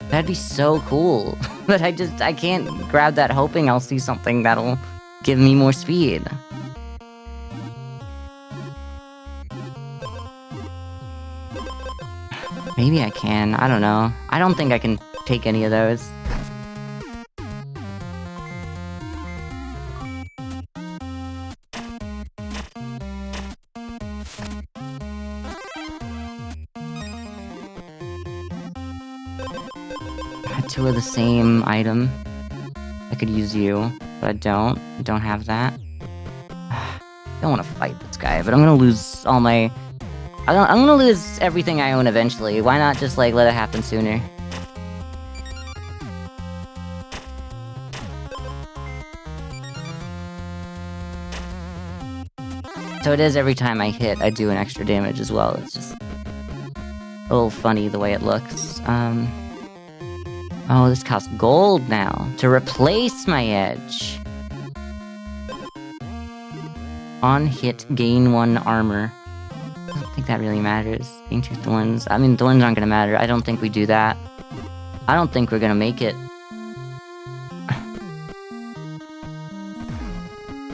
That'd be so cool. But I can't grab that hoping I'll see something that'll give me more speed. Maybe I can. I don't know. I don't think I can take any of those. I had two of the same item. I could use you, but I don't. I don't have that. I don't want to fight this guy, but I'm gonna lose all my... I'm gonna lose everything I own eventually. Why not just, like, let it happen sooner? So it is every time I hit, I do an extra damage as well. It's just a little funny the way it looks. Oh, this costs gold now to replace my edge. On hit, gain 1 armor. I don't think that really matters. Gain 2 thorns. I mean, thorns aren't gonna matter. I don't think we do that. I don't think we're gonna make it. I'm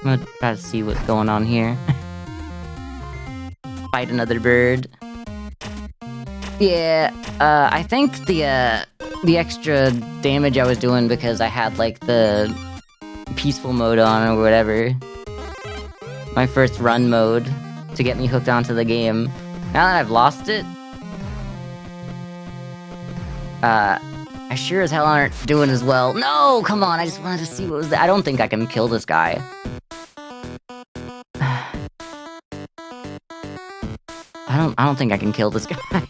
gonna try to see what's going on here. Fight another bird. Yeah, I think the extra damage I was doing because I had, like, the peaceful mode on or whatever. My first run mode to get me hooked onto the game. Now that I've lost it, I sure as hell aren't doing as well. No, come on, I just wanted to see what was there. I don't think I can kill this guy. I don't think I can kill this guy.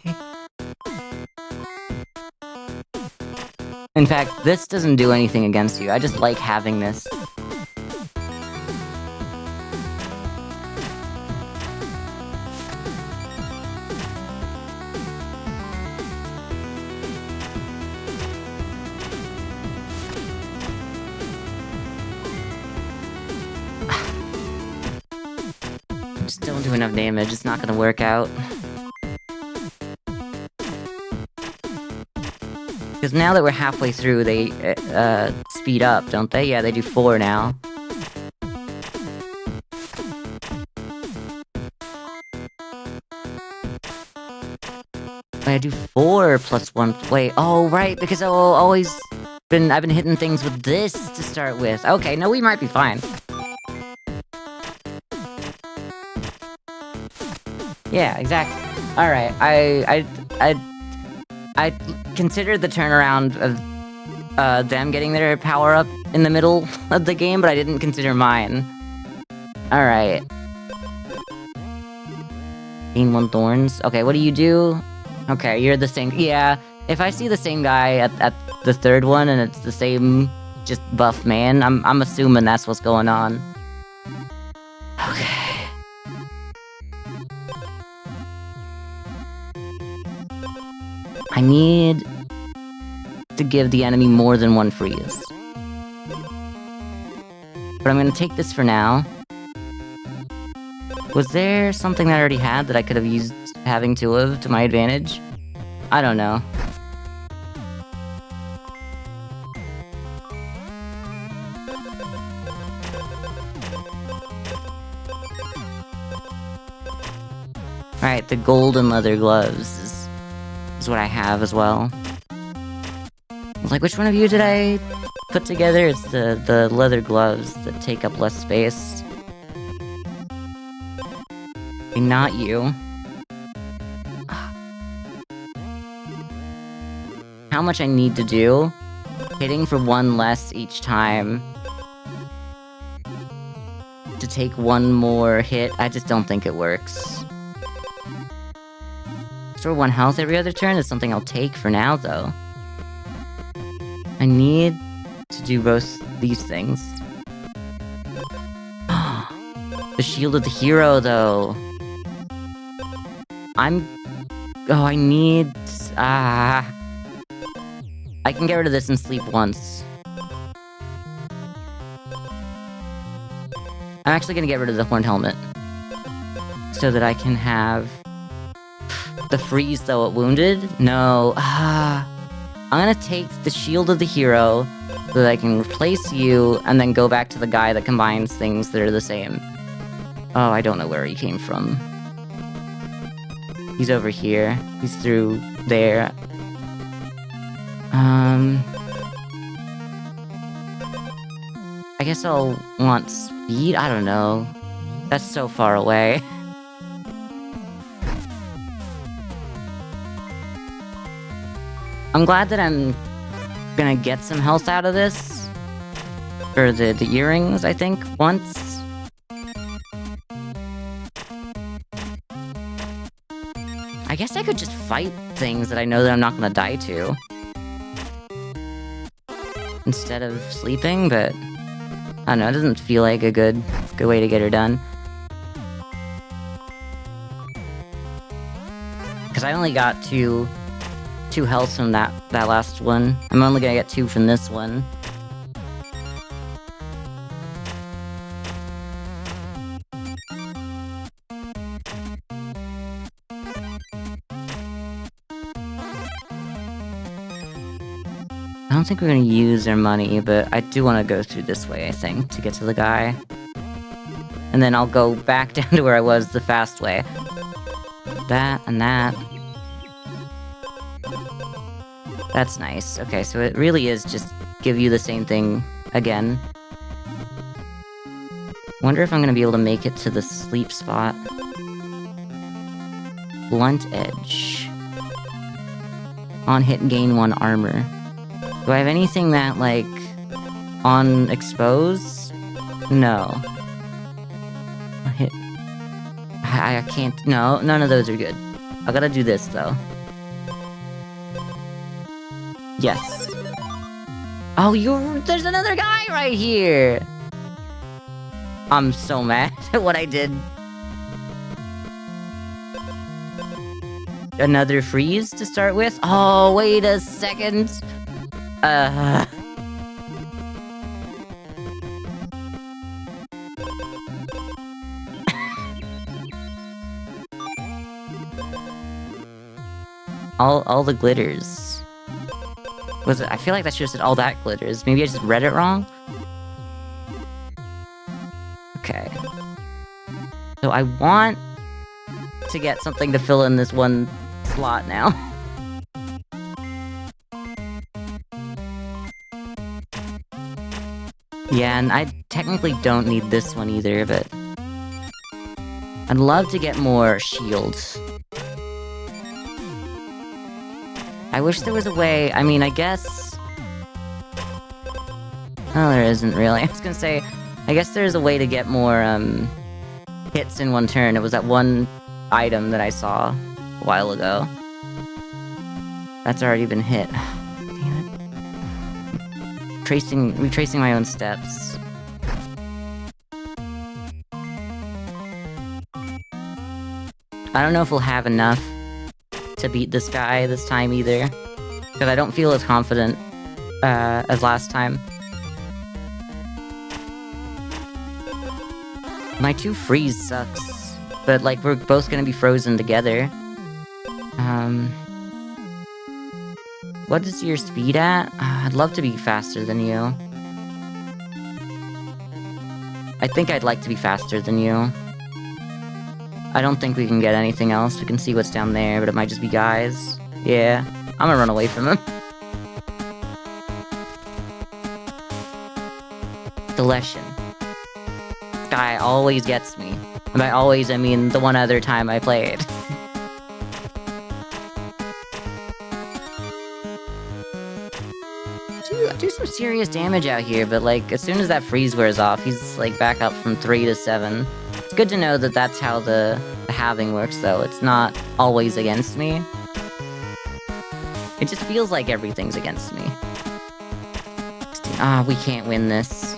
In fact, this doesn't do anything against you. I just like having this. Just don't do enough damage. It's not gonna work out. Because now that we're halfway through, they speed up, don't they? Yeah, they do 4 now. Wait, I do 4 plus 1. Wait, oh right, because I've been hitting things with this to start with. Okay, no, we might be fine. Yeah, exactly. All right, I considered the turnaround of them getting their power up in the middle of the game, but I didn't consider mine. All right. Gain 1 thorns. Okay, what do you do? Okay, you're the same. Yeah, if I see the same guy at the third one and it's the same just buff man, I'm assuming that's what's going on. Okay. I need to give the enemy more than 1 freeze. But I'm gonna take this for now. Was there something that I already had that I could have used having 2 of to my advantage? I don't know. Alright, the golden leather gloves is what I have as well. I was like, which one of you did I put together? It's the leather gloves that take up less space. Okay, not you. How much I need to do? Hitting for 1 less each time. To take 1 more hit, I just don't think it works. Restore 1 health every other turn is something I'll take for now, though. I need to do both these things. The shield of the hero, though. Oh, I need... I can get rid of this and sleep once. I'm actually gonna get rid of the horned helmet. So that I can have... the freeze, though, at wounded? No. I'm gonna take the shield of the hero so that I can replace you and then go back to the guy that combines things that are the same. Oh, I don't know where he came from. He's over here. He's through there. I guess I'll want speed? I don't know. That's so far away. I'm glad that I'm gonna get some health out of this. For the earrings, I think, once. I guess I could just fight things that I know that I'm not gonna die to. Instead of sleeping, but... I don't know, it doesn't feel like a good way to get her done. Because I only got two health from that last one. I'm only gonna get 2 from this one. I don't think we're gonna use their money, but I do want to go through this way, I think, to get to the guy. And then I'll go back down to where I was the fast way. That and that. That's nice. Okay, so it really is just give you the same thing again. Wonder if I'm gonna be able to make it to the sleep spot. Blunt edge. On hit, gain 1 armor. Do I have anything that, like, on expose? No. Hit. I can't. No, none of those are good. I gotta do this, though. Yes. Oh, there's another guy right here! I'm so mad at what I did. Another freeze to start with? Oh, wait a second. all the glitters. Was it? I feel like that should have said all that glitters. Maybe I just read it wrong? Okay. So I want to get something to fill in this one slot now. Yeah, and I technically don't need this one either, but... I'd love to get more shields. I wish there was a way... I mean, I guess... Oh, there isn't really. I was gonna say, I guess there's a way to get more, hits in one turn. It was that one item that I saw a while ago. That's already been hit. Retracing my own steps. I don't know if we'll have enough to beat this guy this time either, because I don't feel as confident as last time. My 2 freeze sucks, but like we're both gonna be frozen together. What is your speed at? I'd love to be faster than you. I think I'd like to be faster than you. I don't think we can get anything else. We can see what's down there, but it might just be guys. Yeah, I'm gonna run away from him. Deletion. This guy always gets me. And by always, I mean the one other time I played. Do some serious damage out here, but like, as soon as that freeze wears off, he's like back up from 3 to 7. It's good to know that that's how the halving works, though. It's not always against me. It just feels like everything's against me. We can't win this.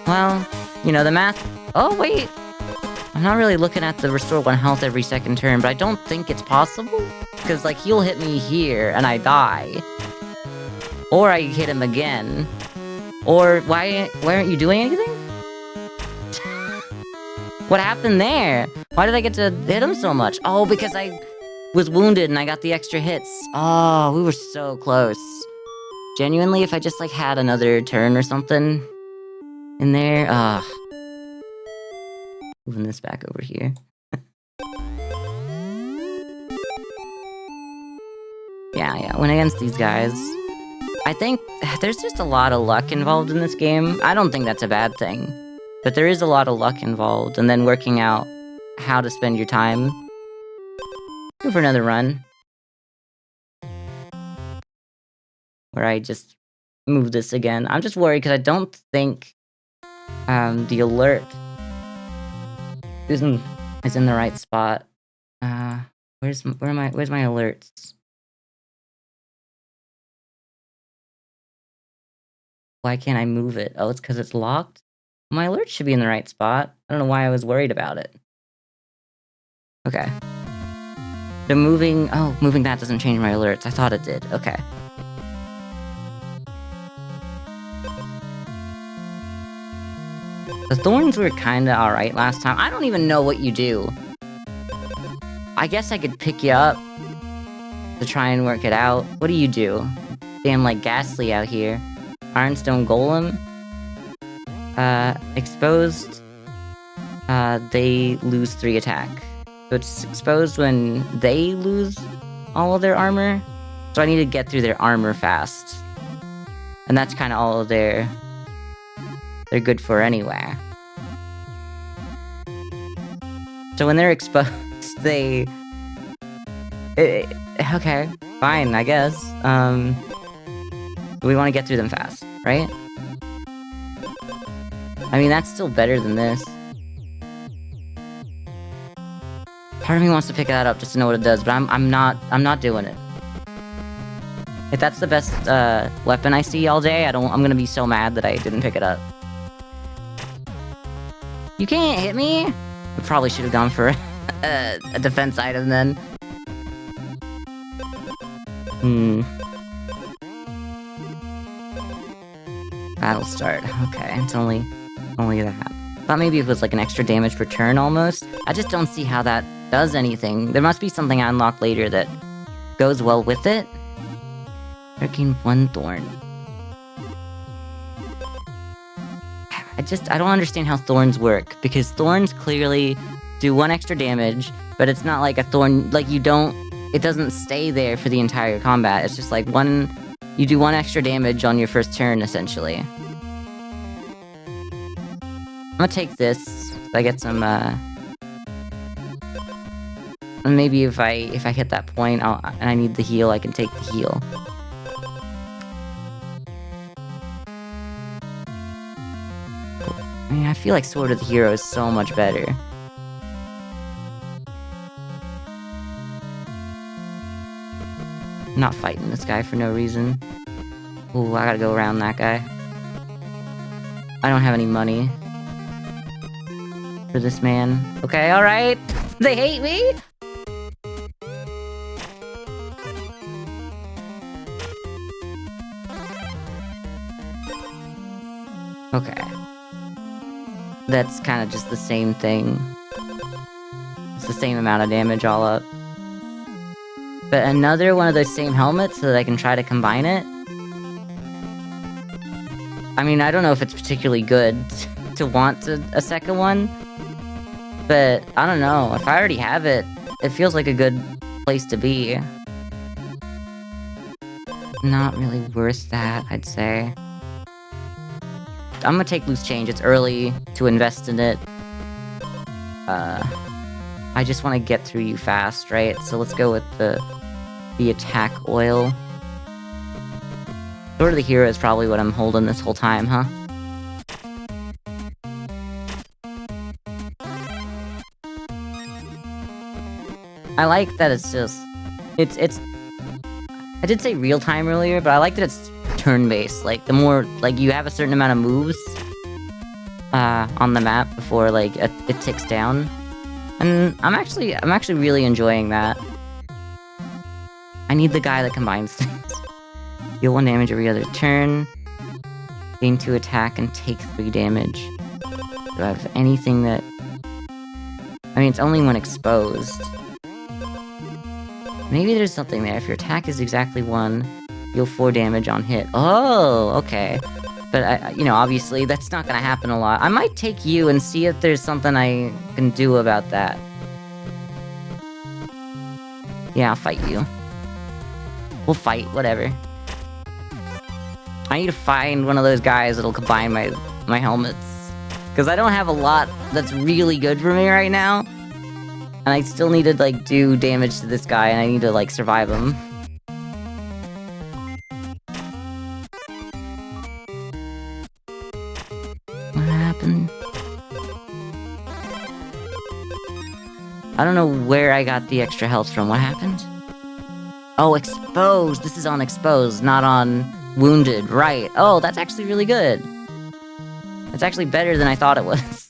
Well, you know, the math... Oh, wait! I'm not really looking at the restore 1 health every second turn, but I don't think it's possible. Because, like, he'll hit me here, and I die. Or I hit him again. Or, why aren't you doing anything? What happened there? Why did I get to hit him so much? Oh, because I was wounded and I got the extra hits. Oh, we were so close. Genuinely, if I just, like, had another turn or something in there, moving this back over here. Yeah, when against these guys, I think there's just a lot of luck involved in this game. I don't think that's a bad thing, but there is a lot of luck involved, and then working out how to spend your time. Go for another run. Where I just move this again. I'm just worried because I don't think the alert is in the right spot. Where's my alerts? Why can't I move it? Oh, it's because it's locked? My alert should be in the right spot. I don't know why I was worried about it. Okay. So moving that doesn't change my alerts. I thought it did. Okay. The thorns were kinda alright last time. I don't even know what you do. I guess I could pick you up to try and work it out. What do you do? Damn, like Ghastly out here. Ironstone Golem. Exposed. They lose 3 attack. So it's exposed when they lose all of their armor. So I need to get through their armor fast. And that's kind of all they're good for anyway. So when they're exposed, okay, fine, I guess. We want to get through them fast, right? I mean, that's still better than this. Part of me wants to pick that up just to know what it does, but I'm not doing it. If that's the best weapon I see all day, I'm gonna be so mad that I didn't pick it up. You can't hit me? I probably should have gone for a defense item then. Battle start. Okay, it's only that. Thought maybe it was like an extra damage per turn almost. I just don't see how that does anything. There must be something I unlock later that goes well with it. Freaking 1 thorn. I don't understand how thorns work, because thorns clearly do 1 extra damage, but it's not like a thorn, like it doesn't stay there for the entire combat. It's just like you do 1 extra damage on your first turn, essentially. I'm gonna take this, so I get some, maybe if I hit that point, and I need the heal, I can take the heal. I mean, I feel like Sword of the Hero is so much better. I'm not fighting this guy for no reason. Ooh, I gotta go around that guy. I don't have any money for this man. Okay, alright. They hate me? Okay. That's kind of just the same thing. It's the same amount of damage all up. But another one of those same helmets so that I can try to combine it? I mean, I don't know if it's particularly good to want a second one. But, I don't know. If I already have it, it feels like a good place to be. Not really worth that, I'd say. I'm gonna take loose change. It's early to invest in it. I just want to get through you fast, right? So let's go with the attack oil. Sword of the Hero is probably what I'm holding this whole time, huh? I like that it's just... It's... I did say real-time earlier, but I like that it's turn-based. Like, the more... Like, you have a certain amount of moves on the map before, like, it ticks down. And I'm actually really enjoying that. I need the guy that combines things. Deal 1 damage every other turn. Gain 2 attack and take 3 damage. Do I have anything that... I mean, it's only when exposed. Maybe there's something there. If your attack is exactly 1, deal 4 damage on hit. Oh, okay. But, you know, obviously, that's not gonna happen a lot. I might take you and see if there's something I can do about that. Yeah, I'll fight you. We'll fight, whatever. I need to find one of those guys that'll combine my helmets. Because I don't have a lot that's really good for me right now. And I still need to, like, do damage to this guy, and I need to, like, survive him. What happened? I don't know where I got the extra health from. What happened? Oh, exposed! This is on exposed, not on wounded. Right. Oh, that's actually really good. That's actually better than I thought it was.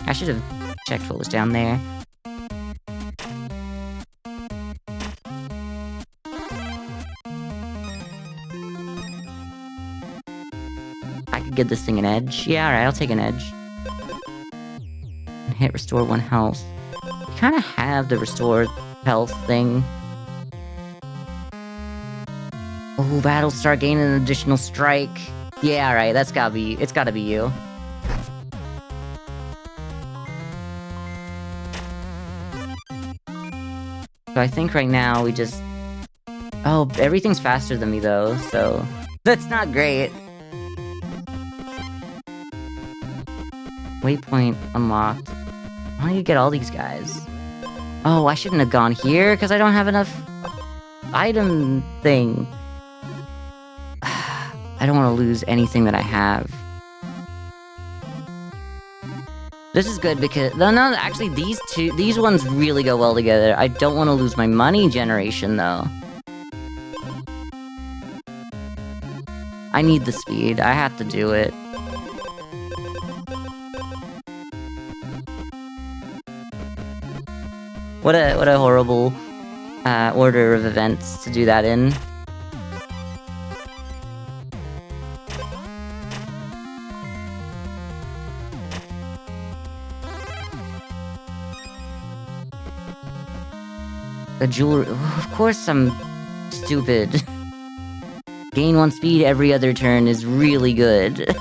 I should have checked what was down there. I could give this thing an edge. Yeah, alright, I'll take an edge. And hit restore 1 health. You kind of have the restore health thing. Oh, battle start gaining an additional strike. Yeah, alright, it's gotta be you. So I think right now we just... Oh, everything's faster than me though, so... That's not great. Waypoint unlocked. How do you get all these guys? Oh, I shouldn't have gone here, because I don't have enough... item thing. I don't want to lose anything that I have. This is good because... No, actually, these ones really go well together. I don't want to lose my money generation, though. I need the speed. I have to do it. What a horrible order of events to do that in. The jewelry... Of course I'm stupid. Gain 1 speed every other turn is really good.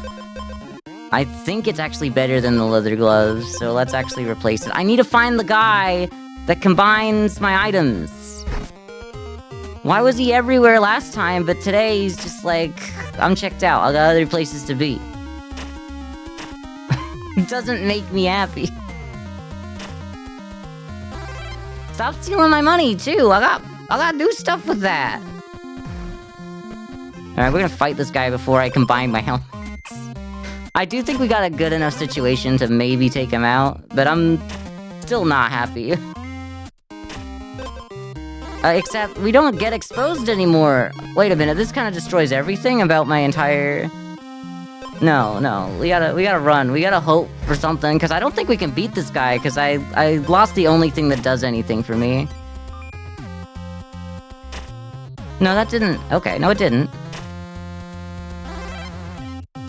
I think it's actually better than the leather gloves, so let's actually replace it. I need to find the guy that combines my items. Why was he everywhere last time, but today he's just like, I'm checked out, I got other places to be. It doesn't make me happy. Stop stealing my money, too! I gotta do stuff with that! Alright, we're gonna fight this guy before I combine my helmets. I do think we got a good enough situation to maybe take him out, but I'm still not happy. Except, we don't get exposed anymore! Wait a minute, this kind of destroys everything about my entire... No, we gotta run. We gotta hope for something, because I don't think we can beat this guy, because I lost the only thing that does anything for me. No, that didn't... Okay, no it didn't.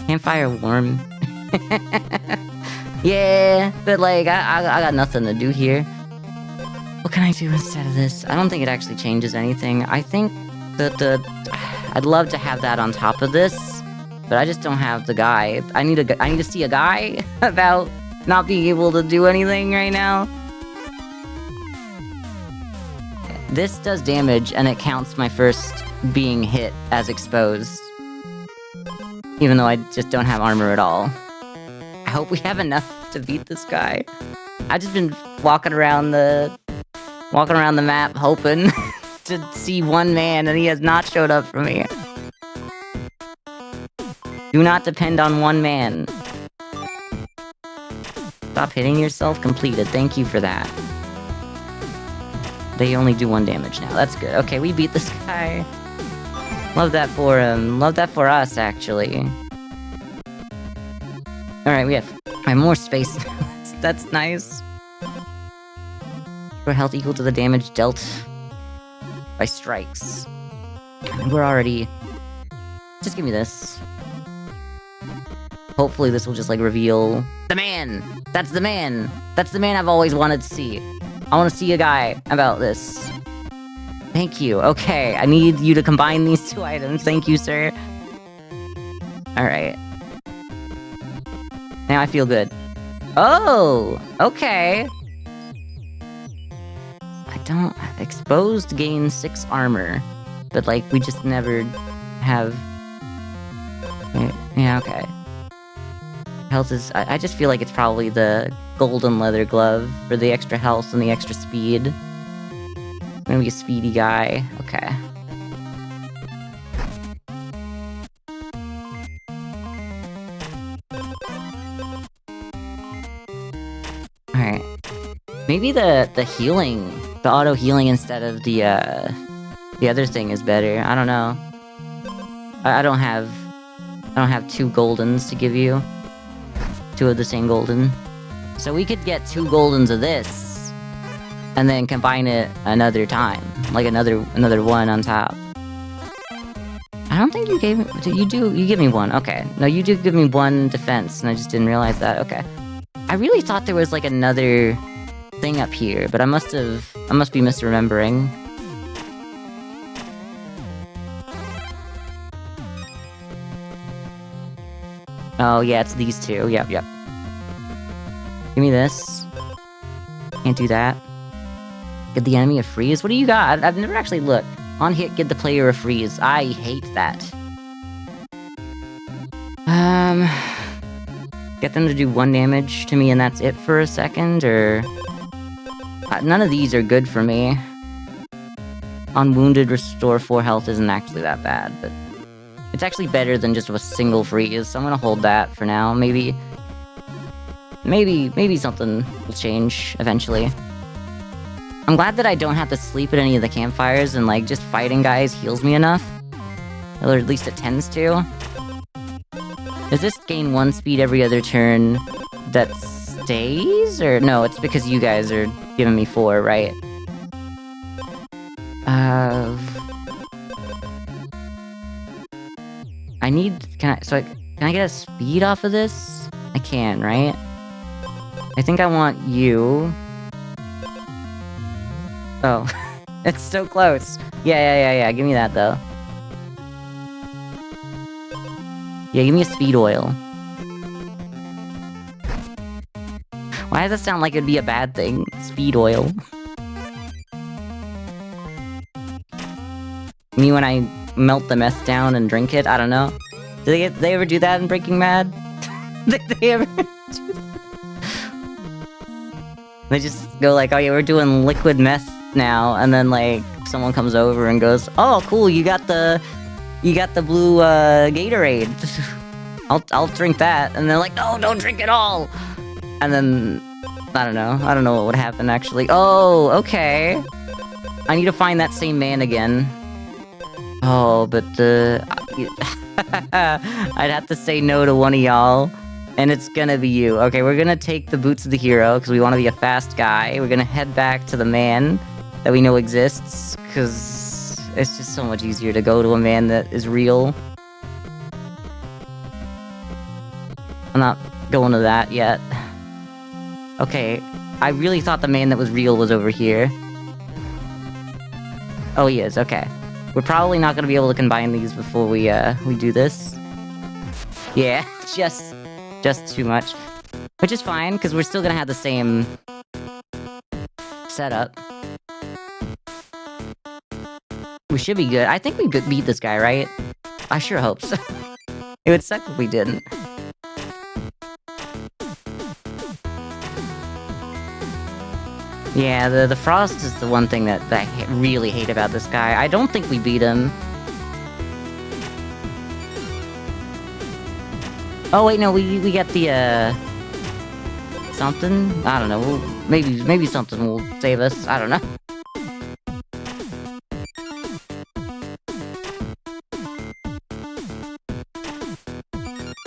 Campfire warm. Yeah, but like, I got nothing to do here. What can I do instead of this? I don't think it actually changes anything. I think that I'd love to have that on top of this. But I just don't have the guy. I need to see a guy about not being able to do anything right now. This does damage, and it counts my first being hit as exposed. Even though I just don't have armor at all. I hope we have enough to beat this guy. I've just been walking around the map hoping to see one man, and he has not showed up for me. Do not depend on one man. Stop hitting yourself. Completed. Thank you for that. They only do 1 damage now. That's good. Okay, we beat this guy. Love that for him. Love that for us, actually. Alright, we have more space. That's nice. For health equal to the damage dealt by strikes. And we're already... Just give me this. Hopefully this will just, like, reveal... The man! That's the man! That's the man I've always wanted to see. I want to see a guy about this. Thank you. Okay, I need you to combine these 2 items. Thank you, sir. Alright. Now I feel good. Oh! Okay! I don't... Exposed gains 6 armor. But, like, we just never have... Yeah, okay. Health is... I just feel like it's probably the golden leather glove for the extra health and the extra speed. Maybe a speedy guy. Okay. Alright. Maybe the healing, the auto healing instead of the other thing is better. I don't know. I don't have 2 goldens to give you. 2 of the same golden. So we could get 2 goldens of this, and then combine it another time, like another one on top. I don't think you gave me. You give me 1? Okay. No, you do give me 1 defense, and I just didn't realize that. Okay. I really thought there was like another thing up here, but I must be misremembering. Oh yeah, it's these 2. Yep. Give me this. Can't do that. Get the enemy a freeze? What do you got? I've never actually looked. On hit, give the player a freeze. I hate that. Get them to do 1 damage to me and that's it for a second, or... none of these are good for me. Unwounded, restore 4 health isn't actually that bad, but... It's actually better than just a single freeze, so I'm gonna hold that for now. Maybe something will change eventually. I'm glad that I don't have to sleep at any of the campfires, and like, just fighting guys heals me enough. Or at least it tends to. Does this gain 1 speed every other turn that stays? Or no, it's because you guys are giving me 4, right? Can I get a speed off of this? I can, right? I think I want you. Oh, it's so close. Yeah, give me that though. Yeah, give me a speed oil. Why does that sound like it'd be a bad thing? Speed oil. Me when I melt the meth down and drink it? I don't know. Did they ever do that in Breaking Bad? Did they ever do that? They just go like, oh yeah, we're doing liquid meth now, and then like someone comes over and goes, oh cool, you got the blue Gatorade. I'll drink that, and they're like, no, don't drink it all. And then I don't know what would happen actually. Oh, okay. I need to find that same man again. Oh, but I'd have to say no to one of y'all, and it's gonna be you. Okay, we're gonna take the boots of the hero, because we want to be a fast guy. We're gonna head back to the man that we know exists, because it's just so much easier to go to a man that is real. I'm not going to that yet. Okay, I really thought the man that was real was over here. Oh, he is, okay. We're probably not gonna be able to combine these before we do this. Yeah, just too much. Which is fine, because we're still gonna have the same setup. We should be good. I think we could beat this guy, right? I sure hope so. It would suck if we didn't. Yeah, the frost is the one thing that I really hate about this guy. I don't think we beat him. Oh wait, no, we get the something? I don't know. Maybe something will save us. I don't know.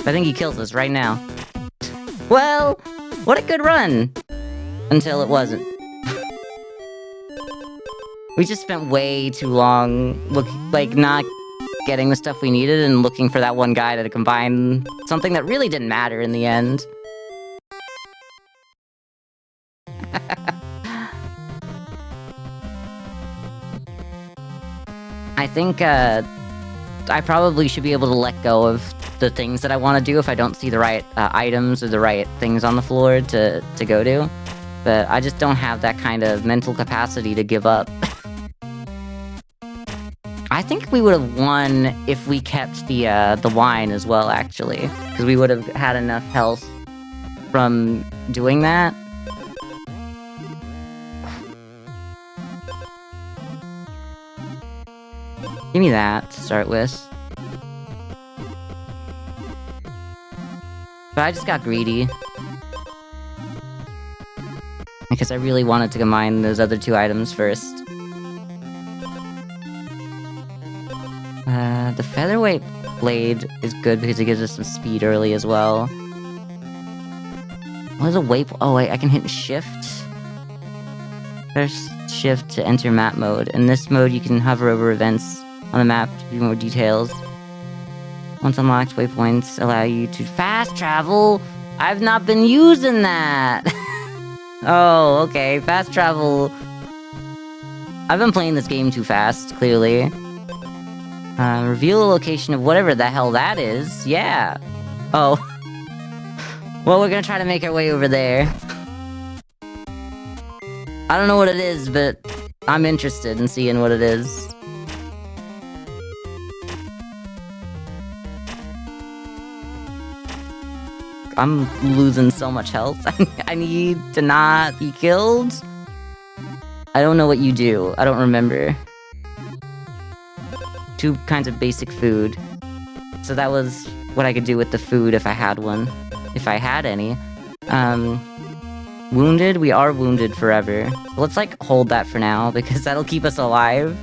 I think he kills us right now. Well, what a good run! Until it wasn't. We just spent way too long not getting the stuff we needed and looking for that one guy to combine something that really didn't matter in the end. I think, I probably should be able to let go of the things that I want to do if I don't see the right items or the right things on the floor to go to. but I just don't have that kind of mental capacity to give up. I think we would have won if we kept the wine as well, actually, because we would have had enough health from doing that. Give me that to start with. But I just got greedy. Because I really wanted to combine those other two items first. The featherweight blade is good because it gives us some speed early as well. What is a waypoint? Oh wait, I can hit shift. Press shift to enter map mode. In this mode, you can hover over events on the map to view more details. Once unlocked, waypoints allow you to fast travel. I've not been using that. Oh, okay, fast travel. I've been playing this game too fast, clearly. Reveal the location of whatever the hell that is. Yeah. Oh. Well, we're gonna try to make our way over there. I don't know what it is, but I'm interested in seeing what it is. I'm losing so much health. I need to not be killed. I don't know what you do. I don't remember. 2 kinds of basic food. So that was what I could do with the food if I had one. If I had any. Wounded? We are wounded forever. Let's, like, hold that for now, because that'll keep us alive.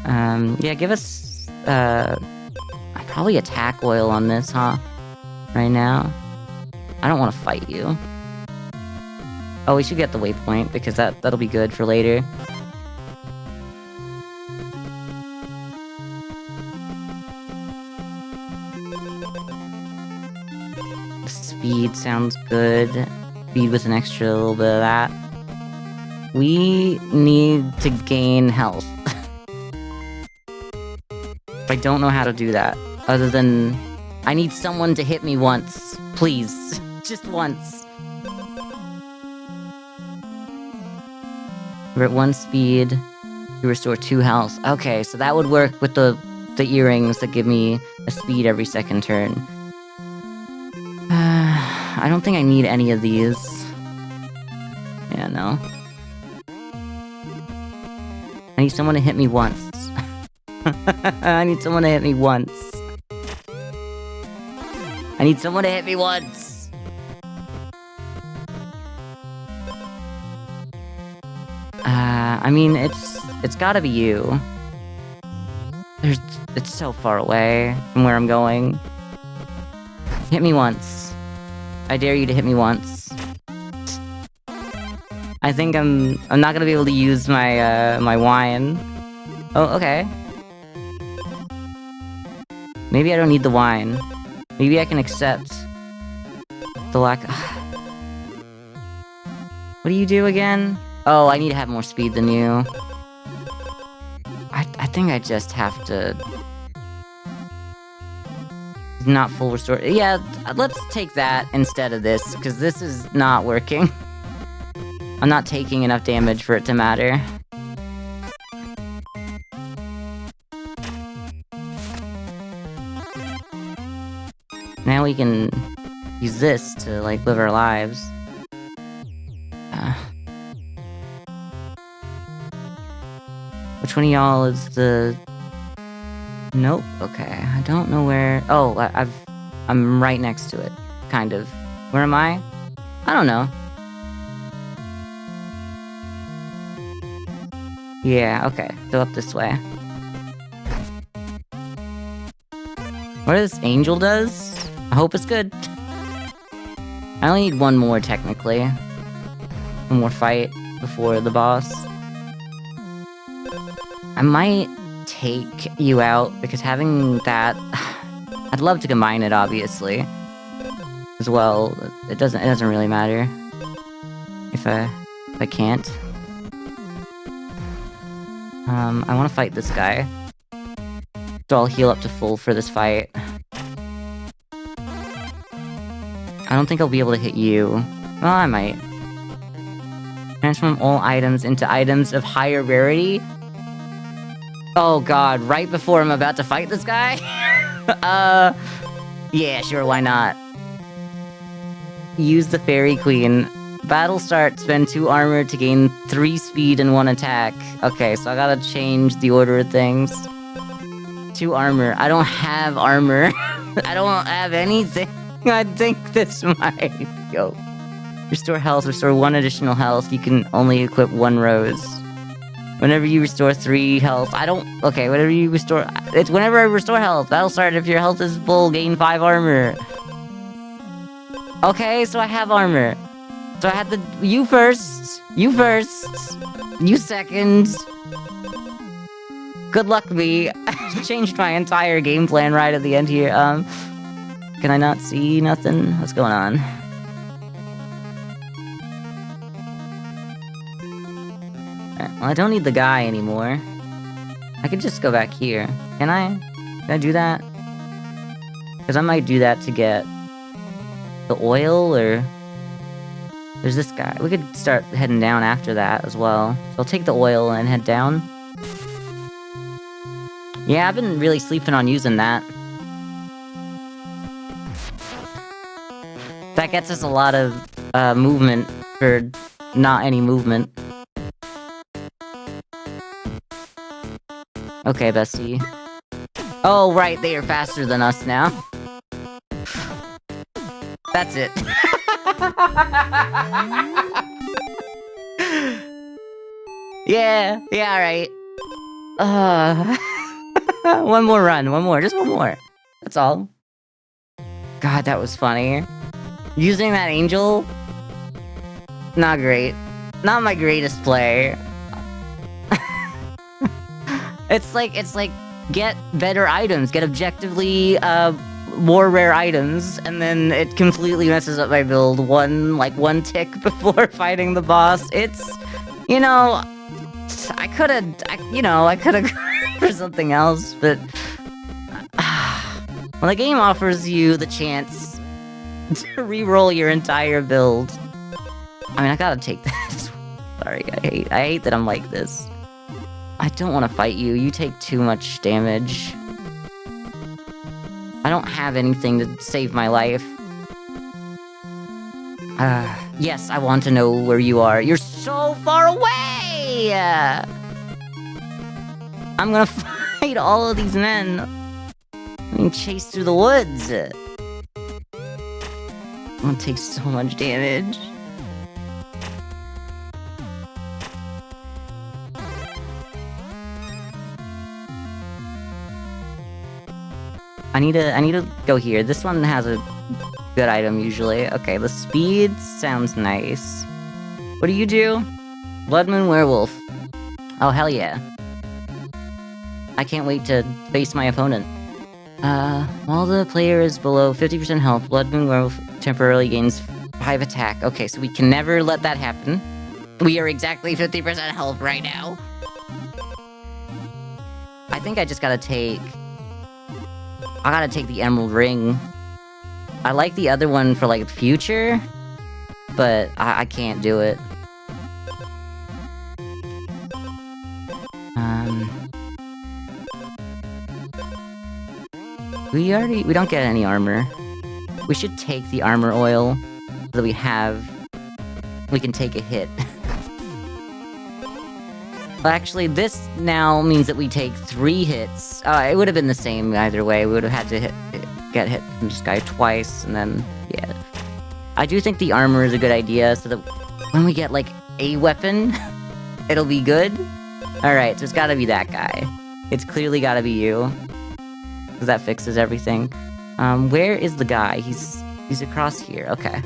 Yeah, give us, probably attack oil on this, huh? Right now. I don't want to fight you. Oh, we should get the waypoint, because that'll be good for later. Speed sounds good. Speed with an extra little bit of that. We need to gain health. I don't know how to do that. Other than... I need someone to hit me once. Please. Just once. We're at 1 speed. You restore 2 health. Okay, so that would work with the earrings that give me a speed every second turn. I don't think I need any of these. Yeah, no. I need someone to hit me once. I need someone to hit me once. I need someone to hit me once! I mean, it's gotta be you. It's so far away from where I'm going. Hit me once. I dare you to hit me once. I think I'm not gonna be able to use my, my wine. Oh, okay. Maybe I don't need the wine. Maybe I can accept the lack of... What do you do again? Oh, I need to have more speed than you. I think I just have to... Not full restore. Yeah, let's take that instead of this, because this is not working. I'm not taking enough damage for it to matter. Now we can use this to, like, live our lives. Which one of y'all is the... Nope. Okay. I don't know where... Oh, I'm right next to it. Kind of. Where am I? I don't know. Yeah, okay. Go up this way. What this angel does? I hope it's good. I only need one more, technically. One more fight before the boss. I might take you out, because having that... I'd love to combine it, obviously. As well. It doesn't really matter. If I can't. I want to fight this guy. So I'll heal up to full for this fight. I don't think I'll be able to hit you. Well, I might. Transform all items into items of higher rarity. Oh god, right before I'm about to fight this guy? Yeah, sure, why not? Use the Fairy Queen. Battle start, spend 2 armor to gain 3 speed and 1 attack. Okay, so I gotta change the order of things. 2 armor. I don't have armor. I don't have anything. I think this might go. Restore health, restore 1 additional health. You can only equip 1 rose. Whenever you restore 3 health, okay, whenever you restore, it's whenever I restore health. Battle start, if your health is full, gain 5 armor. Okay, so I have armor. So I had you first, you second. Good luck me. I changed my entire game plan right at the end here. Can I not see nothing? What's going on? Well, I don't need the guy anymore. I could just go back here. Can I? Can I do that? Because I might do that to get the oil, or... There's this guy. We could start heading down after that as well. So I'll take the oil and head down. Yeah, I've been really sleeping on using that. That gets us a lot of movement for not any movement. Okay, bestie. Oh, right, they are faster than us now. That's it. Yeah, alright. One more run, just one more. That's all. God, that was funny. Using that angel? Not great. Not my greatest play. It's like, get better items, get objectively, more rare items, and then it completely messes up my build one tick before fighting the boss. It's, you know, I could've gone for something else, but when the game offers you the chance to re-roll your entire build, I mean, I gotta take that. Sorry, I hate that I'm like this. I don't want to fight you. You take too much damage. I don't have anything to save my life. Yes, I want to know where you are. You're so far away! I'm gonna fight all of these men. I'm being chased through the woods. I'm gonna take so much damage. I need to go here. This one has a good item usually. Okay, the speed sounds nice. What do you do? Blood Moon Werewolf. Oh, hell yeah. I can't wait to face my opponent. While the player is below 50% health, Blood Moon Werewolf temporarily gains 5 attack. Okay, so we can never let that happen. We are exactly 50% health right now. I think I just gotta take... I gotta take the Emerald Ring. I like the other one for, like, future, but I can't do it. We don't get any armor. We should take the armor oil so that we can take a hit. Well, actually, this now means that we take 3 hits. It would have been the same either way. We would have had to get hit from this guy twice, and then, yeah. I do think the armor is a good idea, so that when we get, like, a weapon, it'll be good. Alright, so it's gotta be that guy. It's clearly gotta be you. Because that fixes everything. Where is the guy? He's across here. Okay.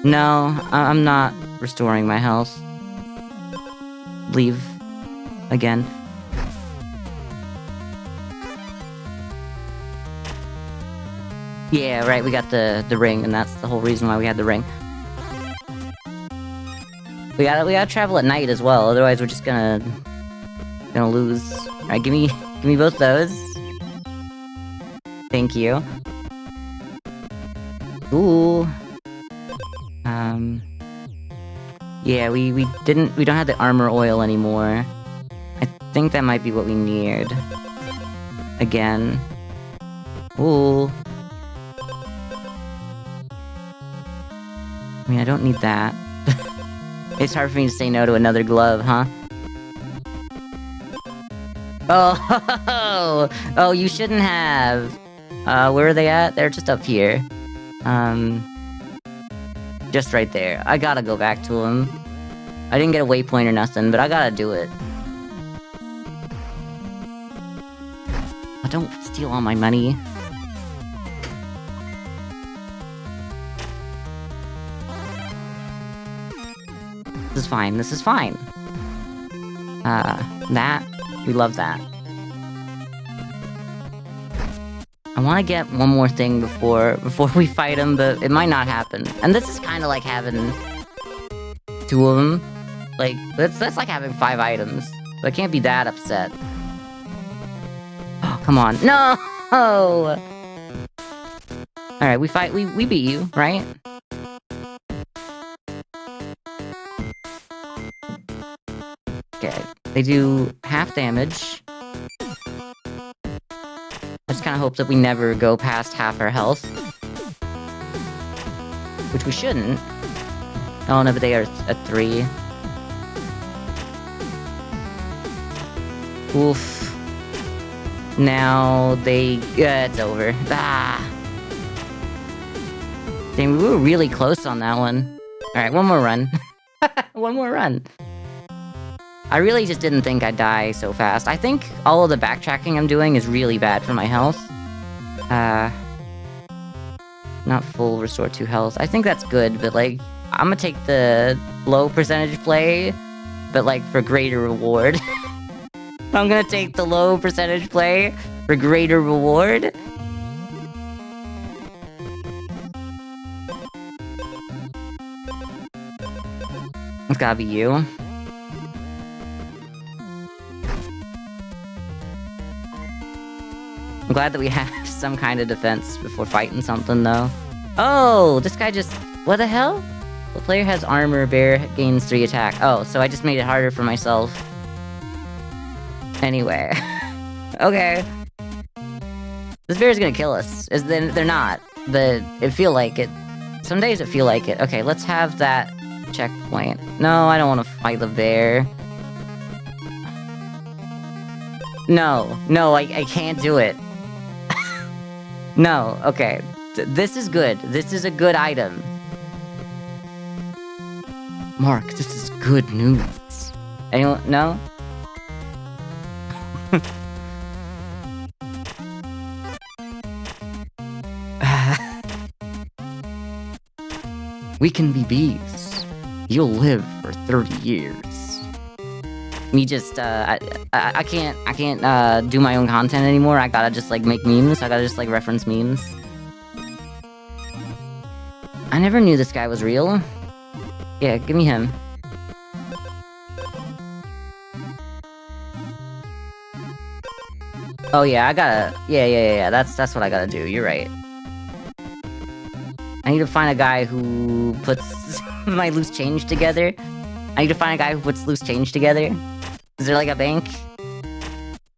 No, I'm not restoring my health. Leave. Again. Yeah, right, we got the ring, and that's the whole reason why we had the ring. We gotta travel at night as well, otherwise we're just gonna lose. Alright, give me both those. Thank you. Ooh. Yeah, we don't have the armor oil anymore. I think that might be what we need. Again. Ooh. I mean, I don't need that. It's hard for me to say no to another glove, huh? Oh, oh, you shouldn't have. Where are they at? They're just up here. Just right there. I gotta go back to them. I didn't get a waypoint or nothing, but I gotta do it. Oh, don't steal all my money. This is fine, this is fine. That. We love that. I want to get one more thing before we fight him, but it might not happen. And this is kind of like having 2 of them. Like, that's like having 5 items. So I can't be that upset. Oh, come on. No! Alright, we beat you, right? Okay, they do half damage. I just kind of hope that we never go past half our health. Which we shouldn't. Oh no, but they are at 3. Oof. Now they... it's over. Ah! Dang, we were really close on that one. Alright, one more run. One more run. I really just didn't think I'd die so fast. I think all of the backtracking I'm doing is really bad for my health. Not full restore 2 health. I think that's good, but like, I'm gonna take the low percentage play, but like for greater reward. I'm gonna take the low percentage play for greater reward. It's gotta be you. I'm glad that we have some kind of defense before fighting something, though. Oh, this guy just... What the hell? The player has armor, bear gains 3 attack. Oh, so I just made it harder for myself. Anyway. Okay. This bear's gonna kill us. They're not, but it feel like it. Some days it feel like it. Okay, let's have that checkpoint. No, I don't want to fight the bear. No, I can't do it. No, okay. This is good. This is a good item. Mark, this is good news. Anyone? No? We can be bees. You'll live for 30 years. Me just, I can't do my own content anymore. I gotta just, like, make memes. I gotta just, like, reference memes. I never knew this guy was real. Yeah, give me him. Oh yeah, I gotta... Yeah, that's what I gotta do. You're right. I need to find a guy who puts my loose change together. I need to find a guy who puts loose change together. Is there like a bank?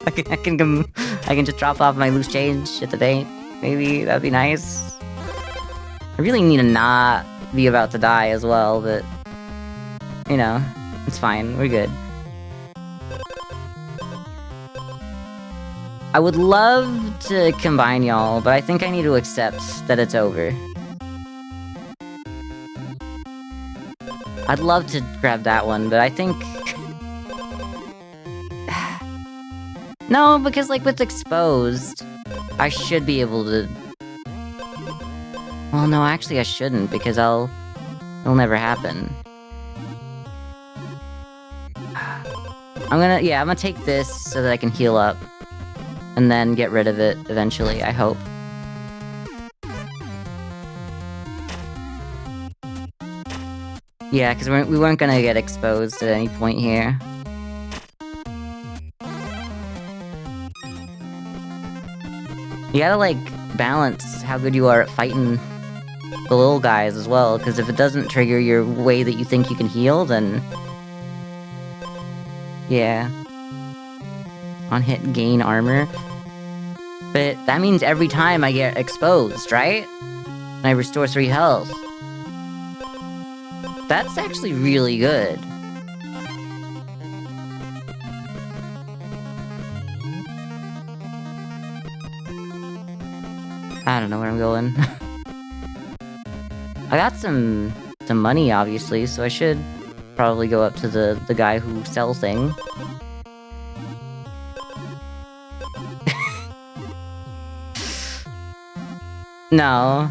I can just drop off my loose change at the bank. Maybe that'd be nice. I really need to not be about to die as well, but you know, it's fine. We're good. I would love to combine y'all, but I think I need to accept that it's over. I'd love to grab that one, but I think... No, because, like, with Exposed, I should be able to... Well, no, actually I shouldn't, because it'll never happen. I'm gonna take this so that I can heal up. And then get rid of it eventually, I hope. Yeah, because we weren't gonna get exposed at any point here. You gotta, like, balance how good you are at fighting the little guys as well, because if it doesn't trigger your way that you think you can heal, then... yeah. On hit, gain armor. But that means every time I get exposed, right? And I restore 3 health. That's actually really good. I don't know where I'm going. I got some money, obviously, so I should probably go up to the guy who sells things. No.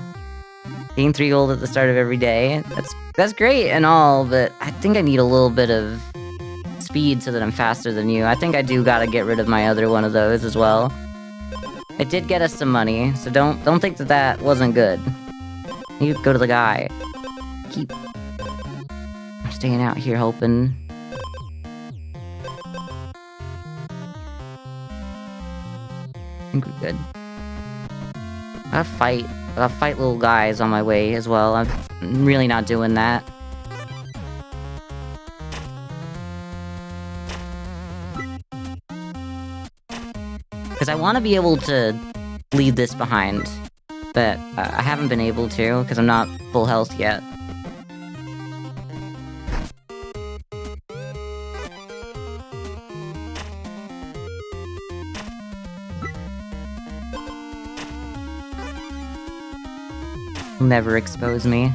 Gain 3 gold at the start of every day. That's great and all, but I think I need a little bit of speed so that I'm faster than you. I think I do gotta get rid of my other one of those as well. It did get us some money, so don't think that wasn't good. You go to the guy. I'm staying out here hoping. I think we're good. I'll fight little guys on my way as well. I'm really not doing that. Because I want to be able to leave this behind, but I haven't been able to because I'm not full health yet. Will never expose me.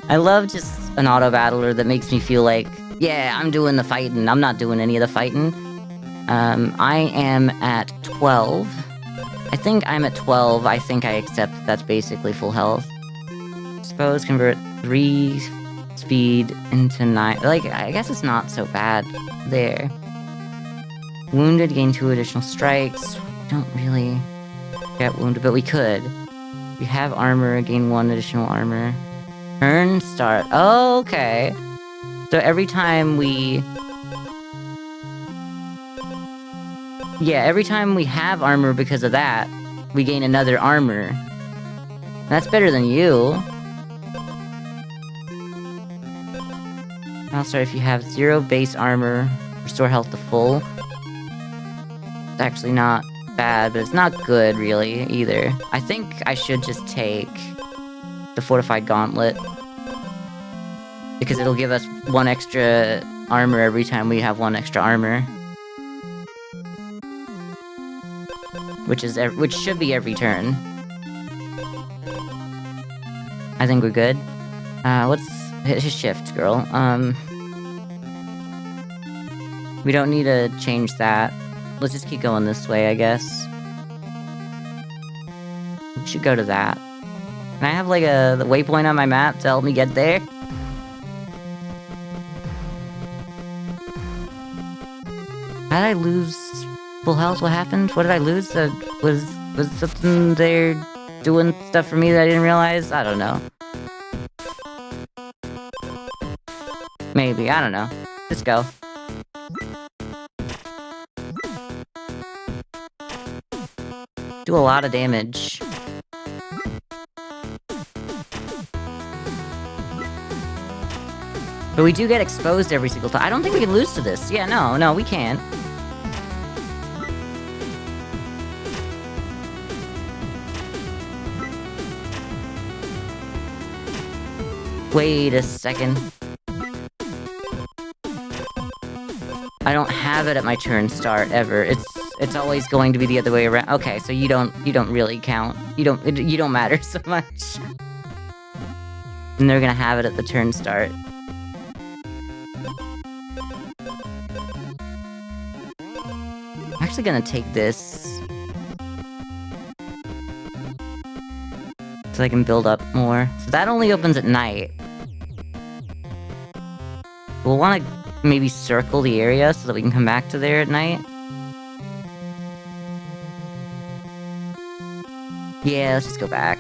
I love just an auto battler that makes me feel like, yeah, I'm doing the fighting. I'm not doing any of the fighting. I am at 12. I think I'm at 12. I think I accept that's basically full health. Suppose convert 3 speed into 9. Like, I guess it's not so bad there. Wounded, gain 2 additional strikes. We don't really get wounded, but we could. We have armor, gain 1 additional armor. Turn start. Oh, okay. So every time we... yeah, every time we have armor because of that, we gain another armor. That's better than you. I'll start if you have 0 base armor, restore health to full. It's actually not bad, but it's not good, really, either. I think I should just take the Fortified Gauntlet. Because it'll give us 1 extra armor every time we have 1 extra armor. Which should be every turn. I think we're good. Let's hit his shift, girl. We don't need to change that. Let's just keep going this way, I guess. We should go to that. Can I have, like, the waypoint on my map to help me get there? How did I lose full health? What happened? What did I lose? Was something there doing stuff for me that I didn't realize? I don't know. Maybe, I don't know. Let's go. Do a lot of damage. But we do get exposed every single time. I don't think we can lose to this. Yeah, no, we can't. Wait a second. I don't have it at my turn start ever. It's always going to be the other way around. Okay, so you don't really count. You don't matter so much. And they're gonna have it at the turn start. I'm actually gonna take this so I can build up more. So that only opens at night. We'll want to maybe circle the area so that we can come back to there at night. Yeah, let's just go back.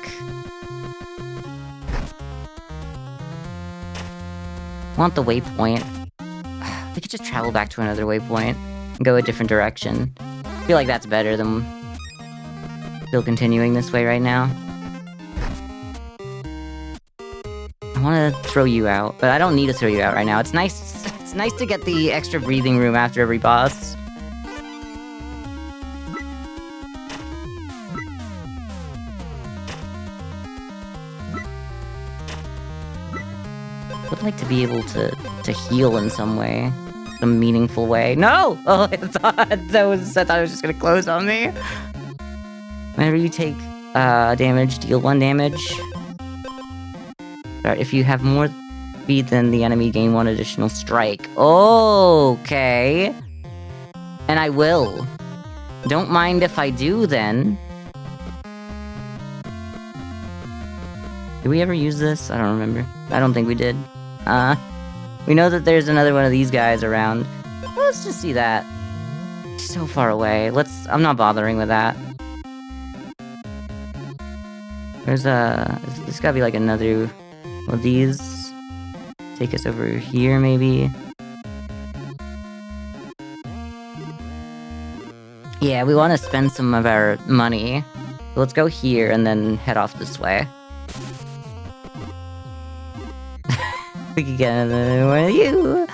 Want the waypoint. We could just travel back to another waypoint and go a different direction. I feel like that's better than Still continuing this way right now. I want to throw you out, but I don't need to throw you out right now. It's nice. It's nice to get the extra breathing room after every boss. Would like to be able to heal in some way, some meaningful way. No! Oh, I thought it was just gonna close on me. Whenever you take damage, deal 1 damage. Sorry, if you have more speed than the enemy, gain 1 additional strike. Okay. And I will. Don't mind if I do, then. Did we ever use this? I don't remember. I don't think we did. We know that there's another one of these guys around. Let's just see that. So far away. I'm not bothering with that. There's gotta be like another one of these. Take us over here, maybe. Yeah, we want to spend some of our money. So let's go here and then head off this way. We could get another one of you.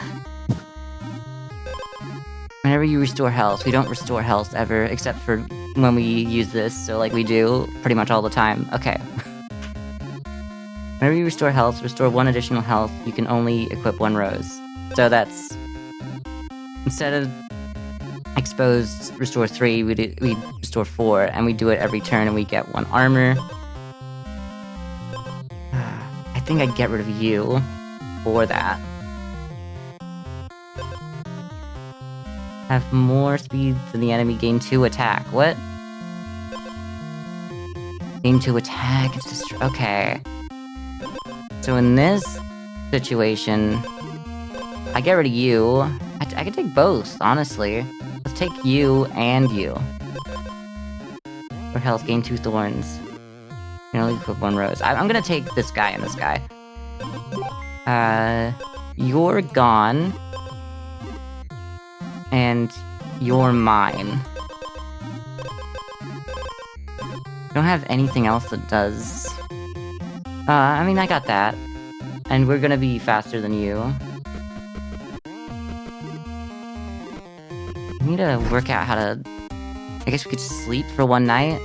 Whenever you restore health, we don't restore health ever, except for when we use this, so like we do pretty much all the time. Okay. Whenever you restore health, restore 1 additional health, you can only equip 1 rose. So that's... Instead of exposed, restore 3, we restore 4, and we do it every turn and we get 1 armor. I think I'd get rid of you for that. Have more speed than the enemy, gain 2 attack. What? Gain 2 attack, it's okay. So in this situation, I get rid of you. I could take both, honestly. Let's take you and you. For health, gain 2 thorns. You can only equip 1 rose. I'm gonna take this guy and this guy. You're gone. And you're mine. Don't have anything else that does... I mean, I got that. And we're gonna be faster than you. I need to work out how to... I guess we could sleep for 1 night.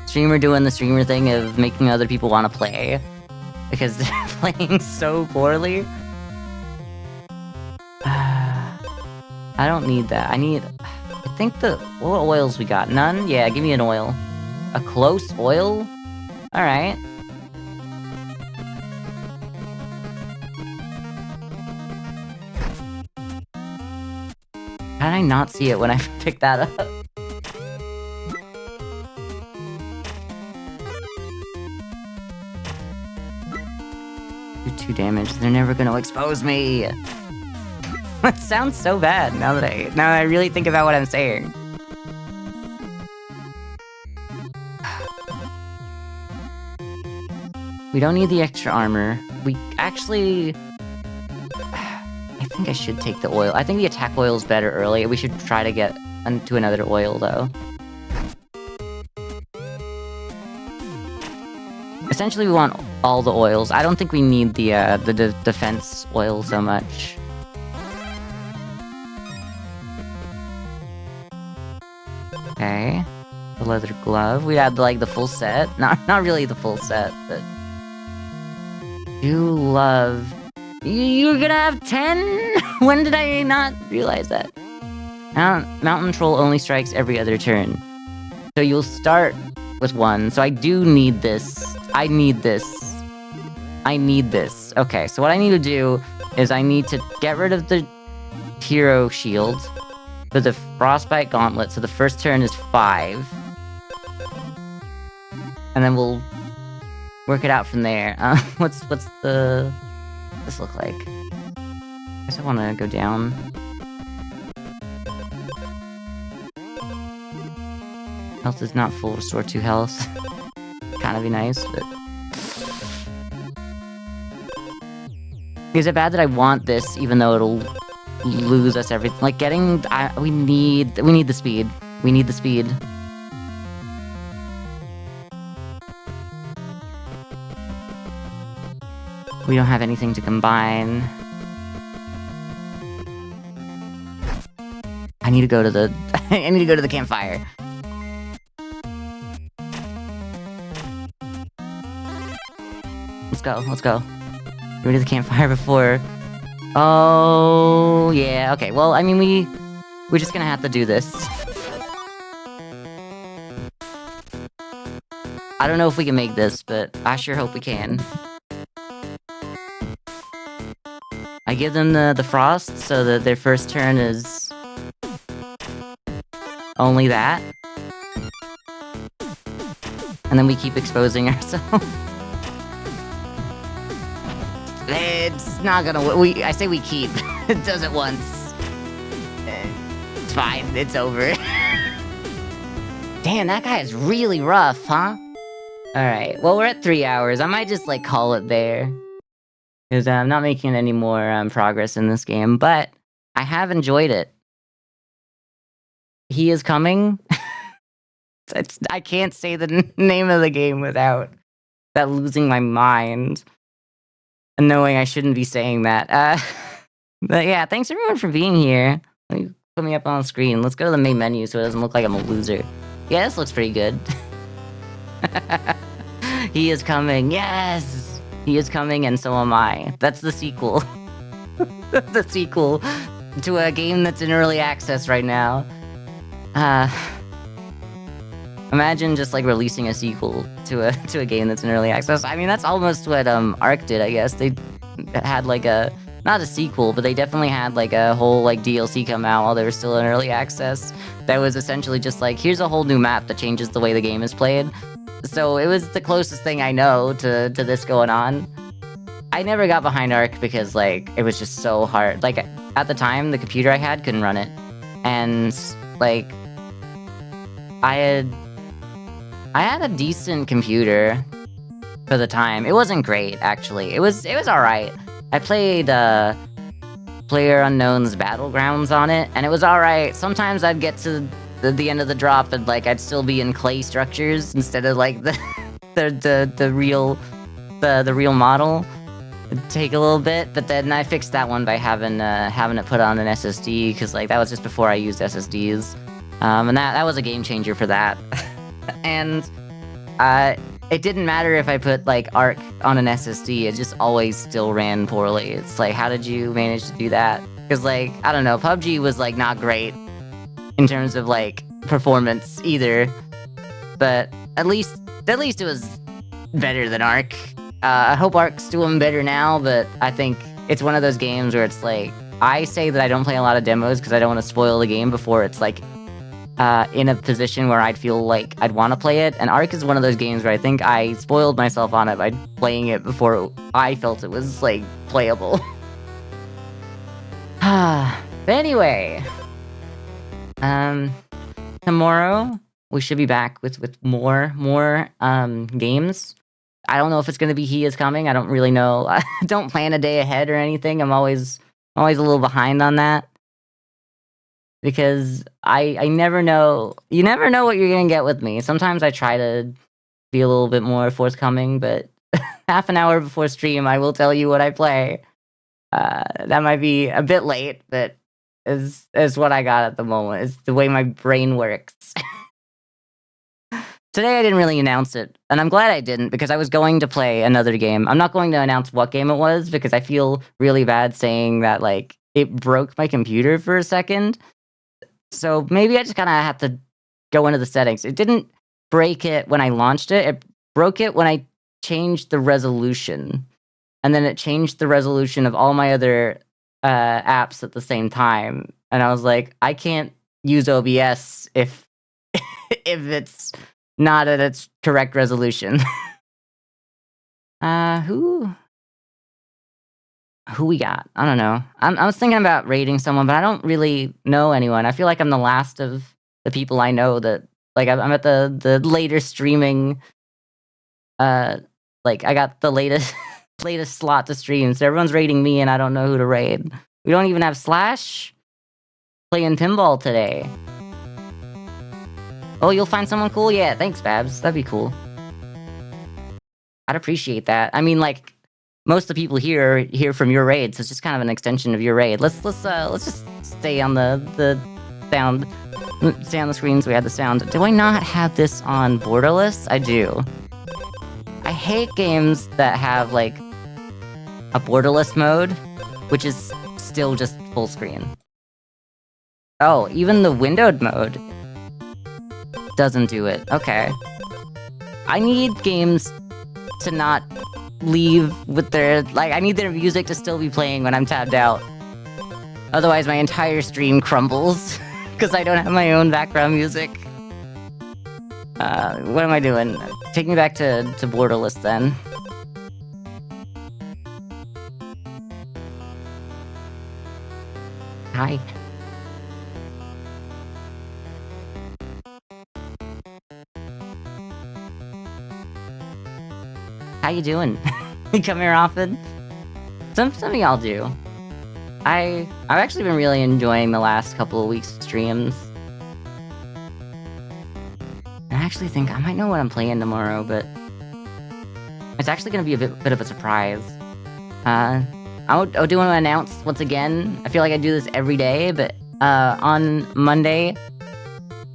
Streamer doing the streamer thing of making other people want to play. Because they're playing so poorly. I don't need that. I think what oils we got? None? Yeah, give me an oil. A close oil? Alright. How did I not see it when I picked that up? Do 2 damage. They're never gonna expose me! That sounds so bad now that I really think about what I'm saying. We don't need the extra armor. We actually... I think I should take the oil. I think the attack oil is better early. We should try to get to another oil, though. Essentially, we want all the oils. I don't think we need the defense oil so much. Okay. The leather glove. We had, like, the full set. Not really the full set, but... You love... You're gonna have 10? When did I not realize that? Mountain Troll only strikes every other turn. So you'll start with 1. So I do need this. I need this. I need this. Okay, so what I need to do is I need to get rid of the hero shield for the Frostbite Gauntlet. So the first turn is 5. And then we'll work it out from there. What's this look like? I guess I want to go down. Health is not full. Restore 2 health. Kind of be nice, but... Is it bad that I want this, even though it'll lose us everything. Like we need the speed. We need the speed. We don't have anything to combine. I need to go to the I need to go to the campfire. Let's go. Let's go. Go to the campfire before. Oh yeah. Okay. Well, I mean, we're just gonna have to do this. I don't know if we can make this, but I sure hope we can. I give them the frost so that their first turn is only that. And then we keep exposing ourselves. It's not gonna I say we keep. It does it once. It's fine, it's over. Damn, that guy is really rough, huh? Alright, well we're at 3 hours. I might just like call it there. Because I'm not making any more progress in this game, but I have enjoyed it. He is coming. I can't say the name of the game without losing my mind. And knowing I shouldn't be saying that. But yeah, thanks everyone for being here. Let me put me up on the screen. Let's go to the main menu so it doesn't look like I'm a loser. Yeah, this looks pretty good. He is coming. Yes! He is coming and so am I. That's the sequel. The sequel to a game that's in early access right now. Imagine just like releasing a sequel to a game that's in early access. I mean, that's almost what Ark did, I guess. They had like not a sequel, but they definitely had like a whole like DLC come out while they were still in early access. That was essentially just like, here's a whole new map that changes the way the game is played. So it was the closest thing I know to this going on. I never got behind Ark because like it was just so hard. Like at the time, the computer I had couldn't run it, and like I had a decent computer for the time. It wasn't great actually. It was alright. I played PlayerUnknown's Battlegrounds on it, and it was alright. Sometimes I'd get to the end of the drop and like I'd still be in clay structures instead of like the real model. It'd take a little bit, but then I fixed that one by having it put on an SSD, because like that was just before I used SSDs, and that was a game changer for that. And it didn't matter if I put like Ark on an SSD, it just always still ran poorly. It's like, how did you manage to do that? Because like, I don't know, PUBG was like not great in terms of like performance either, but at least it was better than Ark. I hope Ark's doing better now, but I think it's one of those games where it's like, I say that I don't play a lot of demos because I don't want to spoil the game before it's like in a position where I'd feel like I'd want to play it, and Ark is one of those games where I think I spoiled myself on it by playing it before I felt it was like playable. But anyway, tomorrow we should be back with more games. I don't know if it's gonna be He Is Coming. I don't really know. I don't plan a day ahead or anything. I'm always a little behind on that, because I never know. You never know what you're gonna get with me. Sometimes I try to be a little bit more forthcoming, but half an hour before stream, I will tell you what I play. That might be a bit late, but is what I got at the moment. It's the way my brain works. Today I didn't really announce it, and I'm glad I didn't, because I was going to play another game. I'm not going to announce what game it was, because I feel really bad saying that, like, it broke my computer for a second. So maybe I just kind of have to go into the settings. It didn't break it when I launched it. It broke it when I changed the resolution. And then it changed the resolution of all my other apps at the same time. And I was like, I can't use OBS if it's not at its correct resolution. Who we got? I don't know. I was thinking about rating someone, but I don't really know anyone. I feel like I'm the last of the people I know that, like, I'm at the later streaming, like, I got the latest slot to stream, so everyone's rating me and I don't know who to raid. We don't even have Slash playing pinball today. Oh, you'll find someone cool? Yeah, thanks, Babs. That'd be cool. I'd appreciate that. I mean, like, most of the people here are here from your raid, so it's just kind of an extension of your raid. Let's just stay on the sound. Stay on the screen so we have the sound. Do I not have this on borderless? I do. I hate games that have, like, a borderless mode, which is still just full screen. Oh, even the windowed mode doesn't do it. Okay. I need games to not leave with their... Like, I need their music to still be playing when I'm tabbed out. Otherwise, my entire stream crumbles. Because I don't have my own background music. What am I doing? Take me back to borderless, then. Hi. How you doing? You come here often? Some of y'all do. I've actually been really enjoying the last couple of weeks' streams. I actually think I might know what I'm playing tomorrow, but it's actually going to be a bit of a surprise. I do want to announce once again. I feel like I do this every day, but on Monday,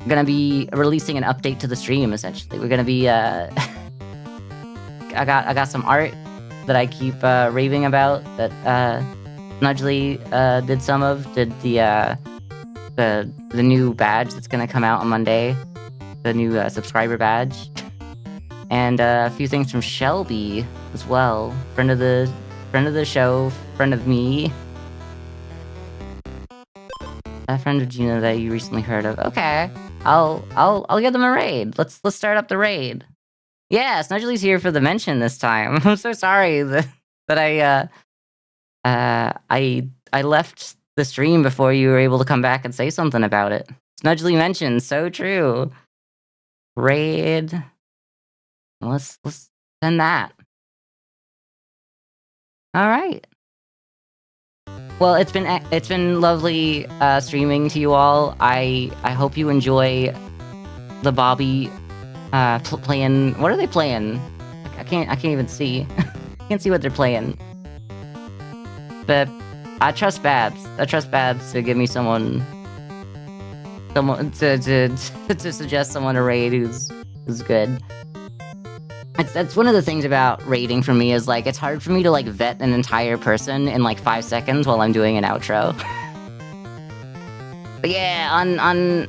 I'm gonna be releasing an update to the stream. Essentially, we're gonna be. I got some art that I keep raving about that Snudgely did some of. Did the new badge that's gonna come out on Monday, the new subscriber badge, and a few things from Shelby as well. Friend of the show, friend of me, a friend of Gina that you recently heard of. Okay, I'll give them a raid. Let's start up the raid. Yeah, Snudgely's here for the mention this time. I'm so sorry that I left the stream before you were able to come back and say something about it. Snudgely mentioned, so true. Raid. Let's send that. All right. Well, it's been lovely streaming to you all. I hope you enjoy the Bobby playing. What are they playing? I can't even see. I can't see what they're playing. But I trust Babs. I trust Babs to give me someone to suggest someone to raid who's good. That's one of the things about raiding for me is, like, it's hard for me to, like, vet an entire person in, like, 5 seconds while I'm doing an outro. But yeah, on...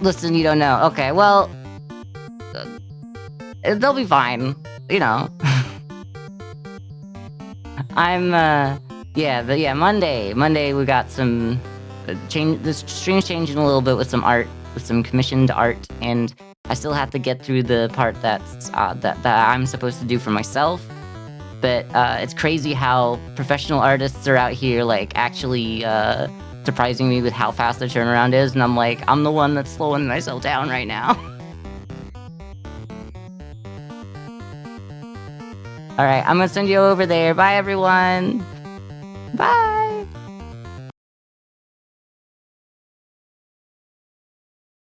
Listen, you don't know. Okay, well... they'll be fine. You know. I'm, yeah, Monday. Monday we got some... the stream's changing a little bit with some art, with some commissioned art, and... I still have to get through the part that's that I'm supposed to do for myself, but it's crazy how professional artists are out here, like, actually surprising me with how fast their turnaround is, and I'm like, I'm the one that's slowing myself down right now. Alright, I'm gonna send you over there. Bye, everyone! Bye!